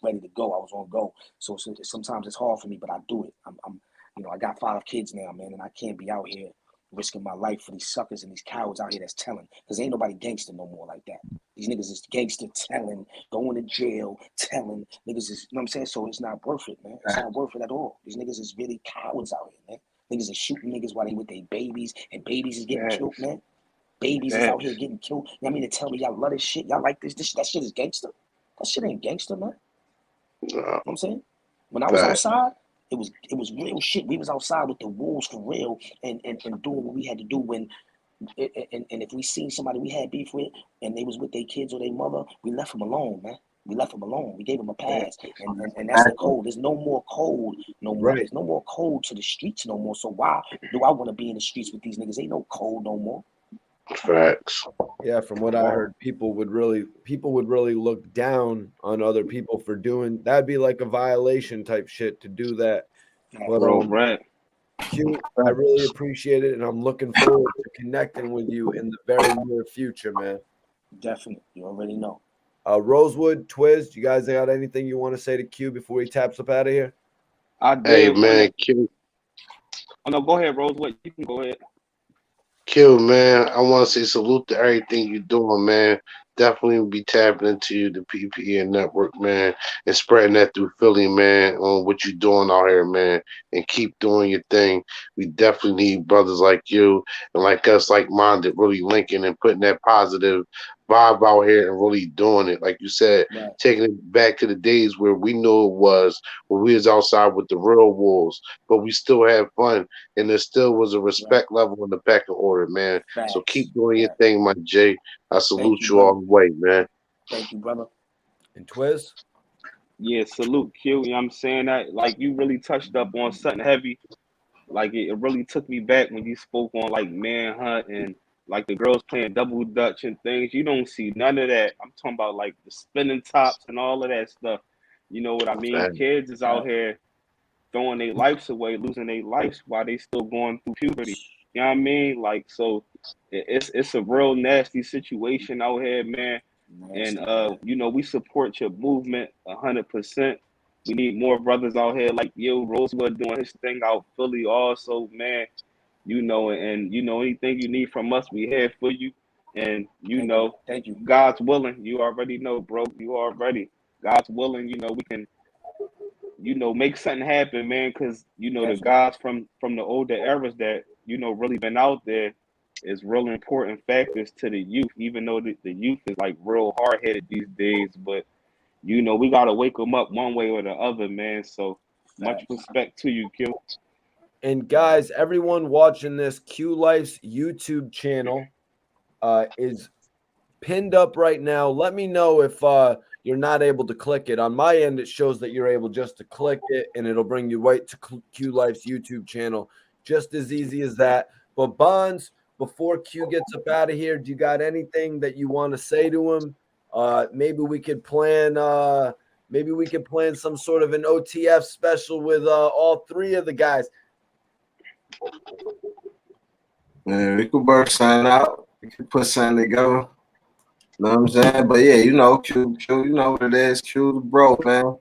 ready to go. I was on go. So sometimes it's hard for me, but I do it. I'm you know, I got 5 kids now, man, and I can't be out here risking my life for these suckers and these cowards out here that's telling, because ain't nobody gangster no more like that. These niggas is gangster telling, going to jail, telling. Niggas is, you know what I'm saying? So it's not worth it, man. It's not worth it at all. These niggas is really cowards out here, man. Niggas is shooting niggas while they with their babies, and babies is getting killed, Facts. man. Babies is out here Facts. getting killed. You know what I mean, to tell me y'all love this shit, y'all like this that shit is gangster. That shit ain't gangster, man. You know what I'm saying? When I was Facts. outside, it was real shit. We was outside with the wolves for real, and doing what we had to do when and if we seen somebody we had beef with and they was with their kids or their mother, we left them alone, man. We left him alone. We gave him a pass, and that's the code. There's no more code no more. Right. There's no more code to the streets no more. So why do I want to be in the streets with these niggas? Ain't no code no more. Facts. Yeah, from what I heard, people would really look down on other people for doing that'd be like a violation type shit to do that. But Bro, right. Q, I really appreciate it, and I'm looking forward to connecting with you in the very near future, man. Definitely. You already know. Rosewood, Twiz, you guys got anything you want to say to Q before he taps up out of here? I did. Hey man, Q. Oh no, go ahead, Rosewood. You can go ahead. Q, man, I want to say salute to everything you're doing, man. Definitely be tapping into the PPE and network, man, and spreading that through Philly, man, on what you're doing out here, man, and keep doing your thing. We definitely need brothers like you and like us, like minded, really linking and putting that positive vibe out here and really doing it. Like you said, taking it back to the days where we knew it was, when we was outside with the real wolves, but we still had fun, and there still was a respect level in the pecking order, man. So keep doing your thing, my J. I salute you all the way, man. Thank you, brother. And Twiz? Yeah, salute Q. You know what I'm saying? That like you really touched up on something heavy. Like it really took me back when you spoke on like manhunt and like the girls playing double dutch and things. You don't see none of that. I'm talking about like the spinning tops and all of that stuff. You know what I mean? Kids is out here throwing their lives away, losing their lives while they still going through puberty. You know what I mean? Like, so it's a real nasty situation out here, man. And you know, we support your movement 100%. We need more brothers out here like you, Rosewood doing his thing out Philly also, man. You know, and you know, anything you need from us, we here for you. And you know, thank you. God's willing, you already know, bro. You already God's willing, you know, we can, you know, make something happen, man, because you know the guys from the older eras that you know really been out there is real important factors to the youth, even though the youth is like real hard-headed these days, but you know we got to wake them up one way or the other, man. So much respect to you, Q. And guys, everyone watching this, Q Life's YouTube channel is pinned up right now. Let me know if you're not able to click it. On my end, it shows that you're able just to click it, and it'll bring you right to Q Life's YouTube channel. Just as easy as that. But Bonds, before Q gets up out of here, do you got anything that you want to say to him? Maybe we could plan some sort of an OTF special with all three of the guys. Man, we could work something out. We could put something together. You know what I'm saying? But yeah, you know, Q, you know what it is. Q the bro, man.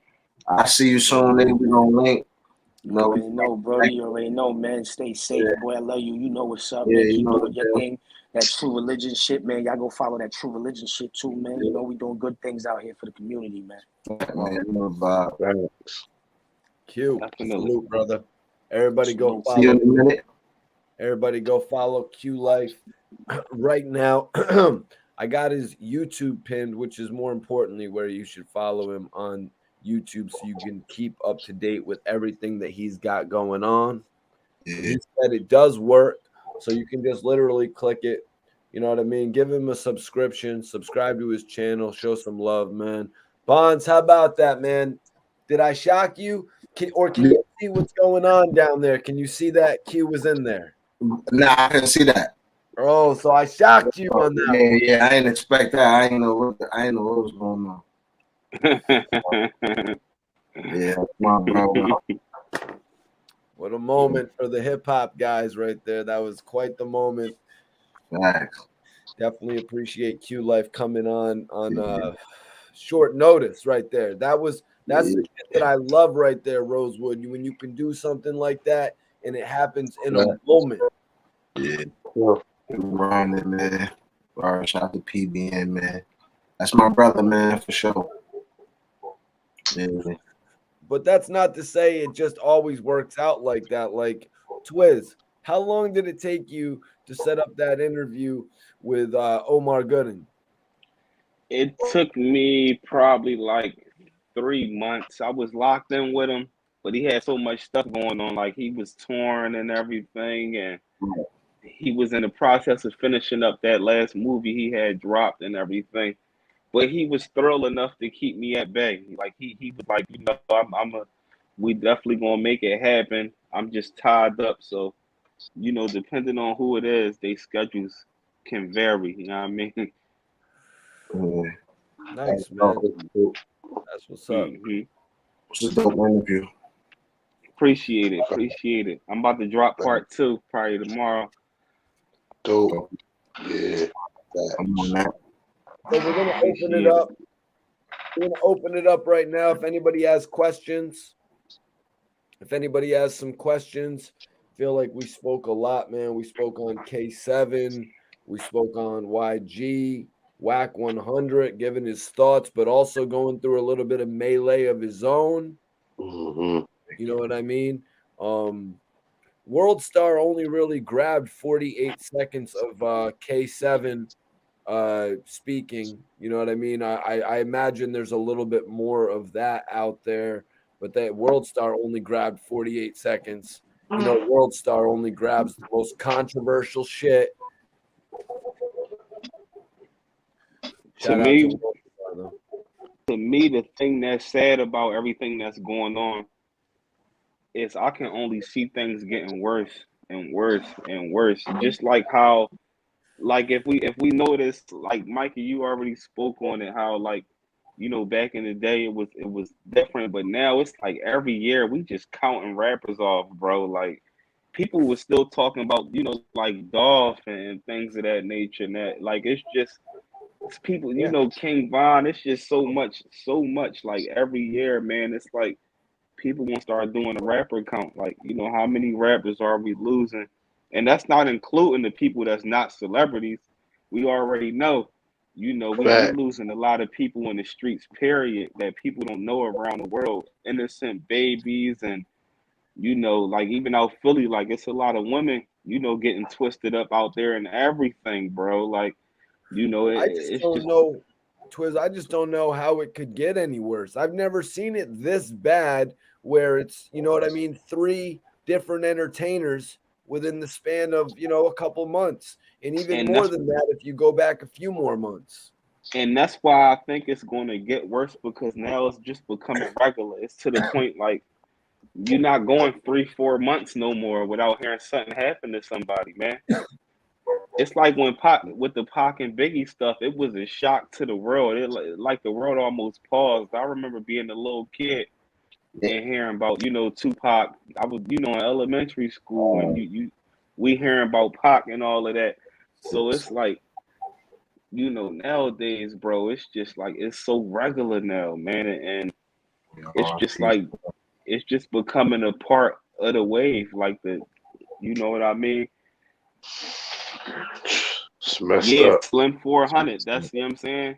I see you soon, nigga. We gonna link. You already know, bro. You already know, man. Stay safe, boy. I love you. You know what's up, Yeah, man. Keep you know doing your that. thing. That true religion shit, man. Y'all go follow that true religion shit too, man. You know we doing good things out here for the community, man. Man, you know about Q, salute, brother. Everybody go follow. See you in a minute. Everybody go follow Q Life right now. I got his YouTube pinned, which is more importantly where you should follow him on YouTube so you can keep up to date with everything that he's got going on. Yeah. He said it does work, so you can just literally click it. You know what I mean? Give him a subscription, subscribe to his channel, show some love, man. Bonds, how about that, man? Did I shock you? Can you see what's going on down there? Can you see that Q was in there? Nah, I can see that. Oh, so I shocked you on that. Yeah, I didn't expect that. I didn't know what was going on. Yeah, my bro. What a moment for the hip hop guys right there. That was quite the moment. Thanks. Definitely appreciate Q Life coming on short notice right there. That's the shit that I love right there, Rosewood. When you can do something like that and it happens in a moment. Yeah. Grinding, man. All right, shout out to PBN, man. That's my brother, man, for sure. Yeah. But that's not to say it just always works out like that. Like, Twiz, how long did it take you to set up that interview with Omar Gooden? It took me probably like 3 months. I was locked in with him, but he had so much stuff going on. Like he was torn and everything, and he was in the process of finishing up that last movie he had dropped and everything. but he was thorough enough to keep me at bay. Like he was like, we definitely gonna make it happen. I'm just tied up, so depending on who it is, they schedules can vary. You know what I mean? Yeah. Nice, man. That's what's up. It's a dope interview. Appreciate it. I'm about to drop part 2 probably tomorrow. Dope. Yeah. I'm on that. So we're gonna open it up. We're gonna open it up right now. If anybody has questions, if anybody has some questions, feel like we spoke a lot, man. We spoke on K7, we spoke on YG, Wack 100, giving his thoughts, but also going through a little bit of melee of his own. Mm-hmm. You know what I mean? World Star only really grabbed 48 seconds of K7 speaking. You know what I mean? I imagine there's a little bit more of that out there, but that World Star only grabbed 48 seconds. You know, World Star only grabs the most controversial shit. To me, the thing that's sad about everything that's going on is I can only see things getting worse and worse and worse. Just like how, like if we notice, like Mikey, you already spoke on it, how like back in the day it was different, but now it's like every year we just counting rappers off, bro. Like people were still talking about like Dolph and things of that nature, and that like it's people, King Von. It's just so much. Like every year, man, it's like people gonna start doing a rapper count. Like, how many rappers are we losing? And that's not including the people that's not celebrities. We already know, we losing a lot of people in the streets, period, that people don't know around the world. Innocent babies and, like even out Philly, like it's a lot of women, getting twisted up out there and everything, bro. Like, I just don't know, Twiz. I just don't know how it could get any worse. I've never seen it this bad where it's, you know what I mean, 3 different entertainers within the span of, a couple months. And even more than that if you go back a few more months. And that's why I think it's going to get worse, because now it's just becoming regular. It's to the point like you're not going 3-4 months no more without hearing something happen to somebody, man. It's like when Pac, with the Pac and Biggie stuff, it was a shock to the world. Like the world almost paused. I remember being a little kid and hearing about, Tupac. I was, in elementary school, and we hearing about Pac and all of that. So it's like, nowadays, bro, it's just like it's so regular now, man, and it's just like it's just becoming a part of the wave, like you know what I mean? It's messed up. Slim 400. That's, you know what I'm saying?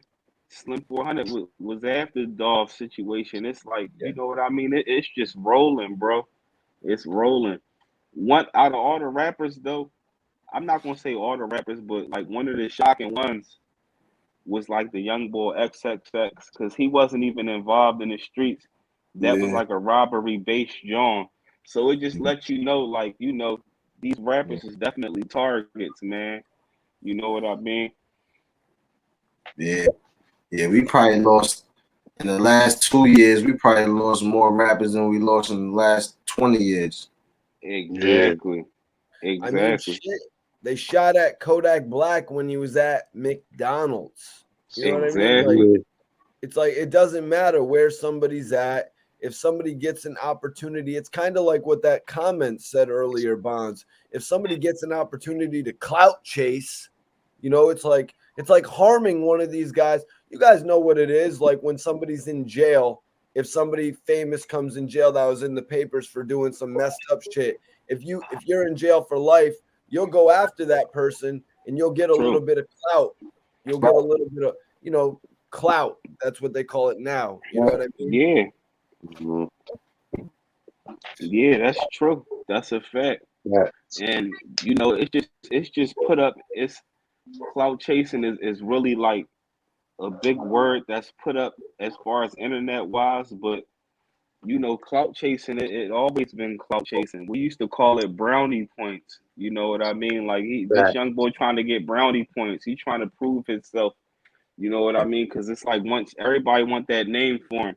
Slim 400 was after Dolph situation. It's like, you know what I mean? It's just rolling, bro. It's rolling. One out of all the rappers, though, I'm not gonna say all the rappers, but like one of the shocking ones was like the young boy XXX, because he wasn't even involved in the streets. That was like a robbery based John. So it just lets you know, like, these rappers is definitely targets, man. You know what I mean? Yeah. We probably lost in the last 2 years. We probably lost more rappers than we lost in the last 20 years. Exactly. I mean, shit, they shot at Kodak Black when he was at McDonald's. You know what I mean? Like, it's like it doesn't matter where somebody's at. If somebody gets an opportunity, it's kind of like what that comment said earlier, Bonds. If somebody gets an opportunity to clout chase, it's like harming one of these guys. You guys know what it is. Like when somebody's in jail, if somebody famous comes in jail that was in the papers for doing some messed up shit, if you're in jail for life, you'll go after that person and you'll get a little bit of clout. You'll get a little bit of, clout. That's what they call it now. You know what I mean? Yeah. Yeah, that's true. That's a fact. And it's just put up. It's clout chasing is really like a big word that's put up as far as internet wise, but clout chasing, it always been clout chasing. We used to call it brownie points. You know what I mean? Like this young boy trying to get brownie points. He trying to prove himself You know what I mean? Because it's like once everybody want that name for him,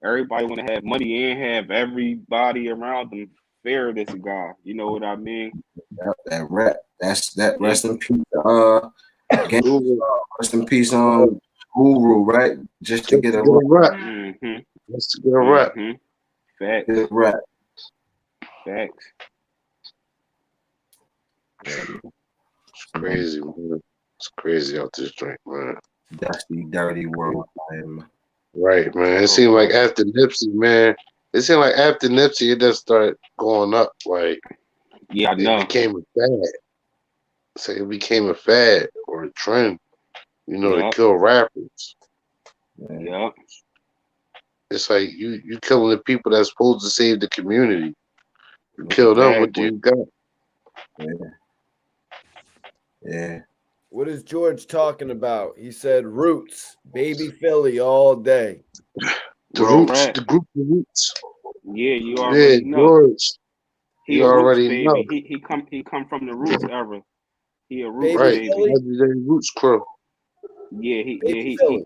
everybody want to have money and have everybody around them fear this guy. You know what I mean? That rap. That's that. Yeah. Rest in peace. Game, Google. rest in peace. Guru, right? Just to Just get to a get a rap. Mm-hmm. Just to get a rap. Mm-hmm. Facts. get a rap. Facts. It's crazy, man. It's crazy out this joint, man. Dusty, dirty world, man. Right, man. It seemed like after Nipsey, man. It seemed like after Nipsey, it just started going up. Like Yeah, I it know. became a fad. So it became a fad or a trend, you know, to Yup. kill rappers. Yup. It's like you killing the people that's supposed to save the community. You kill them, what do you got? Yeah. What is George talking about? He said roots, baby Philly all day. The Real Roots, rap. the group of Roots. Yeah, you Yeah, already know. George. He You a roots already baby. know. He come from the roots era. He a roots Baby Right. baby. Philly? Legendary Roots crew. Yeah, Baby Philly.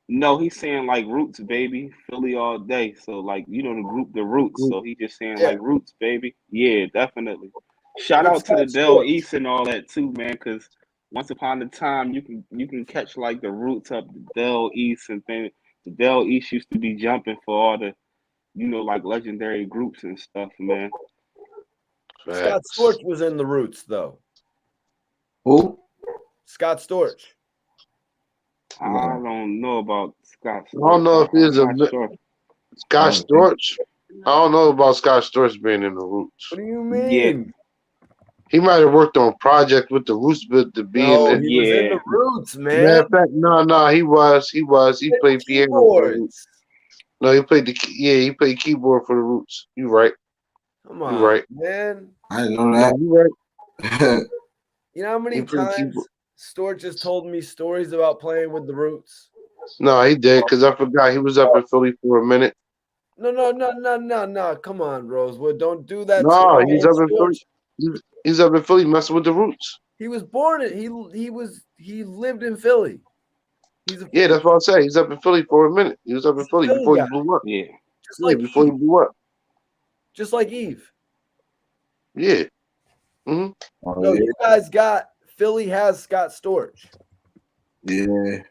No, he's saying like roots, baby, Philly all day. So like you know the group, the roots. Group. So he just saying Yeah. like roots, baby. Yeah, definitely. Shout What's out to the Scott Del Storch? East and all that too, man. Because once upon a time you can catch like the roots up the Del East and then the Del East used to be jumping for all the like legendary groups and stuff, man. Scott Facts. Storch was in the roots though. Who? Scott Storch. I don't know about Scott I don't know if Storch. he's I'm a not sure. Scott Storch. I don't know about Scott Storch being in the Roots. What do you Yeah, mean? He might have worked on a project with the Roots, but to be in No, the he was in yeah. the roots, matter man. of fact, no, he was. He played piano for the Roots. Keyboards. No, he played he played keyboard for the Roots. You right. Come You on, right. man. I didn't know No, that. you right. You know how many He played times keyboard. Storch just told me stories about playing with the roots? No, he did because I forgot he was up in Philly for a minute. No. Come on, Rosewood. Don't do that to No, my he's man up in Philly. Storch. He's up in Philly messing with the Roots. He was born in he lived in Philly. He's a Yeah, that's what I say. He's up in Philly for a minute. He was up in Philly Philly before he guy. blew up. Yeah. Just Yeah, like before he Eve. blew up. Just like Eve. Yeah. Mm-hmm. No, you guys got Philly has Scott Storch. Yeah.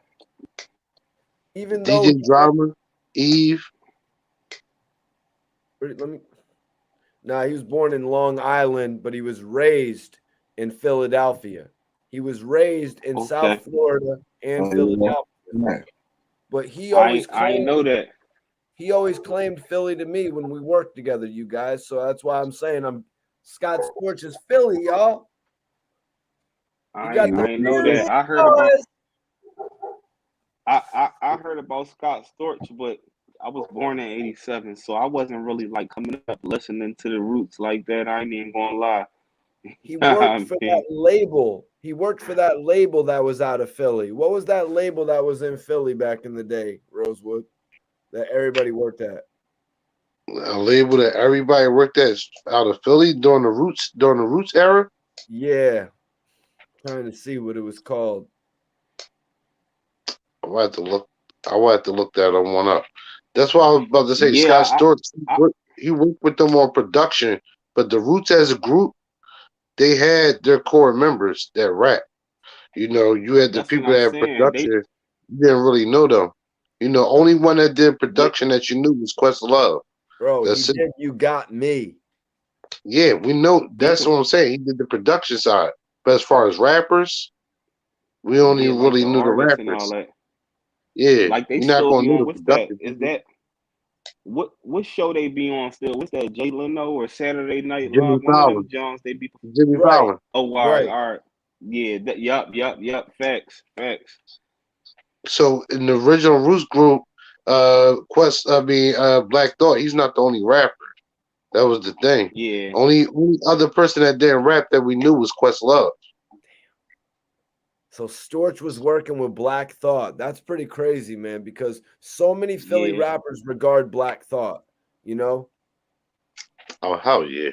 Even though DJ Drama, Eve. let me. Nah, he was born in Long Island, but he was raised in Philadelphia. He was raised in South Florida and Philadelphia. Yeah. But he always I ain't know that. He always claimed Philly to me when we worked together, you guys. So that's why I'm saying I'm Scott Storch is Philly, y'all. I ain't know that. I heard about I heard about Scott Storch, but I was born in '87, so I wasn't really like coming up listening to the Roots like that. I ain't even gonna lie. He worked for that label. He worked for that label that was out of Philly. What was that label that was in Philly back in the day, Rosewood, that everybody worked at? A label that everybody worked at out of Philly during the Roots era. Yeah. Trying to see what it was called. I will have to look that one up. That's why I was about to say Yeah, Scott Storch. He worked with them on production, but the Roots as a group, they had their core members that rap. You know, you had the that's what people I'm that had saying. production. You didn't really know them. You know, only one that did production that you knew was Questlove. Bro, That's he it. did You Got Me. Yeah, we know. That's what I'm saying. He did the production side. But as far as rappers, we only like really the knew the artists and all rappers. that. Yeah, Like they you're not still gonna be know on. the What's that? production Is people. that what show they be on still? What's that? Jay Leno or Saturday Night Jimmy Live? One of them Fallon. Johns. They be. Jimmy Right. Fallon. Oh, all Right. right. Yeah. Yup. Facts. So in the original Roots group, Black Thought, he's not the only rapper. That was the thing. Yeah. Only other person that didn't rap that we knew was Questlove. So Storch was working with Black Thought. That's pretty crazy, man, because so many Philly rappers regard Black Thought, you know? Oh, hell yeah.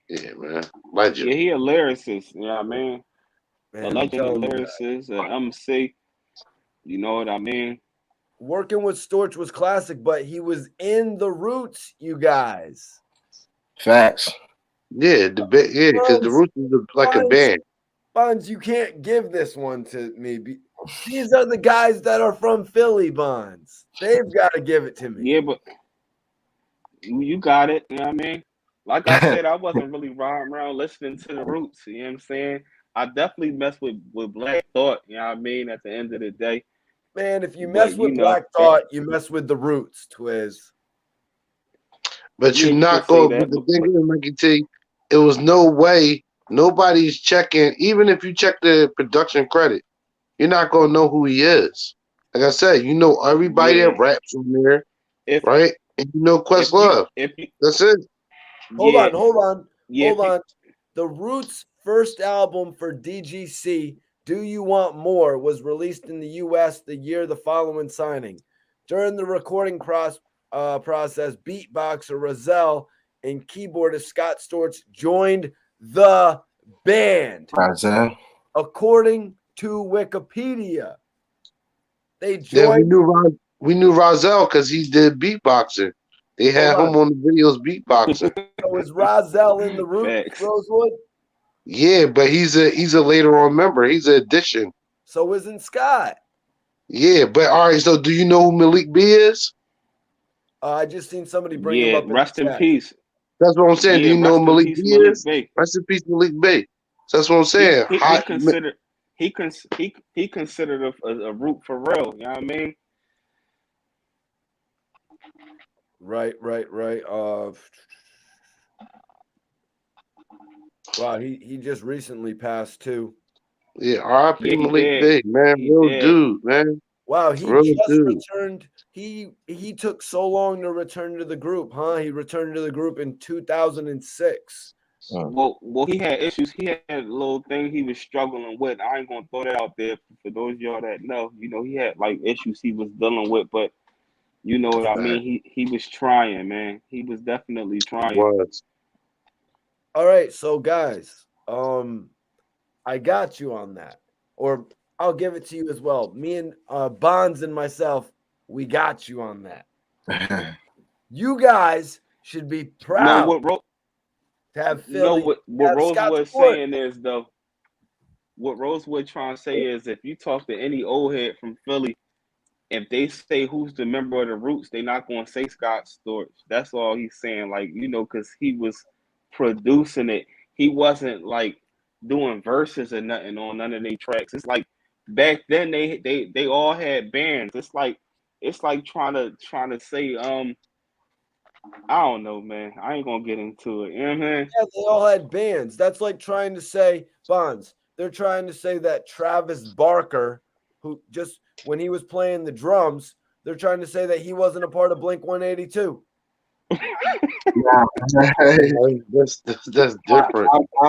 Yeah, man. Legend. Yeah, he a lyricist. You know what I mean? Man, A I'm legend, a telling you that. lyricist, a MC. You know what I mean? Working with Storch was classic, but he was in the Roots, you guys. Facts. Yeah, because the Roots is like a band. Bonds, you can't give this one to me. These are the guys that are from Philly, Bonds. They've got to give it to me. Yeah, but you got it. You know what I mean? Like I said, I wasn't really riding around listening to the Roots. You know what I'm saying? I definitely messed with Black Thought. You know what I mean? At the end of the day, man, if you mess with know, Black Thought, you mess with the Roots, Twiz. But yeah, you're you not can say going. that, The thing is, Mikey T, it was no way nobody's checking. Even if you check the production credit, you're not gonna know who he is. Like I said, you know everybody yeah. that raps on there, If right? And you know if you Questlove. if you That's it. Hold yeah on. yeah Hold on. The Roots' first album for DGC, Do You Want More, was released in the U.S. the year the following signing. During the recording process, beatboxer Rozelle and keyboardist Scott Storch joined the band. Rozelle. According to Wikipedia, they Yeah, joined. we knew Rozelle because he did beatboxing. They had him on the videos beatboxing. So is Rozelle in the Roots, facts. Rosewood? Yeah, but he's a later on member. He's an addition. So isn't Scott? Yeah, but all right. So do you know who Malik B is? I just seen somebody bring him Yeah, up. rest in peace. That's what I'm saying. Yeah, Do you know rest who in Malik peace, B Malik is? Bey. Rest in peace, Malik B. So that's what I'm saying. He considered he considered a root for real. You know what I mean? Right. Wow, he just recently passed too. Yeah, R.I.P. Yeah, he Malik did. B. Man, He real did. dude, man. Wow, he Real just dude. returned. He took so long to return to the group, huh? He returned to the group in 2006. Well, he had issues. He had a little thing he was struggling with. I ain't gonna throw that out there for those of y'all that know. You know, he had like issues he was dealing with, but you know what I mean. He was trying, man. He was definitely trying. Was. All right, so guys, I got you on that, or I'll give it to you as well. Me and Bonds and myself, we got you on that. You guys should be proud to have Philly. What Rosewood's saying is though. What Rosewood trying to say is, if you talk to any old head from Philly, if they say who's the member of the Roots, they're not going to say Scott Storch. That's all he's saying. Like, you know, because he was producing it. He wasn't like doing verses or nothing on none of their tracks. It's like back then they all had bands. It's like trying to say I don't know, man. I ain't gonna get into it. You know what I'm saying? Yeah, they all had bands. That's like trying to say Bonds. They're trying to say that Travis Barker, who just when he was playing the drums, they're trying to say that he wasn't a part of Blink 182. That's different. I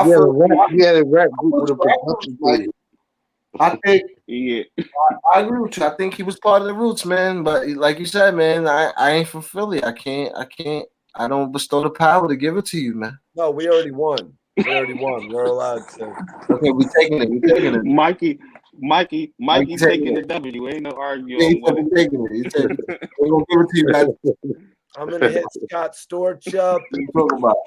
feel the rap group with a production team. I think yeah. I agree with you. I think he was part of the Roots, man. But like you said, man, I ain't from Philly. I don't bestow the power to give it to you, man. No, we already won. We're allowed to. Okay, we taking it. Mikey taking the W. Ain't no arguing with it. Taking it. We're gonna give it to you, man. I'm gonna hit Scott Storch up. What you talking about?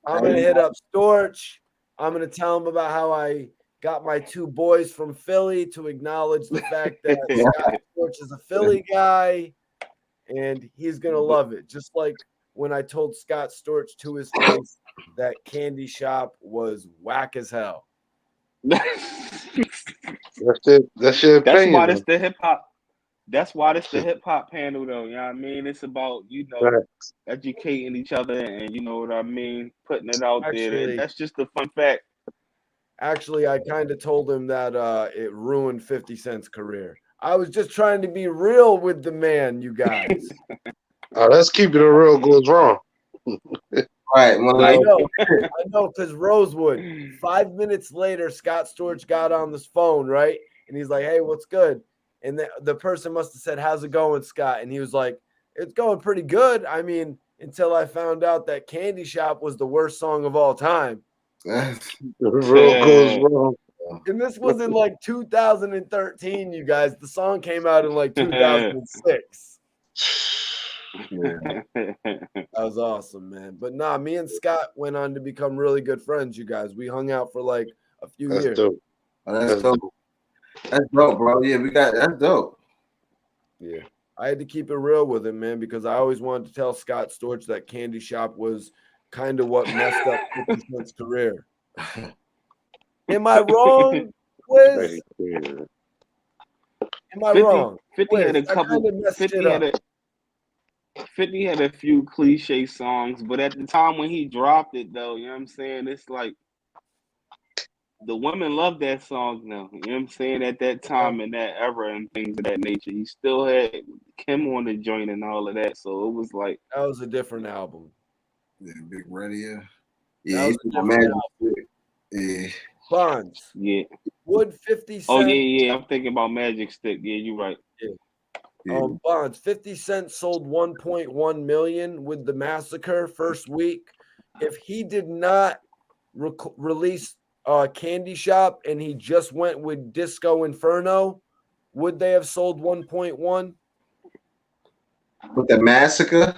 I'm gonna hit up Storch. I'm gonna tell him about how I got my two boys from Philly to acknowledge the fact that Scott Storch is a Philly guy, and he's gonna love it. Just like when I told Scott Storch to his face that Candy Shop was whack as hell. That's it. That's your opinion. That's why it's the hip hop. That's why it's the hip hop panel, though. You know what I mean? It's about educating each other, and you know what I mean, putting it out there. That's just a fun fact. Actually, I kind of told him that it ruined 50 Cent's career. I was just trying to be real with the man, you guys. Let's keep it real goes wrong. Right. Well, I know, because Rosewood, 5 minutes later, Scott Storch got on this phone, right? And he's like, hey, what's good? And the person must have said, how's it going, Scott? And he was like, it's going pretty good. I mean, until I found out that Candy Shop was the worst song of all time. The real goes wrong. And this was in like 2013, you guys. The song came out in like 2006. Yeah. That was awesome, man. But nah, me and Scott went on to become really good friends, you guys. We hung out for like a few That's years. dope. Oh, that's dope. That's dope, bro. Yeah, that's dope. Yeah. I had to keep it real with him, man, because I always wanted to tell Scott Storch that Candy Shop was kind of what messed up 50 Cent's career. Am I wrong, Wiz? Am I 50, wrong? 50 had a Wiz, I couple. kinda messed 50 it had up. 50 had a few cliche songs, but at the time when he dropped it, though, you know what I'm saying? It's like the women love that song now. You know what I'm saying? At that time and that era and things of that nature, he still had Kim on the joint and all of that. So it was like That was a different album. Yeah, Big Radio. That Yeah, was a different album. Yeah. Bonds. Yeah. Would 50 Cent? Oh yeah. I'm thinking about Magic Stick. Yeah, you're right. Yeah. Bonds. 50 Cent sold 1.1 million with the Massacre first week. If he did not release Candy Shop and he just went with Disco Inferno, would they have sold 1.1? With the Massacre?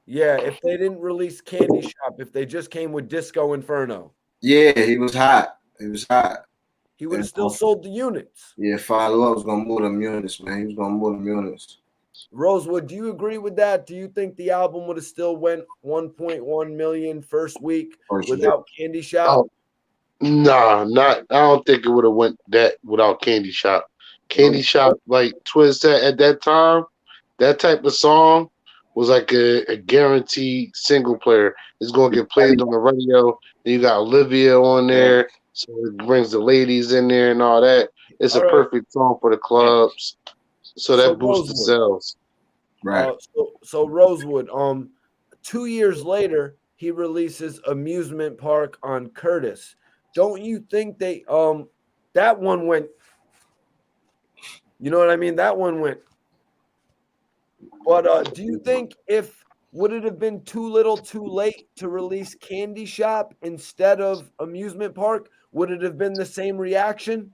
Yeah, if they didn't release Candy Shop, if they just came with Disco Inferno. Yeah, he was hot. He was hot. He would have still sold the units. Yeah, Follow Up was gonna move them units, man. He was gonna move them units. Rosewood, do you agree with that? Do you think the album would have still went 1.1 million first week without Candy Shop? Oh, nah, not. I don't think it would have went that without Candy Shop. Candy Shop, like Twiz said at that time, that type of song was like a guaranteed single player. It's gonna get played on the radio. Then you got Olivia on there, so it brings the ladies in there and all that. It's a perfect song for the clubs. So that boosts the sales. Right. So Rosewood, 2 years later, he releases Amusement Park on Curtis. Don't you think they that one went, you know what I mean? That one went. But do you think would it have been too little too late to release Candy Shop instead of Amusement Park? Would it have been the same reaction?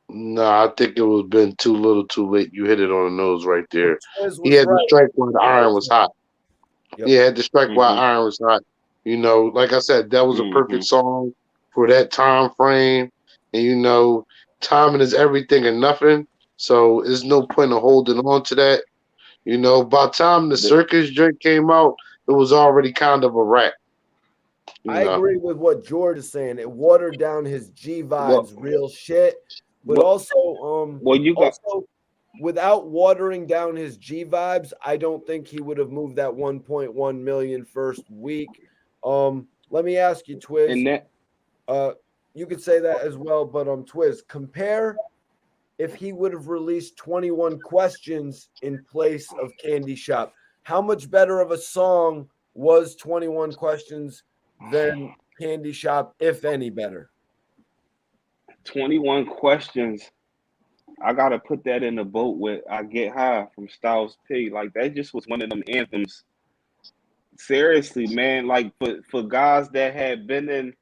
No, I think it was been too little too late. You hit it on the nose right there. Twiz He was had to right. strike while the iron was hot. Yep. He had to strike while iron was hot. You know, like I said, that was a perfect song for that time frame. And you know, timing is everything and nothing. So there's no point of holding on to that. You know, by the time the circus drink came out, it was already kind of a wrap. I agree with what George is saying. It watered down his G vibes, real shit. But also, without watering down his G vibes, I don't think he would have moved that 1.1 million first week. Let me ask you, Twiz. And that, you could say that as well, but Twiz, compare if he would have released 21 Questions in place of Candy Shop. How much better of a song was 21 Questions than Candy Shop, if any better? 21 Questions. I gotta put that in the boat with I Get High from Styles P. Like that just was one of them anthems. Seriously, man, like for guys that had been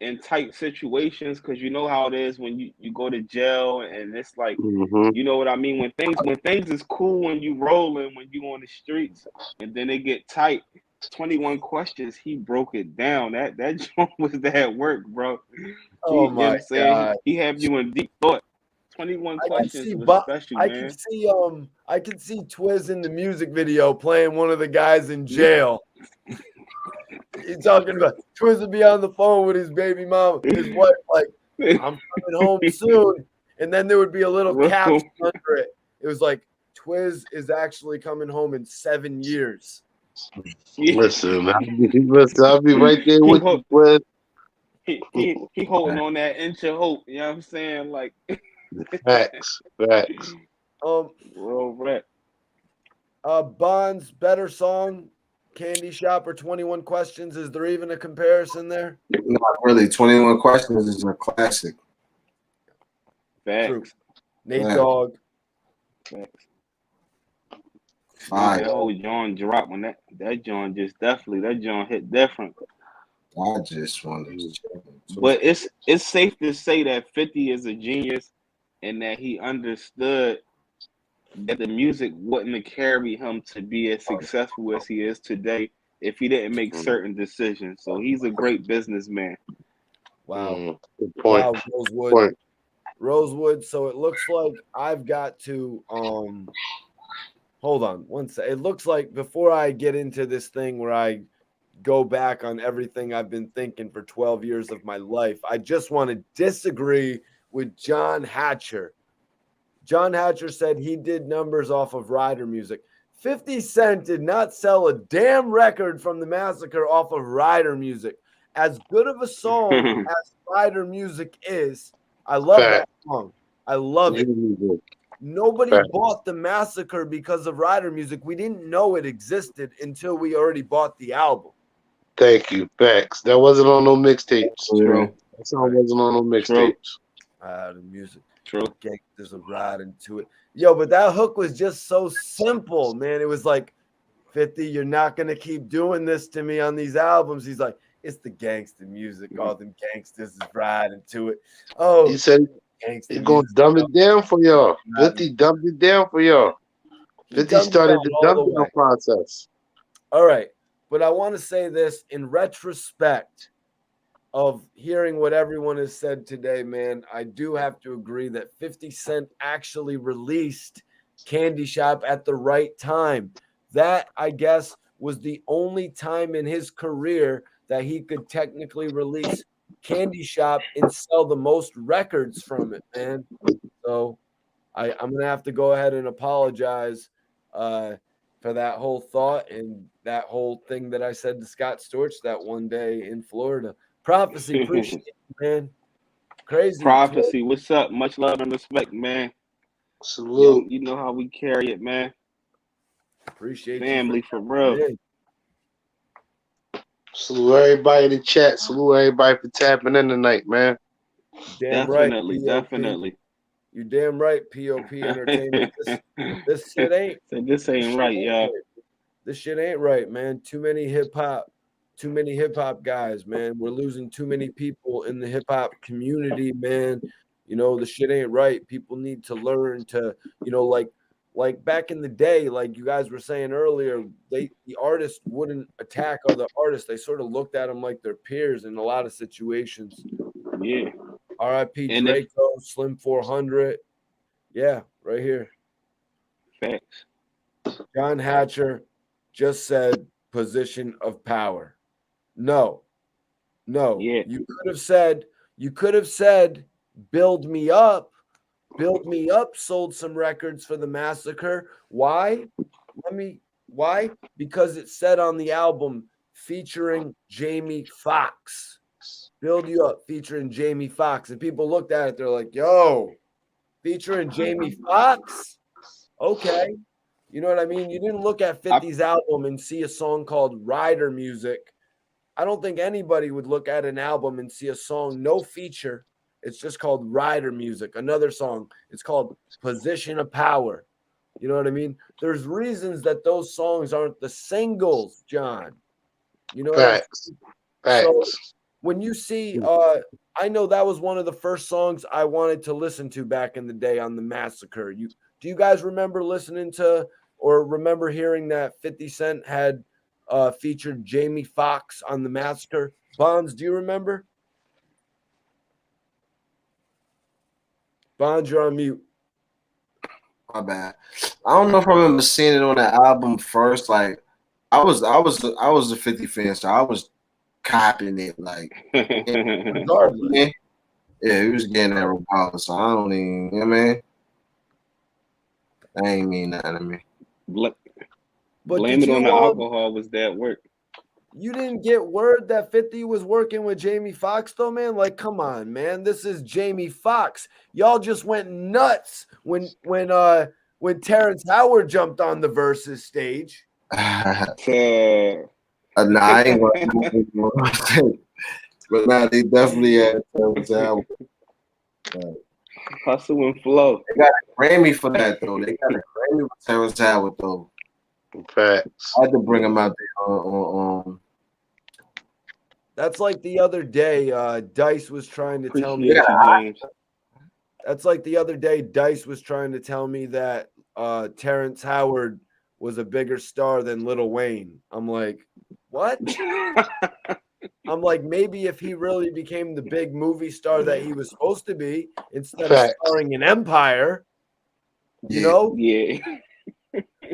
in tight situations, because you know how it is when you go to jail and it's like you know what I mean, when things is cool when you rolling, when you on the streets, and then they get tight. 21 Questions, he broke it down. That joint was that work, bro. Oh You know what my I'm saying? God. He had you in deep thought. 21 Questions was special, man. I can see Twiz in the music video playing one of the guys in jail. He's talking about Twiz would be on the phone with his baby mama, his wife, like, I'm coming home soon. And then there would be a little caption under it. It was like, Twiz is actually coming home in 7 years. Listen, I'll be right there with you, Twiz. He holding on that inch of hope. You know what I'm saying? Like facts. Real rap. Bond's better song, Candy Shop or 21 Questions? Is there even a comparison there? Not really. 21 Questions is a classic. Facts. True. Nate Dogg. Facts. Fire. That whole John drop when that John just definitely that John hit different. I just want to. But it's safe to say that 50 is a genius and that he understood that the music wouldn't have carried him to be as successful as he is today if he didn't make certain decisions. So he's a great businessman. Wow. Good point. Wow, Rosewood. Point. Rosewood. So it looks like I've got to hold on one sec. It looks like before I get into this thing where I go back on everything I've been thinking for 12 years of my life, I just want to disagree with John Hatcher. John Hatcher said he did numbers off of Rider music. 50 Cent did not sell a damn record from the Massacre off of Rider music. As good of a song as Rider music is, I love that song. I love it. Nobody bought the Massacre because of Rider music. We didn't know it existed until we already bought the album. Thank you. Facts. That wasn't on no mixtapes. True. That song wasn't on no mixtapes. The music. True. Gangsters of riding to it. Yo, but that hook was just so simple, man. It was like, 50, you're not going to keep doing this to me on these albums. He's like, it's the gangster music. All them gangsters is riding to it. Oh, He said he's going to dumb it down for y'all. 50 dumbed it down for y'all. 50 started the dumbing process. All right. But I want to say this in retrospect of hearing what everyone has said today, man. I do have to agree that 50 Cent actually released Candy Shop at the right time. That, I guess, was the only time in his career that he could technically release Candy Shop and sell the most records from it, man. So I'm going to have to go ahead and apologize for that whole thought and that whole thing that I said to Scott Storch that one day in Florida. Prophecy, appreciate it, man. Crazy. Prophecy, what's up? Much love and respect, man. Salute. You know how we carry it, man. Appreciate family you for real. Salute everybody in the chat. Salute everybody for tapping in tonight, man. Damn Definitely, right, definitely. You're damn right, POP Entertainment. This shit ain't. This ain't right, y'all. This shit ain't right, man. Too many hip hop guys, man. We're losing too many people in the hip hop community, man. You know, the shit ain't right. People need to learn to, you know, like back in the day, like you guys were saying earlier, the artists wouldn't attack other artists. They sort of looked at them like their peers in a lot of situations. Yeah. R.I.P. Draco, Slim 400. Yeah, right here. Facts. John Hatcher just said position of power. No. Yeah. You could have said build me up. Build Me Up sold some records for the Massacre. Why? Why? Because it said on the album featuring Jamie Foxx. Build You Up featuring Jamie Foxx. And people looked at it, they're like, yo, featuring Jamie Foxx? Okay. You know what I mean? You didn't look at 50's album and see a song called Rider Music. I don't think anybody would look at an album and see a song, no feature. It's just called Rider Music. Another song, it's called Position of Power. You know what I mean? There's reasons that those songs aren't the singles, John. You know what I mean? So when you see, I know that was one of the first songs I wanted to listen to back in the day on the Massacre. Do you guys remember listening to or remember hearing that 50 Cent had featured Jamie Foxx on the Massacre? Bonds, do you remember? Bonds, you're on mute. My bad. I don't know if I remember seeing it on the album first. Like, I was a 50 fan, so I was copying it. Like, regardless. Yeah, he was getting that regardless. So I don't even, you know what I mean? That ain't mean nothing to me. Blame it on the alcohol was that work. You didn't get word that 50 was working with Jamie Foxx, though, man? Like, come on, man. This is Jamie Foxx. Y'all just went nuts when Terence Howard jumped on the Versus stage. Nah, I ain't gonna but nah, they definitely had Terence Howard. Hustle and flow. They got a Grammy for that, though. They got a Grammy for Terence Howard, though. Facts. I had to bring him out there on That's like the other day, Dice was trying to tell me. Appreciate you, James. That's like the other day, Dice was trying to tell me that Terrence Howard was a bigger star than Lil Wayne. I'm like, what? I'm like, maybe if he really became the big movie star that he was supposed to be, instead of starring in Empire, you know? Yeah.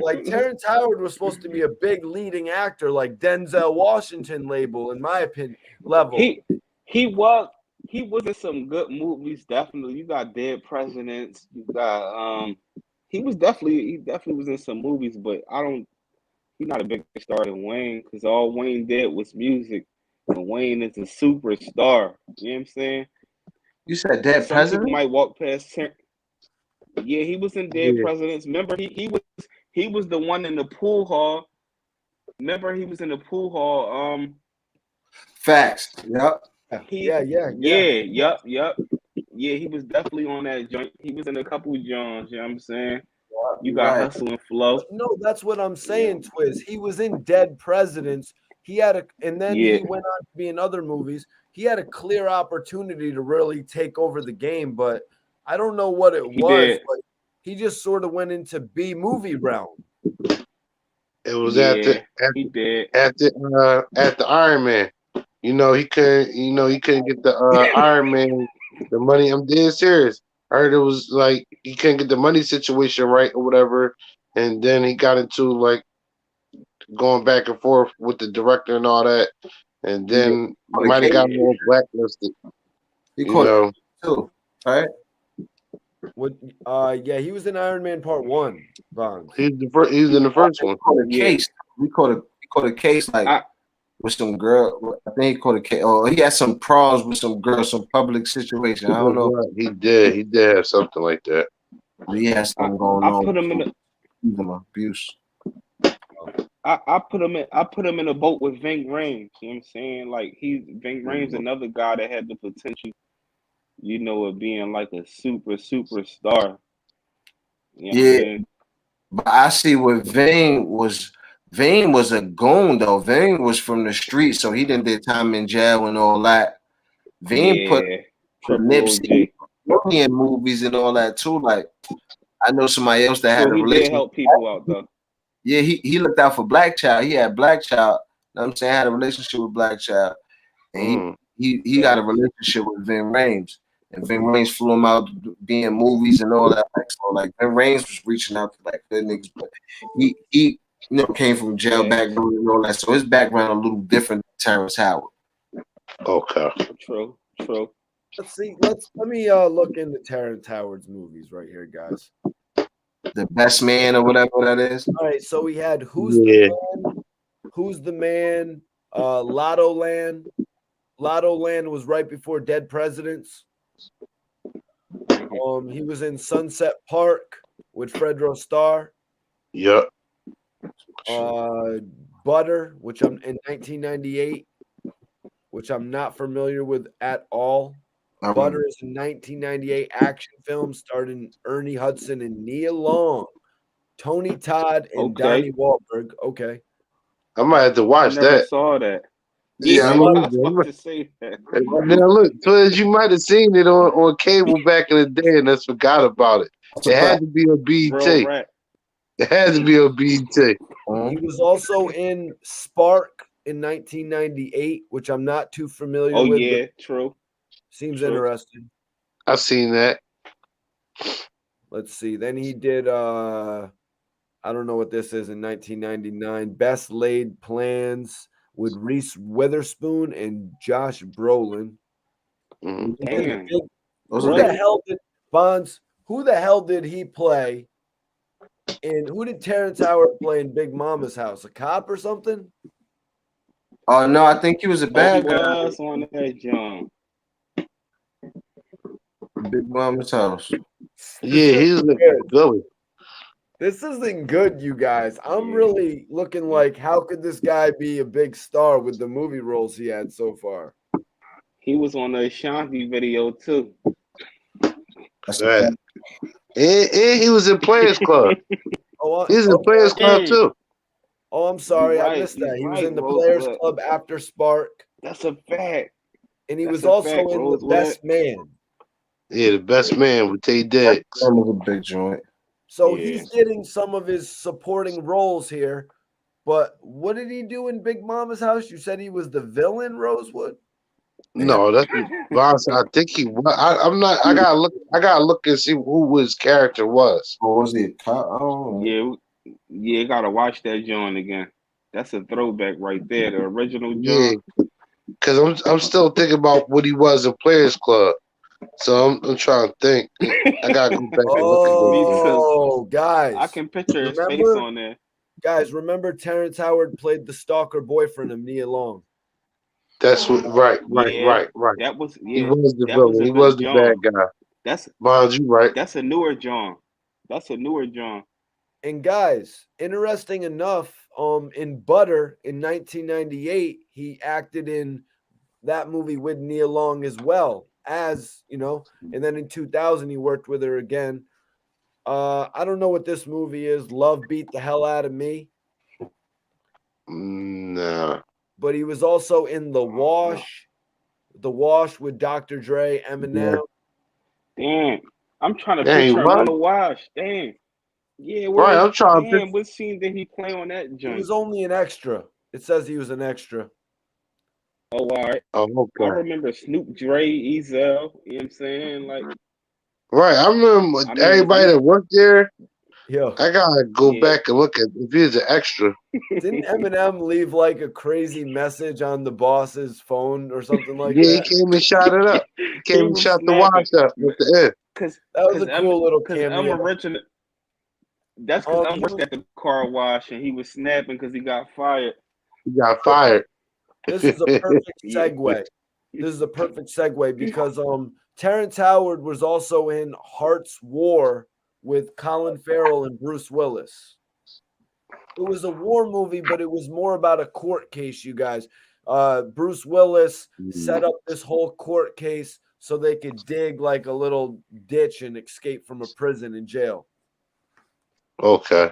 Like Terrence Howard was supposed to be a big leading actor, like Denzel Washington label, in my opinion, level. He was in some good movies, definitely. You got Dead Presidents, you got he definitely was in some movies, but he's not a bigger star than Wayne, because all Wayne did was music. And Wayne is a superstar. You know what I'm saying? You said Dead Some President? people might walk past Yeah, he was in Dead Presidents. Remember, he was the one in the pool hall. Remember, he was in the pool hall. Facts. Yep. Yeah. Yup. Yeah, he was definitely on that joint. He was in a couple of Johns, you know what I'm saying? You got Hustle and Flow. No, that's what I'm saying, Twiz. He was in Dead Presidents. He had and then he went on to be in other movies. He had a clear opportunity to really take over the game, but I don't know what it was. But he just sort of went into B movie realm. It was at the Iron Man. He couldn't get the Iron Man the money. I'm dead serious. I heard it was like he couldn't get the money situation right or whatever, and then he got into like going back and forth with the director and all that, and then might have got more blacklisted. He caught it too, right? What? Yeah, he was in Iron Man Part 1. Bonds. He's in the first one. He caught a case like with some girl. I think he caught a case. Oh, he had some problems with some girl, some public situation. I don't know. He did have something like that. He has something going on. I put him in abuse. I put him in a boat with Ving Rhames. You know what I'm saying? Like Ving Rhames, another guy that had the potential, of being like a superstar. But I see what Ving was. Ving was a goon though. Ving was from the street, so he didn't did time in jail and all that. Ving put Nipsey in movies and all that too. Like I know somebody else that had a relationship. He did help people out though. Yeah, he looked out for Black Child. He had Black Child. You know what I'm saying? Had a relationship with Black Child. And he got a relationship with Ving Rhames. And Ving Rhames flew him out being movies and all that. Like Ving Rhames was reaching out to like good niggas, but he came from jail background and all that. So his background a little different than Terrence Howard. Okay. True. Let's see. Let me look into Terrence Howard's movies right here, guys. The Best Man or whatever that is. All right, so we had Who's the Man, Lotto Land. Lotto Land was right before Dead Presidents. He was in Sunset Park with Fredro Starr. Yep. Butter, which I'm in 1998, which I'm not familiar with at all. Butter is a 1998 action film starring Ernie Hudson and Nia Long, Tony Todd, and Donnie Wahlberg. Okay. I might have to watch that. I never saw that. Yeah, I was about to say that. Now look, Twiz, you might have seen it on cable back in the day and just forgot about it. It had to be on BET. It had to be on BET. He was also in Spark in 1998, which I'm not too familiar with. Oh, yeah, true. Seems interesting. I've seen that. Let's see. Then he did I don't know what this is in 1999. Best Laid Plans with Reese Witherspoon and Josh Brolin. Damn. Who the hell did Bonds? Who the hell did he play? And who did Terrence Howard play in Big Mama's House? A cop or something? Oh no, I think he was a bad guy. Was on that John. Big Mama's House. Yeah, he's a Billy. This isn't good, you guys. I'm really looking like, how could this guy be a big star with the movie roles he had so far? He was on the Ashanti video too. That's right. And he was in Players Club. He's in Players Club too. Oh, I'm sorry, I missed that. He was in the Players Club after Spark. That's a fact. And he That's was a also fact, in The Rosewood. Best Man. Yeah, The Best Man with Tay Diggs. That was a big joint. So Yeah. he's getting some of his supporting roles here. But what did he do in Big Mama's House? You said he was the villain, Rosewood? No, that's honestly, I think he. I'm not. I gotta look. I gotta look and see who his character was. Or was he a cop? I don't know. Yeah, gotta watch that joint again. That's a throwback right there. The original Yeah, joint. because I'm still thinking about what he was in Players Club. So I'm trying to think. I gotta go back and look at Me it. too. Oh, guys. I can picture his face Remember? on there. Guys, remember Terence Howard played the stalker boyfriend of Nia Long. That's what. Right. Yeah, Right. that was He was the that was villain. a He good was the bad joint. guy. That's Bonds, you right. that's a newer joint. That's a newer joint. And guys, interesting enough, in Butter in 1998, he acted in that movie with Nia Long as well as, and then in 2000 he worked with her again. I don't know what this movie is. Love Beat the Hell Out of Me. Nah. But he was also in The Wash with Dr. Dre, Eminem. Damn, I'm trying to Dang, picture him what? on the wash. Damn, yeah. Right, I'm trying to. Damn, what scene did he play on that He joint? was only an extra. It says he was an extra. Oh, all right. Oh, I okay. remember Snoop, Dre, Ezel. You know what I'm saying? Like, Right, I remember I mean, everybody that worked there. Yo, I gotta go Yeah. back and look at if he's an extra. didn't Eminem leave like a crazy message on the boss's phone or something like Yeah, he that? came and shot it up. He came and was shot the snapping. watch up at the end. Cause, That was a cause cool little cause cameo. Richard. That's because He worked was- at the car wash and he was snapping because he got fired. He got fired. This is a perfect Yeah. segue. This is a perfect segue because Terrence Howard was also in Heart's War with Colin Farrell and Bruce Willis. It was a war movie, but it was more about a court case, you guys. Bruce Willis set up this whole court case so they could dig like a little ditch and escape from a prison and jail. Okay.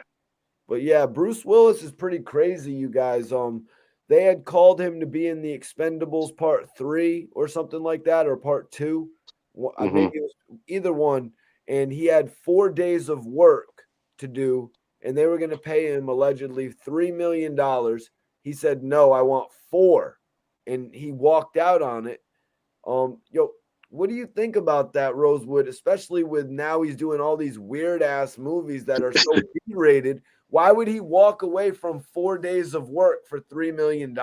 But yeah, Bruce Willis is pretty crazy, you guys. They had called him to be in the Expendables Part 3 or something like that, or Part 2. Maybe it was either one. And he had 4 days of work to do, and they were going to pay him allegedly $3 million. He said, no, I want 4. And he walked out on it. What do you think about that, Rosewood? Especially with now he's doing all these weird ass movies that are so B-rated. Why would he walk away from 4 days of work for $3 million?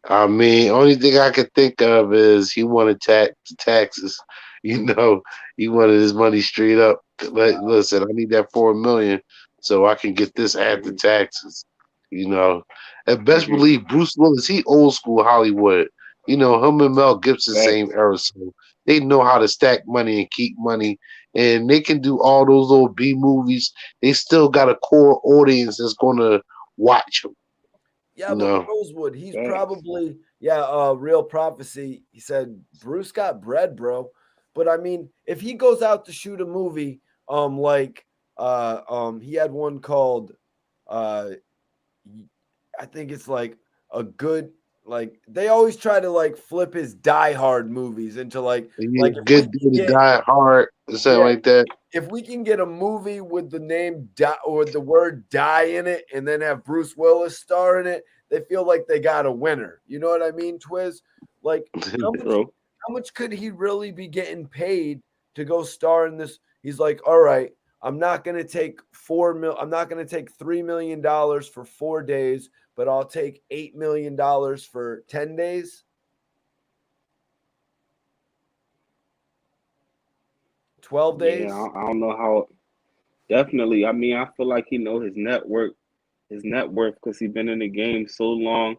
I mean, only thing I could think of is he wanted taxes. You know, he wanted his money straight up. Listen, I need that 4 million so I can get this after taxes. You know, and best believe Bruce Willis, he old school Hollywood. You know, him and Mel Gibson, same era, so they know how to stack money and keep money, and they can do all those little B movies. They still got a core audience that's gonna watch them. Yeah, but Rosewood, he's probably Real Prophecy. He said Bruce got bread, bro. But I mean, if he goes out to shoot a movie, he had one called I think it's like a good, like they always try to like flip his Die Hard movies into like good to Die Hard or something like that. If we can get a movie with the name or the word die in it and then have Bruce Willis star in it, they feel like they got a winner. You know what I mean, Twiz? Like how much could he really be getting paid to go star in this? He's like, all right, I'm not gonna take $3 million for 4 days, but I'll take $8 million for 10 days. 12 days. Yeah, I don't know how. Definitely. I mean, I feel like he know his net worth because he's been in the game so long,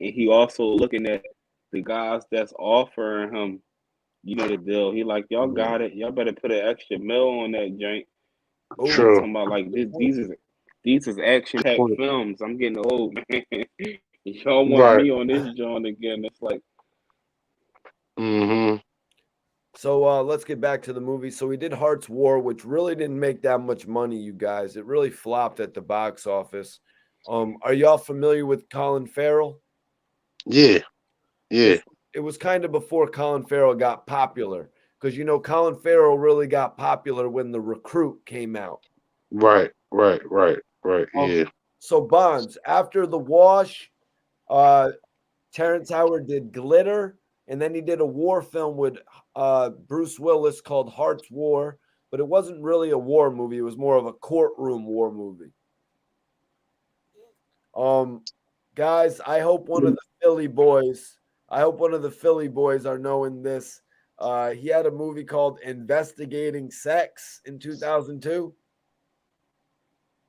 and he also looking at the guys that's offering him, the deal. He like, y'all got it. Y'all better put an extra mil on that joint. True. Talking about like these is action packed films. I'm getting old, man. Y'all want me on this joint again? It's like. So let's get back to the movie. So we did Heart's War, which really didn't make that much money, you guys. It really flopped at the box office. Are y'all familiar with Colin Farrell? Yeah, yeah, It was kind of before Colin Farrell got popular, because you know Colin Farrell really got popular when The Recruit came out. right. Um, Yeah. so Bonds, after The Wash, uh, Terence Howard did Glitter, and then he did a war film with Bruce Willis called Heart's War, but it wasn't really a war movie. It was more of a courtroom war movie. Um, guys, I hope one of the Philly boys, I hope one of the Philly boys are knowing this. He had a movie called Investigating Sex in 2002.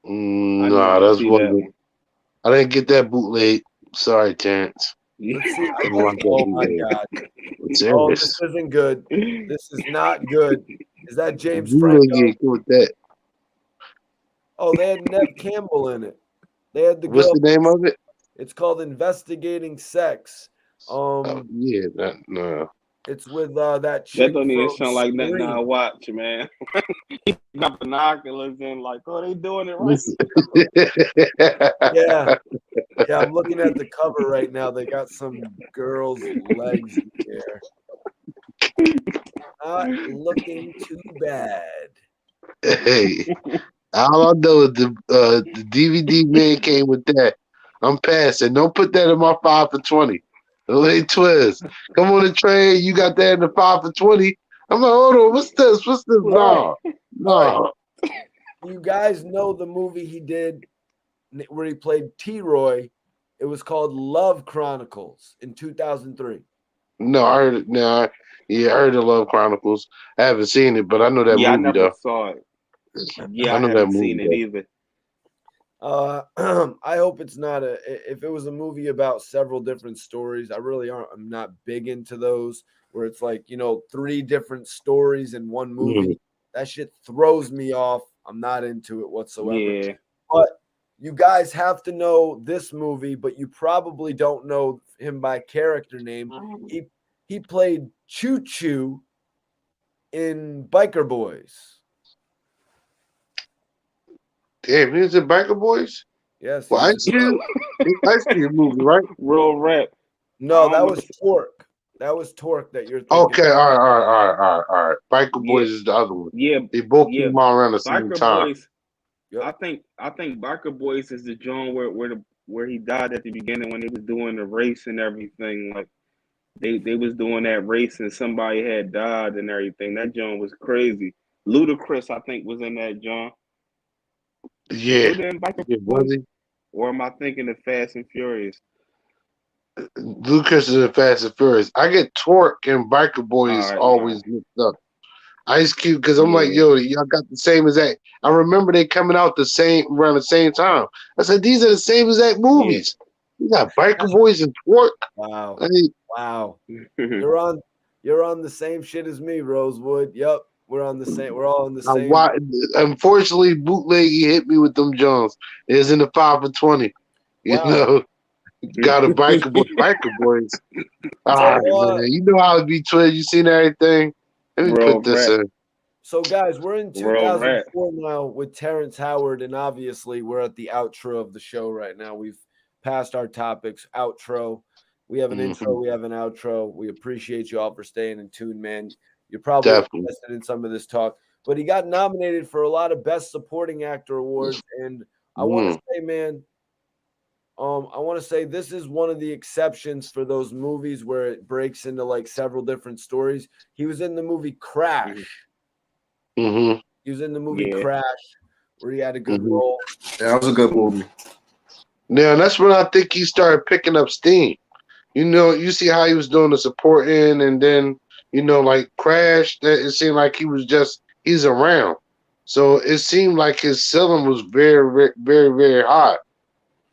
I Nah, never that's see that one. one. I didn't get that bootleg. Sorry, Terrence. Let's see. I didn't want that Oh my bootleg. God. It's Oh, this serious. isn't good. This is not good. Is that The James bootleg Franco? get with that. Oh, they had Nev Campbell in it. They had the What's girl. the name of it? It's called Investigating Sex. Oh, yeah, no. It's with that That chick don't even from sound like nothing I Scream. watch, man. He got binoculars and like, oh, they doing it right. Listen. Yeah, yeah. I'm looking at the cover right now. They got some girl's legs in there. Not looking too bad. Hey, all I know is the DVD man came with that. I'm passing. Don't put that in my 5 for 20. Hey, Twiz, come on the train. You got that in the 5 for 20. I'm like, hold on. What's this? What's this? All right, No. all right. No. You guys know the movie he did where he played T-Roy. It was called Love Chronicles in 2003. No, I heard it. No, yeah, I heard the Love Chronicles. I haven't seen it, but I know that Yeah, I movie, never though. saw it. Yeah, I I know that haven't movie, seen it though. either. I hope it's not a. If it was a movie about several different stories, I really aren't. I'm not big into those where it's like 3 different stories in one movie. Mhm. That shit throws me off. I'm not into it whatsoever. Yeah. But you guys have to know this movie, but you probably don't know him by character name. He played Choo Choo in Biker Boys. Damn, he's in Biker Boys? Yes, he Well, was. Ice Cube? It's Ice Cube movie, right? Real rap. No, I that don't was Torque. That was Torque that you're thinking. Okay, all right. Biker Yeah, Boys is the other one. yeah, They both yeah. came out around the same Biker time. Boys. Yep. I think Biker Boys is the joint where he died at the beginning when they was doing the race and everything. Like they was doing that race and somebody had died and everything. That joint was crazy. Ludacris, I think, was in that joint. Was Yeah. Luda in Biker Yeah, was Boys? he? Or am I thinking of Fast and Furious? Lucas is in Fast and Furious. I get Torque and Biker All Boys right, nah. always mixed up. Ice Cube, because I'm like, Yeah. yo, y'all got the same exact. I remember they coming out around the same time. I said, these are the same exact movies. You got Biker Boys and Torque. Wow. I mean, Wow. You're on the same shit as me, Rosewood. Yep. We're on the same. We're all in the same. unfortunately, bootleg he hit me with them Jones. It's in the 5 for 20. You Wow. know, got a Biker Boys. All right, man. You know how it be, Twitch. You seen everything. Let me Real put this rap. in. So, guys, we're in Real rap. 2004 now with Terrence Howard, and obviously we're at the outro of the show right now. We've passed our topics. Outro. We have an intro. We have an outro. We appreciate you all for staying in tune, man. You're probably Definitely. interested in some of this talk, but he got nominated for a lot of Best Supporting Actor awards, and I want to say, man, I want to say this is one of the exceptions for those movies where it breaks into like several different stories. He was in the movie Crash. Mm-hmm. He was in the movie Yeah. Crash, where he had a good role. That was a good movie. Now that's when I think he started picking up steam. You know, you see how he was doing the supporting, and then like Crash. That it seemed like he's around. So it seemed like his ceiling was very, very, very, very high,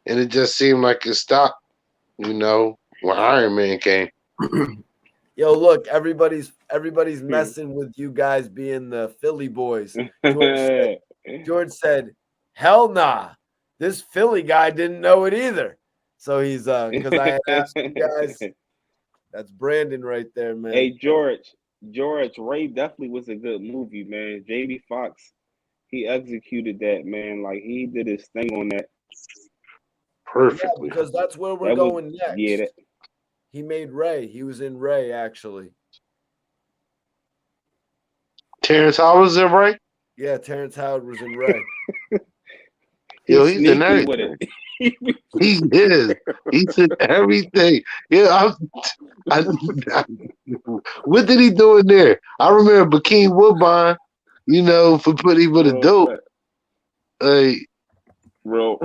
and it just seemed like it stopped. When Iron Man came. Yo, look, everybody's messing with you guys being the Philly boys. George said, "Hell nah, this Philly guy didn't know it either." So he's because I had asked you guys. That's Brandon right there, man. Hey, George, Ray definitely was a good movie, man. Jamie Foxx, he executed that, man. Like he did his thing on that. Perfectly. Yeah, because that's where we're That was going next. yeah. He made Ray. He was in Ray, actually. Terrence Howard was in right? Yeah, Terrence Howard was in Ray. Yo, he's in sneaky with everything. it. He is. He's in everything. Yeah, what did he do in there? I remember Bakeem Woodbine, you know, for putting him with a dope. Bro.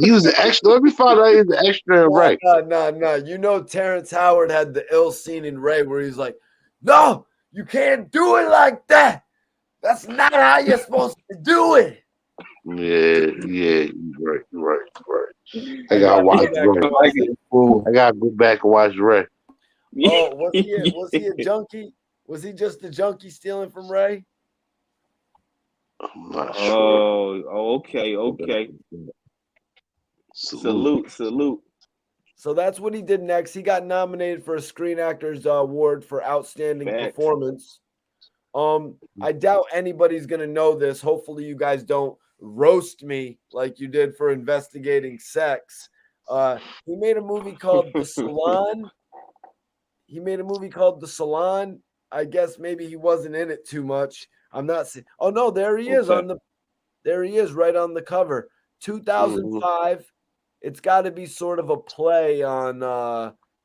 He was an extra. Let me find out he was an extra in Ray. No. You know, Terrence Howard had the ill scene in Ray where he's like, "No, you can't do it like that. That's not how you're supposed to do it." Yeah, you're right. I gotta watch Ray. I gotta go back and watch Ray. Oh, was he a junkie? Was he just a junkie stealing from Ray? I'm not sure. Oh, okay. Salute. So that's what he did next. He got nominated for a Screen Actors Award for Outstanding Performance. I doubt anybody's gonna know this. Hopefully, you guys don't roast me like you did for investigating sex. He made a movie called The Salon. I guess maybe he wasn't in it too much. I'm not saying. Oh no, there he is there he is right on the cover. 2005. It's got to be sort of a play on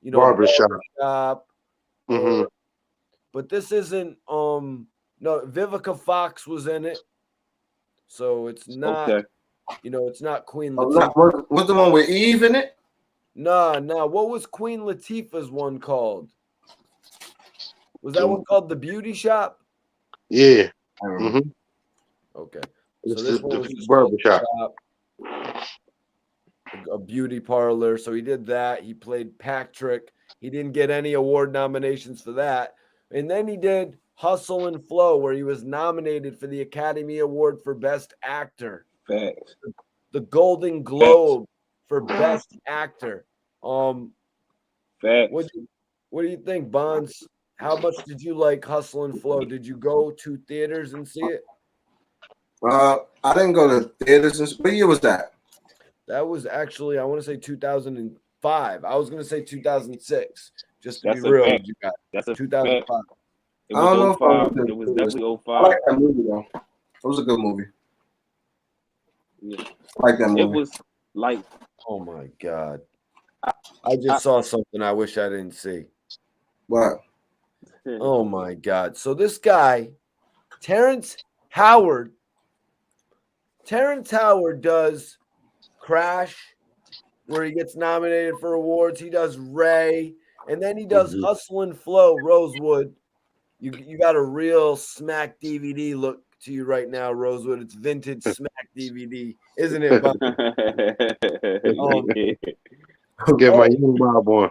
Barbershop. But this isn't no, Vivica Fox was in it. So it's not it's not Queen Latifah. What's the one with Eve in it? Nah. What was Queen Latifah's one called? Was that one called The Beauty Shop? Yeah. Okay. So this one was the barbershop. A beauty parlor. So he did that. He played Patrick. He didn't get any award nominations for that. And then he did Hustle and Flow, where he was nominated for the Academy Award for Best Actor. Facts. The Golden Globe for Best Actor. Facts. What do you think, Bonds? How much did you like Hustle and Flow? Did you go to theaters and see it? I didn't go to theaters. What year was that? That was actually, I want to say 2005. I was going to say 2006. Just to That's be real fact. with you guys. That's a 2005. fact. It was 05. It was definitely 05. I like that movie though. It was a good movie. Yeah. I like that movie. It was like, oh my God. I just saw something I wish I didn't see. What? Oh my God. So this guy, Terence Howard does Crash, where he gets nominated for awards. He does Ray, and then he does Hustle and Flow, Rosewood. You got a real Smack DVD look to you right now, Rosewood. It's vintage Smack DVD, isn't it, Bob? Get my young Bob on.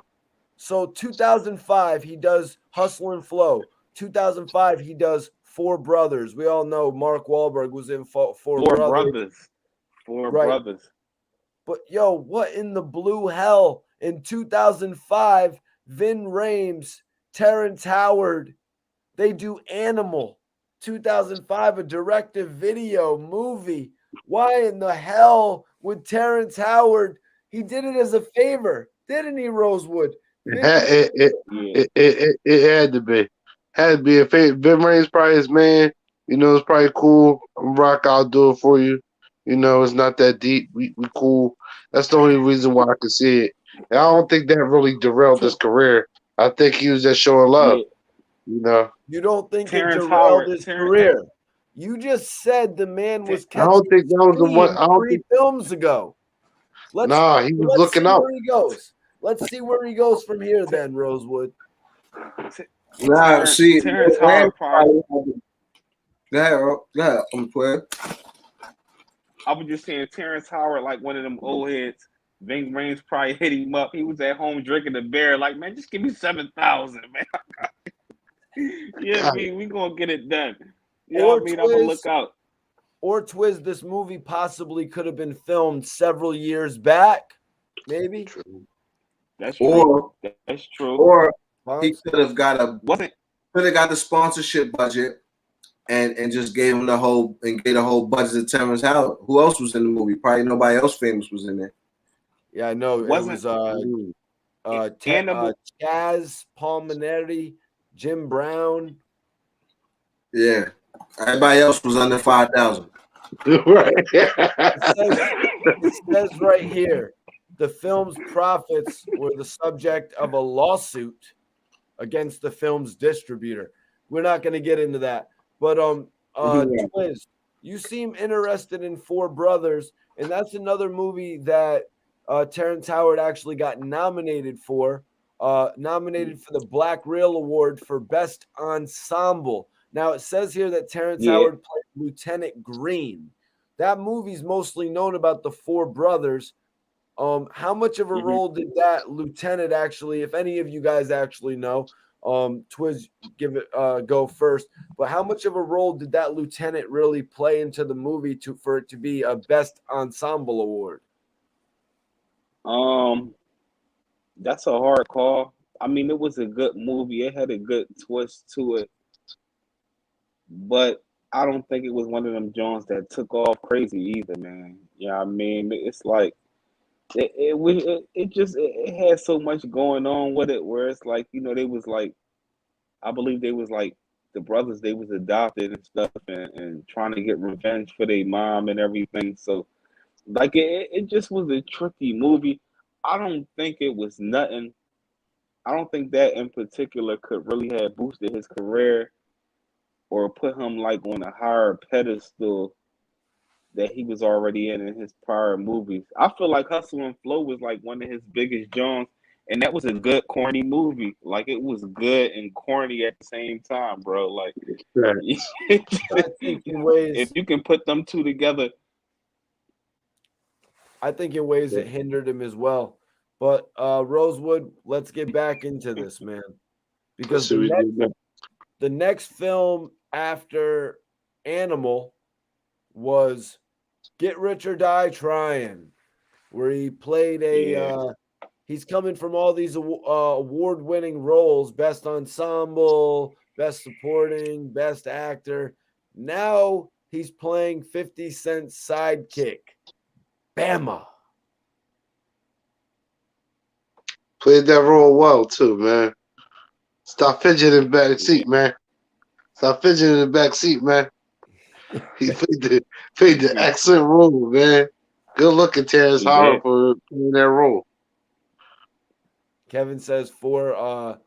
So 2005, he does Hustle and Flow. 2005, he does Four Brothers. We all know Mark Wahlberg was in Four Brothers. Four Brothers. But yo, what in the blue hell? In 2005, Vin Rhames, Terrence Howard, they do Animal. 2005, a direct-to-video movie. Why in the hell would Terrence Howard? He did it as a favor, didn't he, Rosewood? It had to be. Had to be a favor. Vin Rhames probably his man. You know, it's probably cool. Rock, I'll do it for you. You know, it's not that deep. We cool. That's the only reason why I could see it. And I don't think that really derailed his career. I think he was just showing love. Yeah. You know. You don't think Terrence it derailed Howard, his Terrence career? You just said the man was I don't think that was the one. I don't 3 think. films ago. He was looking up. Where he goes. Let's see where he goes from here, then, Rosewood. Nah, see, Terrence Howard probably. Yeah, I'm clear. I was just saying, Terrence Howard, like one of them old heads. Ving Rhames probably hit him up. He was at home drinking a beer, like, man, just give me 7,000, man. Yeah, we gonna get it done. You know what I mean? I'm gonna look out. Or Twiz, this movie possibly could have been filmed several years back, maybe. That's true. That's true. Or he could have got the sponsorship budget and just gave him the whole budget to Terrence Howard. Who else was in the movie? Probably nobody else famous was in there. Yeah, I know. Animal. Chaz Palminteri, Jim Brown. Yeah. Everybody else was under 5,000. Right. It says right here, the film's profits were the subject of a lawsuit against the film's distributor. We're not going to get into that, but Twiz, you seem interested in Four Brothers, and that's another movie that Terence Howard actually got nominated for the Black Reel Award for Best Ensemble. Now, it says here that Terence Howard played Lieutenant Green. That movie's mostly known about the Four Brothers. How much of a role did that lieutenant actually, if any of you guys actually know, Twiz, give it go first, but how much of a role did that lieutenant really play into the movie for it to be a Best Ensemble Award? That's a hard call. I mean, it was a good movie. It had a good twist to it, but I don't think it was one of them Jones that took off crazy either, man. You know what I mean? It's like it had so much going on with it where it's like, they was like, I believe they was like the brothers, they was adopted and stuff and trying to get revenge for their mom and everything. So like it just was a tricky movie. I don't think it was nothing. I don't think that in particular could really have boosted his career or put him like on a higher pedestal that he was already in his prior movies. I feel like Hustle and Flow was like one of his biggest Jones, and that was a good corny movie. Like it was good and corny at the same time, bro. Like I think in ways, if you can put them two together, I think in ways it hindered him as well. But Rosewood, let's get back into this, man, because the next film after Animal was Get Rich or Die Trying, where he played he's coming from all these award-winning roles, Best Ensemble, Best Supporting, Best Actor. Now he's playing 50 Cent's sidekick, Bama. Played that role well too, man. Stop fidgeting in the back seat, man. Stop fidgeting in the back seat, man. He played the excellent role, man. Good looking Terrence Howard for playing that role. Kevin says wow,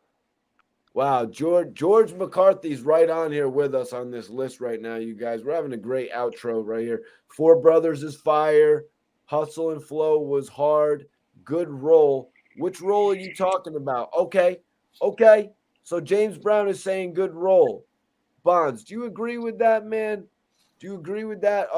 George McCarthy's right on here with us on this list right now, you guys. We're having a great outro right here. Four Brothers is fire. Hustle and Flow was hard. Good role. Which role are you talking about? Okay. So James Brown is saying good role. Bonds, do you agree with that, man? Do you agree with that?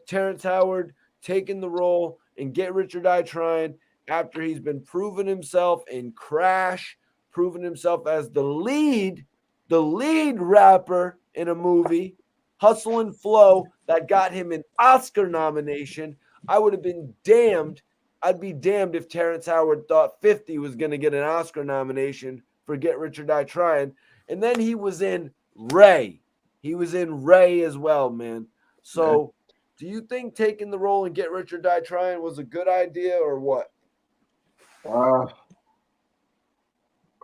Terrence Howard taking the role in Get Rich or Die Trying after he's been proving himself in Crash, proving himself as the lead rapper in a movie, Hustle and Flow, that got him an Oscar nomination. I would have been damned. I'd be damned if Terrence Howard thought 50 was going to get an Oscar nomination for Get Rich or Die Trying. And then he was in Ray. He was in Ray as well, man. So do you think taking the role in Get Rich or Die Trying was a good idea or what?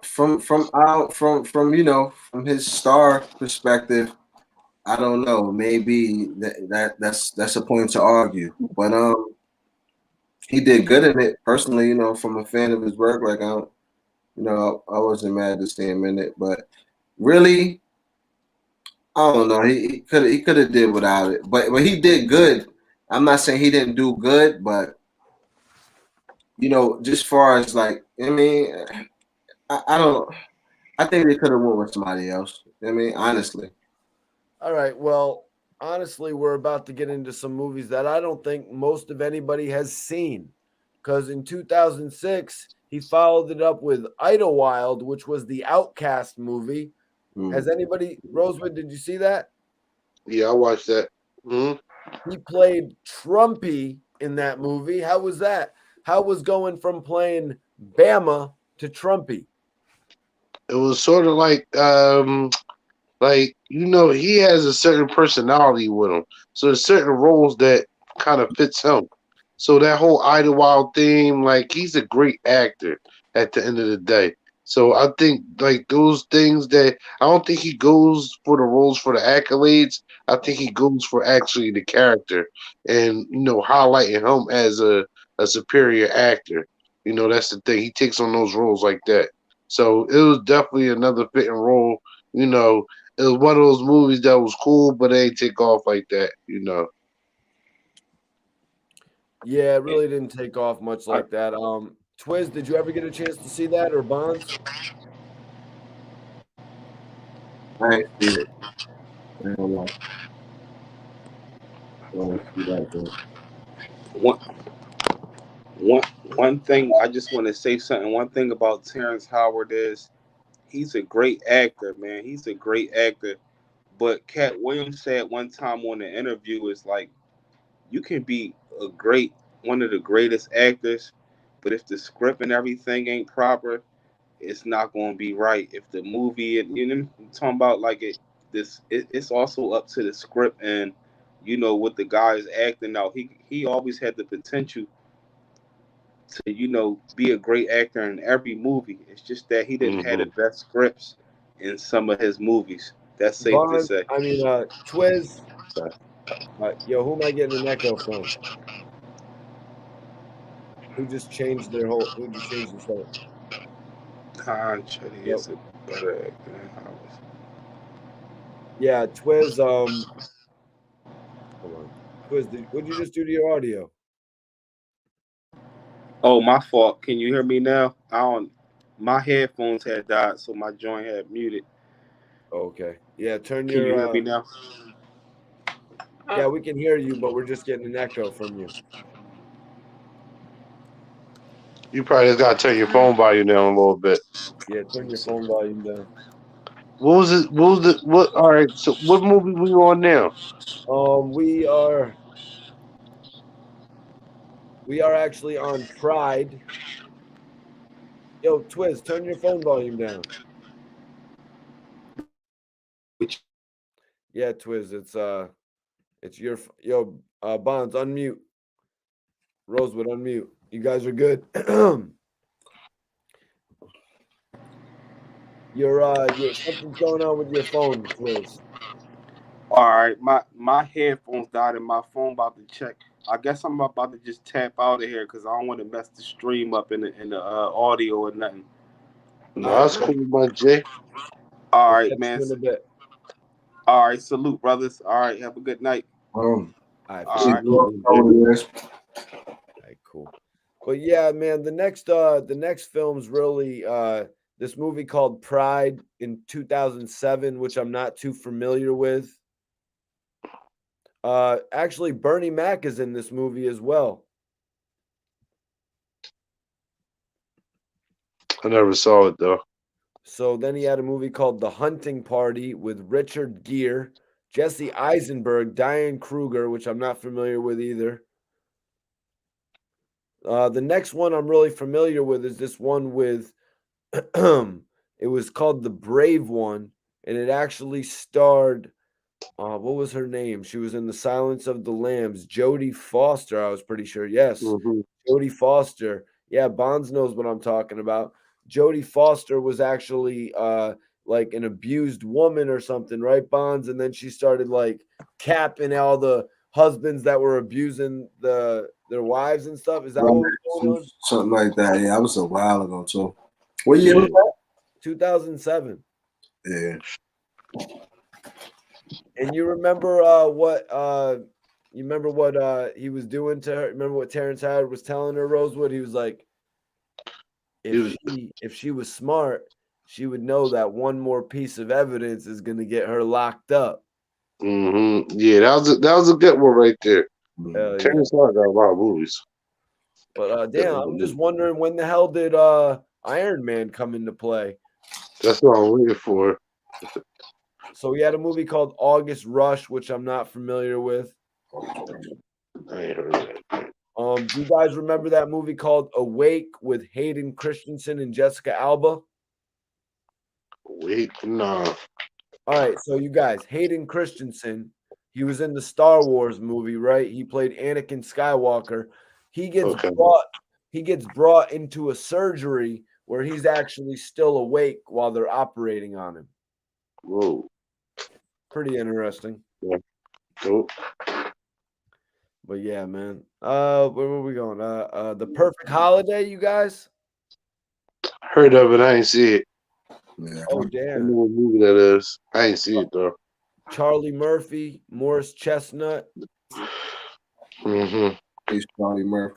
From his star perspective, I don't know. Maybe that's a point to argue. But he did good in it. Personally, from a fan of his work, like I wasn't mad to see him in it. But really, I don't know. He could have did without it. But he did good. I'm not saying he didn't do good, but just far as like, I mean, I don't. I think they could have went with somebody else. I mean, honestly. All right. Well, honestly, we're about to get into some movies that I don't think most of anybody has seen. Because in 2006, he followed it up with Idlewild, which was the Outcast movie. Has anybody, Rosewood, did you see that? Yeah, I watched that. Mm-hmm. He played Trumpy in that movie. How was that? How was going from playing Bama to Trumpy? It was sort of like he has a certain personality with him. So there's certain roles that kind of fits him. So that whole Idlewild theme, like he's a great actor. at the end of the day. So I think like those things that I don't think he goes for the roles for the accolades. I think he goes for actually the character and highlighting him as a superior actor. That's the thing. He takes on those roles like that. So it was definitely another fitting role. It was one of those movies that was cool, but they ain't take off like that. Yeah, it really didn't take off much like that. Twiz, did you ever get a chance to see that or Bonds? I ain't see it. I ain't gonna lie. I don't see that, though. One one one thing I just want to say something. One thing about Terrence Howard is he's a great actor, man. He's a great actor. But Cat Williams said one time on the interview is like you can be a great one of the greatest actors, but if the script and everything ain't proper, it's not going to be right. If the movie and I'm talking about like it's also up to the script and what the guy is acting out. He always had the potential to be a great actor in every movie. It's just that he didn't have the Hmm. best scripts in some of his movies. That's safe to Bonds, say. Twiz. Yo, who am I getting an echo from? Who just changed their whole? Who just changed the setting? Chetty Yep. is a better actor than Howard. Yeah, Twiz. Hold on. Twiz, what'd you just do to your audio? Oh, my fault. Can you hear me now? I don't. My headphones had died, so my joint had muted. Okay. Yeah, turn Can you hear your. me now? Yeah, we can hear you, but we're just getting an echo from you. You probably just gotta turn your phone volume down a little bit. Yeah, turn your phone volume down. What was it? What was it? What? All right. So what movie we on now? We are actually on Pride. Yo, Twiz, turn your phone volume down. Which Yeah, Twiz, it's your Bonds, unmute. Rosewood, unmute. You guys are good. You're something's going on with your phone, Twiz. all right? My headphones died, and my phone about to check. I guess I'm about to just tap out of here because I don't want to mess the stream up in the audio or nothing. No, All right, that's cool, my J. All we'll right, catch man. you in a bit. All right, salute, brothers. All right, have a good night. All right, for All sure. right. All right, cool. But yeah, man, the next film's really this movie called Pride in 2007, which I'm not too familiar with. Actually, Bernie Mac is in this movie as well. I never saw it though. So then he had a movie called The Hunting Party with Richard Gere, Jesse Eisenberg, Diane Kruger, which I'm not familiar with either. The next one I'm really familiar with is this one with it was called The Brave One, and it actually starred what was her name? She was in The Silence of the Lambs. Jodie Foster, I was pretty sure. Yes, Hmm. Jodie Foster. Yeah, Bonds knows what I'm talking about. Jodie Foster was actually like an abused woman or something, right, Bonds? And then she started like capping all the husbands that were abusing their wives and stuff. Is that what was going on? Something like that. Yeah, that was a while ago too. What year was Yeah. that? 2007. Yeah. And you remember what he was doing to her? Remember what Terence Howard was telling her, Rosewood? He was like, He was. if she was smart, she would know that one more piece of evidence is going to get her locked up. Yeah, that was a good one right there. Hell yeah. Terrence Howard got a lot of movies. But That damn, was a I'm just movie. wondering when the hell did Iron Man come into play? That's what I'm waiting for. So he had a movie called August Rush, which I'm not familiar with. I ain't heard of that. Do you guys remember that movie called Awake with Hayden Christensen and Jessica Alba? Wait, nah. All right, so you guys, Hayden Christensen, he was in the Star Wars movie, right? He played Anakin Skywalker. He gets Okay. brought into a surgery where he's actually still awake while they're operating on him. Whoa. Pretty interesting. Yeah. Dope. But yeah, man. Where were we going? The Perfect Holiday, you guys? Heard of it. I ain't see it. Yeah. Oh, I know damn. what movie that is. I ain't see it though. Charlie Murphy, Morris Chestnut. Mm-hmm. Peace, Charlie Murphy.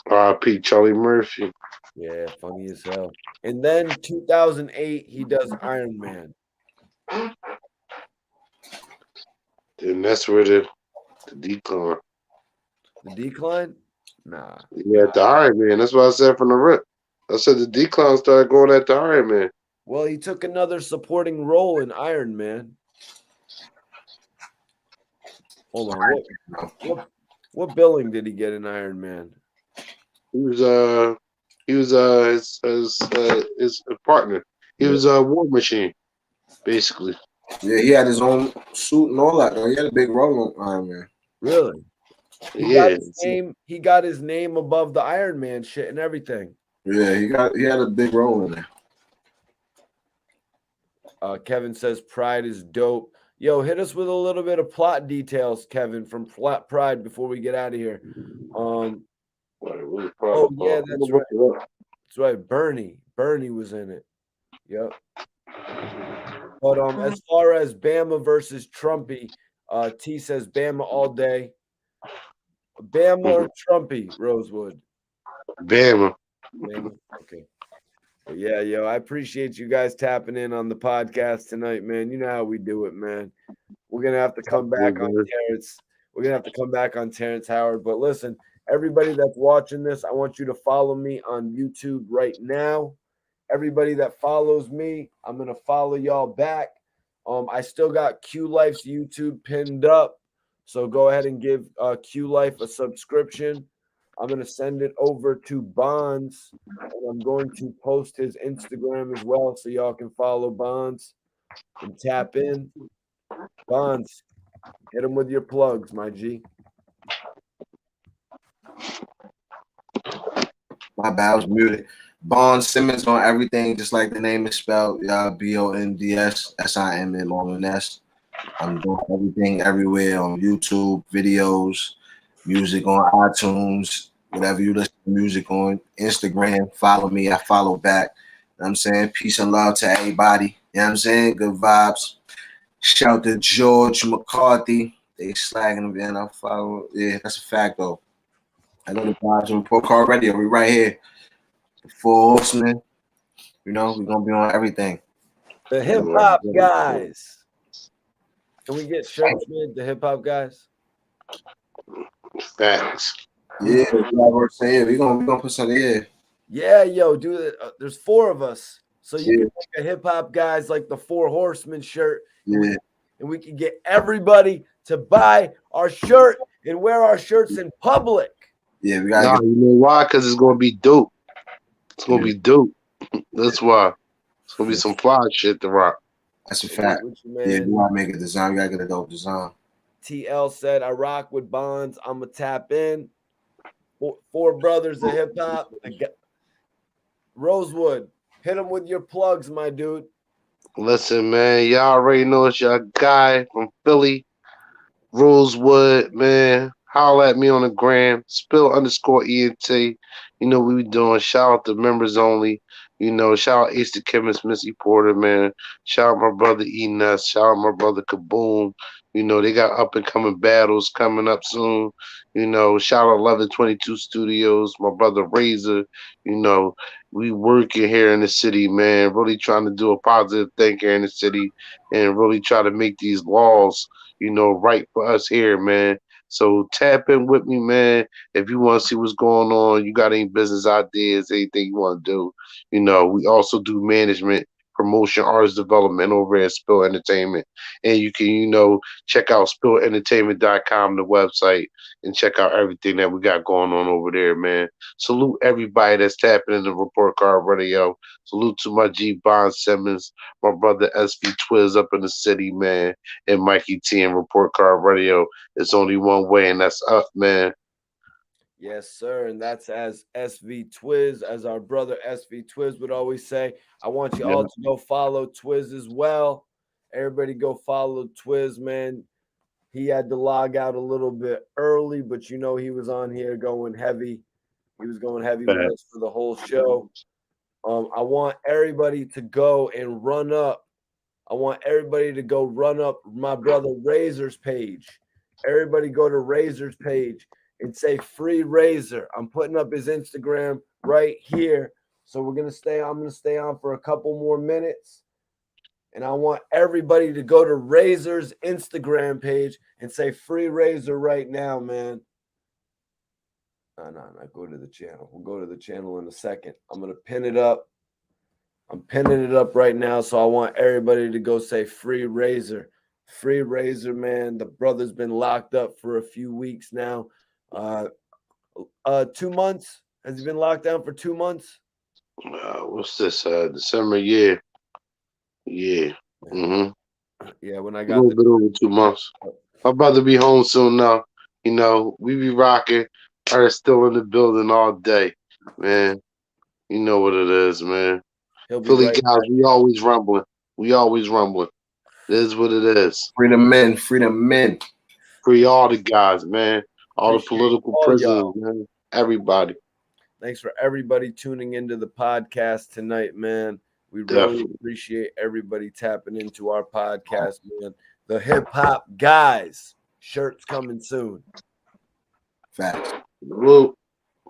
R.I.P. Charlie Murphy. Yeah, funny as hell. And then 2008, he does Iron Man. And that's where the decline. The Decline? Nah. Yeah, the Iron Man. That's what I said from the rip. I said the decline started going at the Iron Man. Well, he took another supporting role in Iron Man. Hold on. What billing did he get in Iron Man? He was his partner. He was a War Machine, basically. Yeah, he had his own suit and all that. Though. He had a big role on Iron Man. Really? Yeah. He got his name above the Iron Man shit and everything. Yeah, he had a big role in there. Kevin says Pride is dope. Yo, hit us with a little bit of plot details, Kevin, from Pride before we get out of here. Oh yeah, that's right. That's right. Bernie was in it. Yep. But as far as Bama versus Trumpy, T says Bama all day. Bama or Trumpy, Rosewood? Bama. Bama. Okay. But yeah, yo, I appreciate you guys tapping in on the podcast tonight, man. You know how we do it, man. We're gonna have to come back on Terrence. We're gonna have to come back on Terence Howard. But listen, everybody that's watching this, I want you to follow me on YouTube right now. Everybody that follows me, I'm gonna follow y'all back. I still got Q Life's YouTube pinned up, so go ahead and give Q Life a subscription. I'm gonna send it over to Bonds, and I'm going to post his Instagram as well, so y'all can follow Bonds and tap in. Bonds, hit him with your plugs, my G. My bad, I was muted. Bond Simmons on everything, just like the name is spelled. BONDSSIMMONS. I'm doing everything everywhere on YouTube, videos, music on iTunes, whatever you listen to music on, Instagram. Follow me, I follow back. You know what I'm saying? Peace and love to everybody. You know what I'm saying? Good vibes. Shout to George McCarthy. They slagging him, man. I follow. Yeah, that's a fact, though. I know the vibes on Pro Car Radio. We right here. The Four Horsemen. You know, we're going to be on everything. The hip hop guys. Can we get shirts made? The hip hop guys. Facts. Yeah, we're gonna put something here. Yeah, yo, dude. There's 4 of us, so you can make a hip hop guys like the Four Horsemen shirt. Yeah, and we can get everybody to buy our shirt and wear our shirts in public. Yeah, we got. You know why? Because it's gonna be dope. It's gonna be dope. That's why. It's gonna be some fly shit to rock. That's a fact. Yeah, we gotta make a design. We gotta get a dope design. TL said, I rock with Bonds. I'm going to tap in. 4 brothers of hip hop. Rosewood, hit them with your plugs, my dude. Listen, man, y'all already know it's your guy from Philly, Rosewood, man. Holler at me on the gram, spill_ENT. You know what we doing. Shout out to members only. You know, shout out Ace the Chemist, Missy Porter, man. Shout out my brother E-Nuts. Shout out my brother Kaboom. You know, they got up and coming battles coming up soon. You know, shout out 1122 Studios, my brother Razor. You know, we working here in the city, man. Really trying to do a positive thing here in the city and really try to make these laws, you know, right for us here, man. So tap in with me, man. If you want to see what's going on, you got any business ideas, anything you want to do, you know, we also do management, promotion, artist development over at Spill Entertainment. And you can, you know, check out spillentertainment.com, the website, and check out everything that we got going on over there, man. Salute everybody that's tapping in the Report Card Radio. Salute to my G Bond Simmons, my brother SV Twiz up in the city, man, and Mikey T and Report Card Radio. It's only one way, and that's up, man. Yes, sir. And that's as SV Twiz, as our brother SV Twiz would always say. I want you all to go follow Twiz as well. Everybody go follow Twiz, man. He had to log out a little bit early, but you know he was on here going heavy. He was going heavy with us for the whole show. I want everybody to go and run up. I want everybody to go run up my brother Razor's page. Everybody go to Razor's page and say free Razor. I'm putting up his Instagram right here. So I'm gonna stay on for a couple more minutes. And I want everybody to go to Razor's Instagram page and say free Razor right now, man. No, go to the channel. We'll go to the channel in a second. I'm gonna pin it up. I'm pinning it up right now. So I want everybody to go say free Razor. Free Razor, man. The brother's been locked up for a few weeks now. 2 months. Has he been locked down for 2 months? What's this? December, yeah. Mm-hmm. Yeah, when I A got little bit over 2 months. I'm about to be home soon now. You know, we be rocking. Are still in the building all day, man. You know what it is, man. Philly right guys, back. we always rumbling. It is what it is. Freedom men, freedom men. Free all the guys, man. All Appreciate the political all prisoners, y'all. man. Everybody. Thanks for everybody tuning into the podcast tonight, man. We really appreciate everybody tapping into our podcast, man. The Hip Hop Guys shirts coming soon. Facts. Whoop.